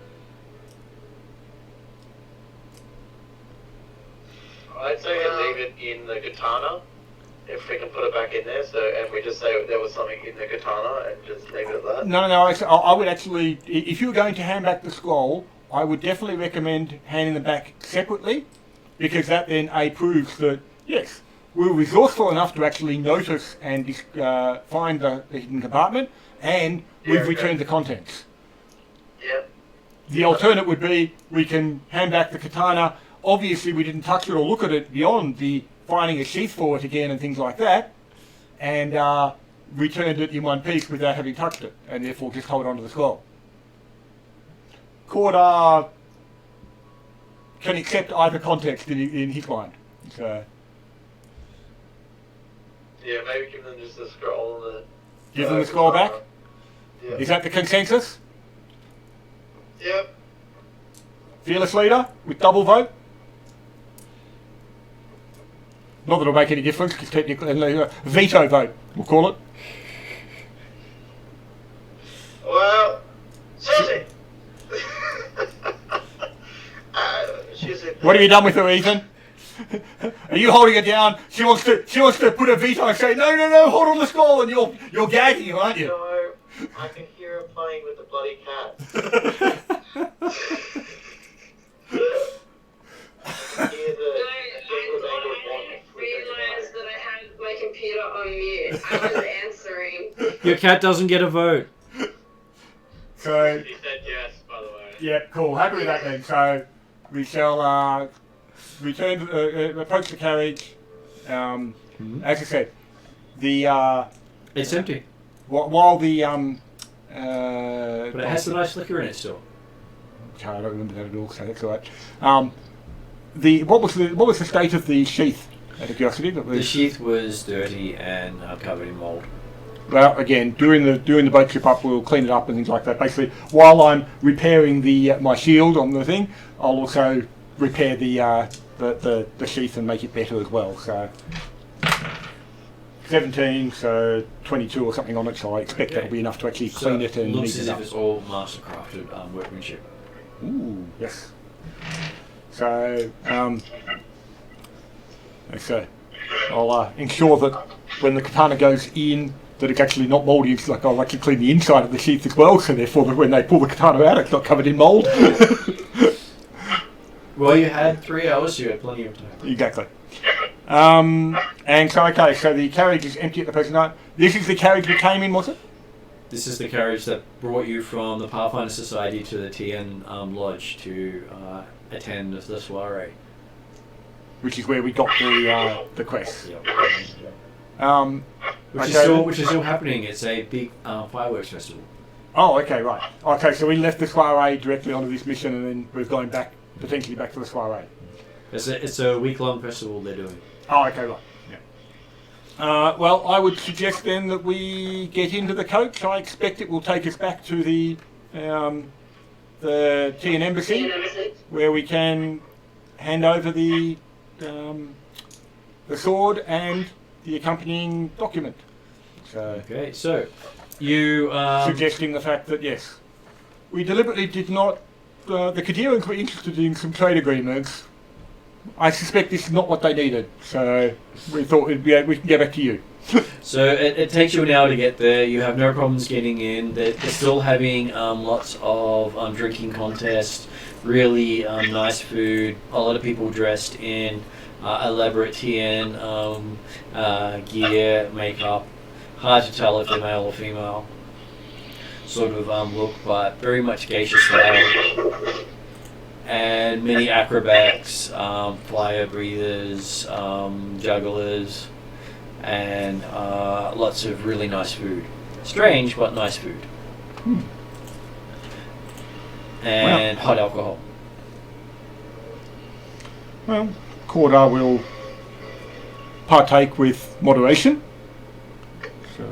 I'd say we leave it in the katana, if we can put it back in there, and we just say there was something in the katana and just leave it at that. No, I would actually, if you were going to hand back the scroll, I would definitely recommend handing them back separately, because that then proves that, yes, we were resourceful enough to actually notice and find the hidden compartment, and we've returned the contents. Yeah. The alternate would be, we can hand back the katana. Obviously, we didn't touch it or look at it beyond the finding a sheath for it again and things like that, and returned it in one piece without having touched it, and therefore just hold on to the scroll. Cordar can accept either context in his mind. So, yeah, maybe give them just a scroll and give them the scroll back? Yeah. Is that the consensus? Yep. Fearless leader with double vote? Not that it'll make any difference, because technically, veto vote, we'll call it. Well, Susie! What have you done with her, Ethan? Are you holding her down? She wants to put a veto and say, no, hold on the scroll, and you're gagging, aren't you? No, I can hear her playing with the bloody cat. I realised that I had my computer on mute. I was answering. Your cat doesn't get a vote. So, He said yes, by the way. yeah, cool. Happy with that then. So, we shall return, approach the carriage. As I said, It's empty. while the But it has the nice liquor in it still. Okay, I don't remember that at all, so that's all right. What was the state of the sheath? Out of curiosity, The sheath was dirty and covered in mould. Well, again, during the boat trip up, we'll clean it up and things like that. Basically, while I'm repairing my shield on the thing, I'll also repair the sheath and make it better as well. So 17, so 22 or something on it. So I expect that'll be enough to actually clean it and looks neaten as it if up. it's all mastercrafted workmanship. Ooh, yes. So, I'll ensure that when the katana goes in, that it's actually not mouldy. It's like I'll actually clean the inside of the sheath as well, so therefore when they pull the katana out, it's not covered in mould. Well, you had 3 hours, so you had plenty of time. Exactly. And so, okay, so the carriage is empty at the present time. This is the carriage we came in, was it? This is the carriage that brought you from the Pathfinder Society to the TN Lodge to attend the soiree. Which is where we got the quest. Yep. Okay. Which is still happening. It's a big fireworks festival. Oh, okay, right. Okay, so we left the soiree directly onto this mission, and then we're going potentially back to the soiree. It's a week-long festival they're doing. Oh, okay, right. Yeah. Well, I would suggest then that we get into the coach. I expect it will take us back to the TN Embassy, where we can hand over the sword and the accompanying document. So, Okay, so you suggesting the fact that yes, we deliberately did not. The Kadirans were interested in some trade agreements. I suspect this is not what they needed, so we thought we can get back to you. So it takes you an hour to get there. You have no problems getting in. They're still having lots of drinking contests, really nice food, a lot of people dressed in elaborate TN gear, makeup. Hard to tell if they're male or female. sort of look, but very much geisha style. And many acrobats, fire breathers, jugglers, and lots of really nice food. Strange, but nice food. And hot alcohol. Well, Cordar will partake with moderation. So.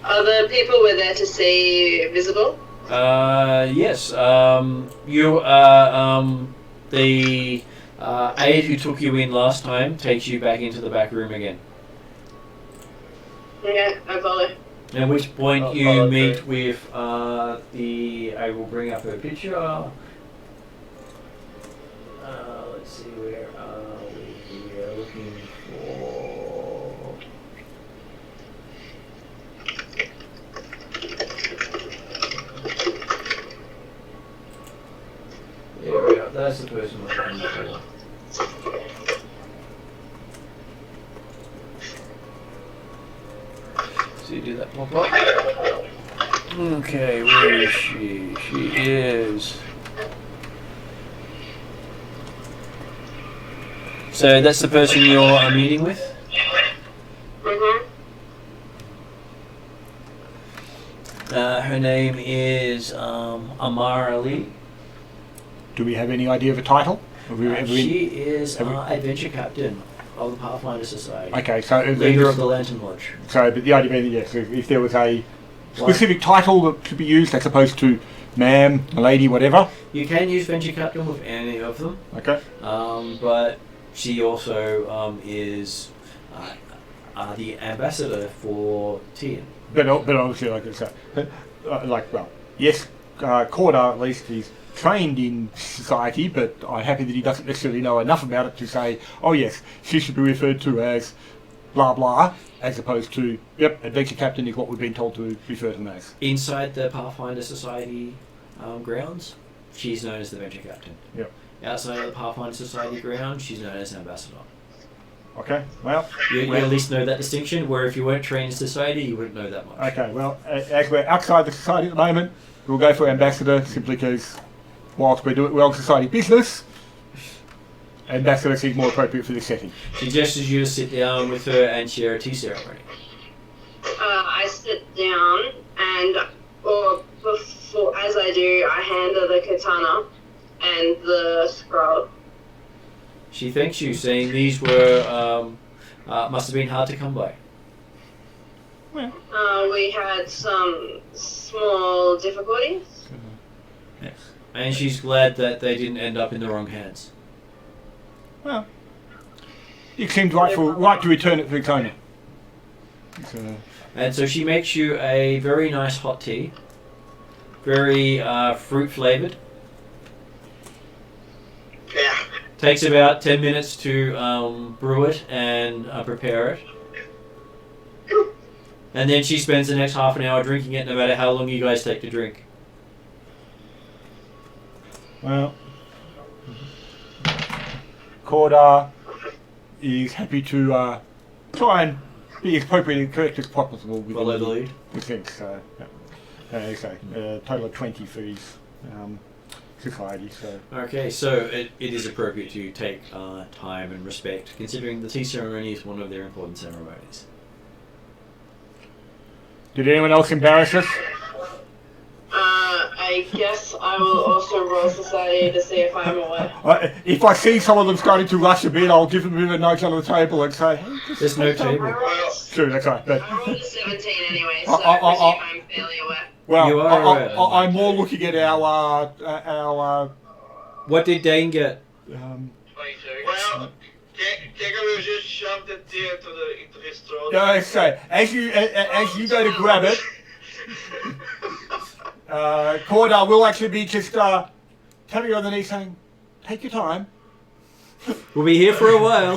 Are the people we're there to see visible? Yes. You are the aide who took you in last time takes you back into the back room again. Okay, I follow. At which point I'll you follow meet through. with I will bring up her picture. Let's see, where are we? We are looking for. There we are. That's the person we're looking for. So you do that pop up. Okay, where is she? She is. So that's the person you're meeting with? Mm-hmm. Her name is Amara Lee. Do we have any idea of a title? Have we ever She is have we- adventure captain of the Pathfinder Society. Okay, so Leader of the Lantern Lodge. So, but the idea being that yes, if there was a specific title that should be used as opposed to ma'am, lady, whatever. You can use venture captain with any of them, Okay. but she also is the ambassador for Tian. But obviously, like I say, yes, Cordar at least is trained in society, but I'm happy that he doesn't necessarily know enough about it to say, oh yes, she should be referred to as blah blah, as opposed to, yep, adventure captain is what we've been told to refer to them as. Inside the Pathfinder Society grounds, she's known as the venture captain. Yep. Outside of the Pathfinder Society grounds, she's known as ambassador. Okay, well. You at least know that distinction, where if you weren't trained in society, you wouldn't know that much. Okay, well, as we're outside the society at the moment, we'll go for ambassador simply because whilst we're doing well society business, ambassador seems more appropriate for this setting. She gestures you to sit down with her and share a tea ceremony. I sit down and, or before, as I do, I hand her the katana and the scroll. She thanks you, saying these were must have been hard to come by. We had some small difficulties. Yes. And she's glad that they didn't end up in the wrong hands. Well, it seemed right to return it to its owner. And so she makes you a very nice hot tea, very fruit flavored. Yeah. Takes about 10 minutes to brew it and prepare it. And then she spends the next half an hour drinking it, no matter how long you guys take to drink. Well, Cordar is happy to try and be as appropriate and correct as possible with Follow the lead. with things. So, total of 20 for his society. So, Okay, so it is appropriate to take time and respect, considering the tea ceremony is one of their important ceremonies. did anyone else embarrass us? I guess I will also roll society to see if I'm aware. If I see some of them starting to rush a bit, I'll give them a bit of a note on the table and say, hey, just There's no I table. rolled, True, that's right. But, I rolled a 17 anyway, so I- I presume I'm fairly aware. well, You are aware. I'm more looking at our What did Dane get? 22. Well, Kega will just shove the deer into his throat. yeah, so as you go to grab it, Cordar will actually be just tapping you on the knee saying, take your time. We'll be here for a while.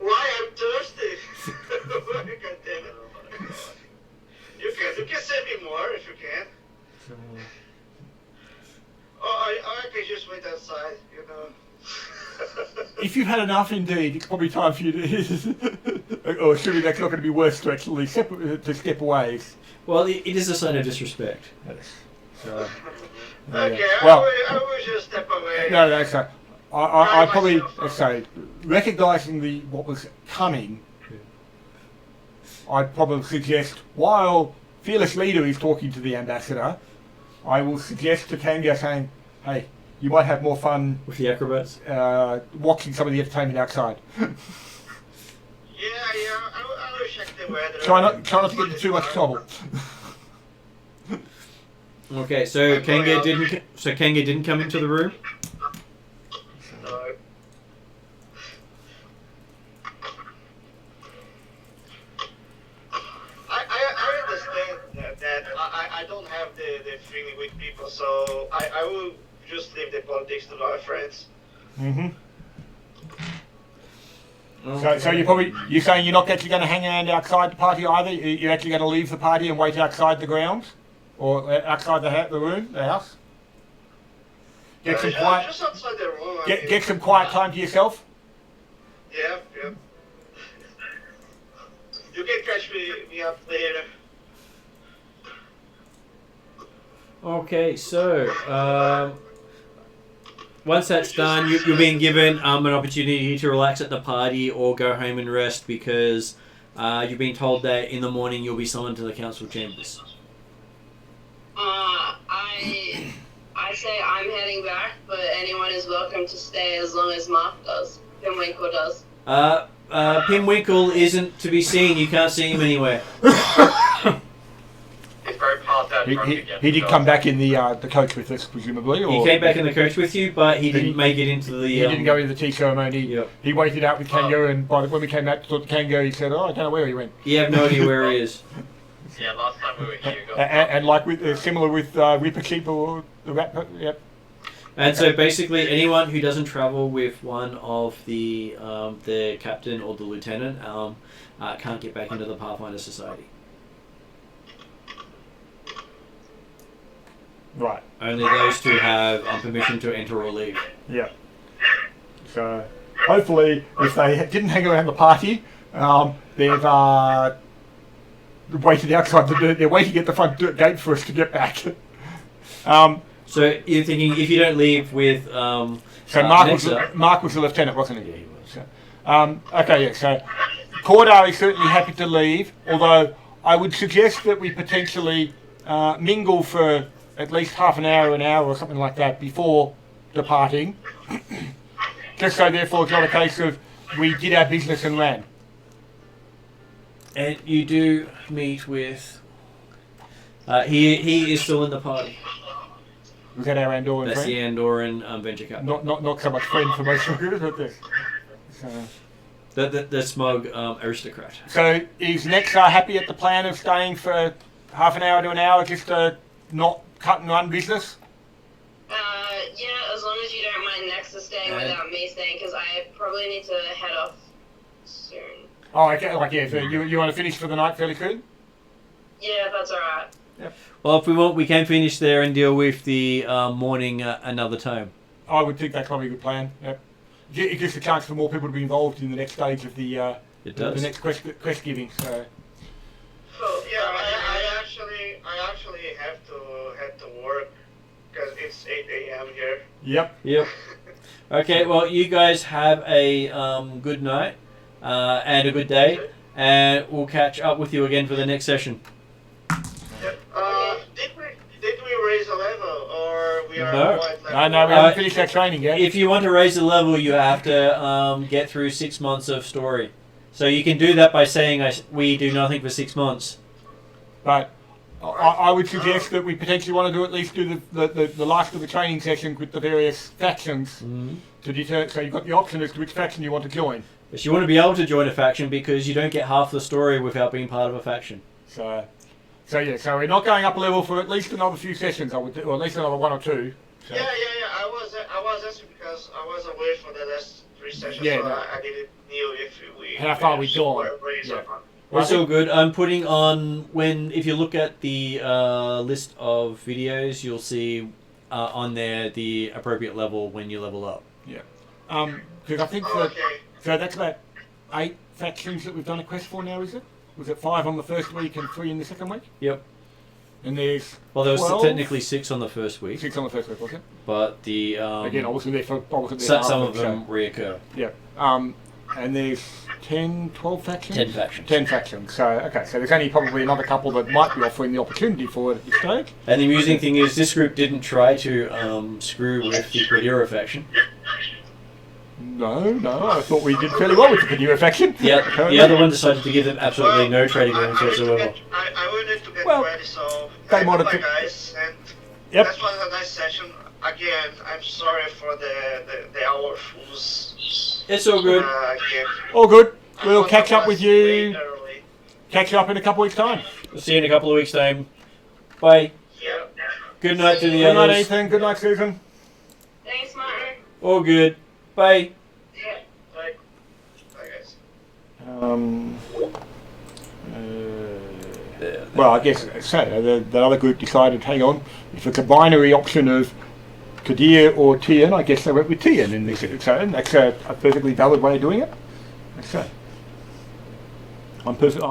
Why? I'm thirsty. God damn it. You can send me more if you can. Or I can just wait outside, you know. If you've had enough, indeed, it's probably time for you to. Or assuming that's not going to be worse to actually step away. Well, it is a sign of disrespect. So, Okay, Well- I will just step away. No, that's right. I probably say recognising what was coming. I'd probably suggest while Fearless Leader is talking to the ambassador, I will suggest to Kanga saying, "Hey, you might have more fun with the acrobats. watching some of the entertainment outside. Yeah, I will check the weather. Try not to get into too much trouble." Okay, so Kanga didn't come into the room. No. I understand that I don't have the feeling with people, so I will just leave the politics to my friends. Mm-hmm. Okay. So you're saying you're not actually going to hang around outside the party either? You're actually going to leave the party and wait outside the grounds? Or outside the room, the house? Get some quiet. Just outside the room. Get some quiet time to yourself. Yeah. You can catch me up later. Okay, so once that's done, you're being given an opportunity to relax at the party or go home and rest because you've been told that in the morning you'll be summoned to the council chambers. I say I'm heading back, but anyone is welcome to stay as long as Mark does. Pinwinkle does. Pinwinkle isn't to be seen. You can't see him anywhere. He's very passed out drunk again. He did come back in the coach with us, presumably. Or He came back in the coach with you, but he didn't make it into the... He didn't go into the tea ceremony. Yep. He waited out with Kango, and when we came out to talk to Kango, he said, "Oh, I don't know where he went." You have no idea where he is. Yeah, last time we were here, got And like similar with Ripper or the rat. Yep. And so basically, anyone who doesn't travel with one of the captain or the lieutenant can't get back into the Pathfinder Society. Right. Only those two have permission to enter or leave. Yeah. So hopefully, if they didn't hang around the party, they've waited outside they're waiting at the front gate for us to get back. So you're thinking if you don't leave with So Mark Nexa, was the lieutenant, wasn't he? Yeah, he was. So, okay, yeah. So Cordar is certainly happy to leave, although I would suggest that we potentially mingle for at least half an hour or something like that before departing, just so therefore it's not a case of we did our business and ran. And you do meet with. He is still in the party. Was that our Andorran That's friend? the Andorran venture capital. Not so much friend for most of us, but this. So, The smug aristocrat. so is Nexa happy at the plan of staying for half an hour to an hour, just to not cut and run business? Yeah, as long as you don't mind Nexa staying without me staying, because I probably need to head off soon. Oh, okay. Like, yeah. So you want to finish for the night fairly soon? Yeah, that's alright. Well, if we want, we can finish there and deal with the morning another time. I would think that's probably a good plan. Yep. It gives a chance for more people to be involved in the next stage of the It does. the next quest giving. So So yeah, I actually have to head to work because it's 8 a.m. here. yep. Yep. Okay, well, you guys have a good night and a good day, and we'll catch up with you again for the next session. Did we raise a level or we are No. quite level? No, we haven't finished our training yet. If you want to raise the level, you have to get through 6 months of story. So you can do that by saying we do nothing for 6 months. But I would suggest that we potentially want to at least do the last of the training sessions with the various factions to deter. So you've got the option as to which faction you want to join. But you want to be able to join a faction because you don't get half the story without being part of a faction. So yeah, so we're not going up a level for at least another few sessions, I would, or at least another 1 or 2. So. Yeah. I was asking because I was away for the last 3 sessions, Yeah, so no. I didn't know if we How far we gone. were raised or Yeah. not. Well, it's all good. I'm putting on if you look at the list of videos, you'll see on there the appropriate level when you level up. Yeah. Because I think that, so that's about 8 factions that we've done a quest for now, is it? Was it 5 on the first week and 3 in the second week? Yep. And there's Well, there was 12? technically 6 on the first week, 6 on the first week, was it? but the Again, I wasn't there for. some of them reoccur. Yeah. And there's 10, 12 factions? 10 factions. 10 factions. So, okay, so there's only probably another couple that might be offering the opportunity for it at this stage. And the amusing thing is, this group didn't try to screw with the Qadira faction. No, I thought we did fairly well with the Qadira faction. Yeah, the other one decided to give them absolutely no trading room whatsoever. I will need to get Well, ready, so they might have bye took- guys, and Yep. that was a nice session. Again, I'm sorry for the hour fools. It's all good. Again. All good. I We'll thought catch I up with was way you. early. Catch you up in a couple weeks' time. We'll see you in a couple of weeks' time. Bye. Yeah. Good night to the Good night, others. Ethan. Good night, Susan. Thanks, Martin. All good. Bye. Yeah. Bye. Bye, guys. Well, I guess so. The other group decided, hang on, if it's a binary option of Kadir or Tian, I guess they went with Tian in this. So that's a perfectly valid way of doing it. So I'm perfect.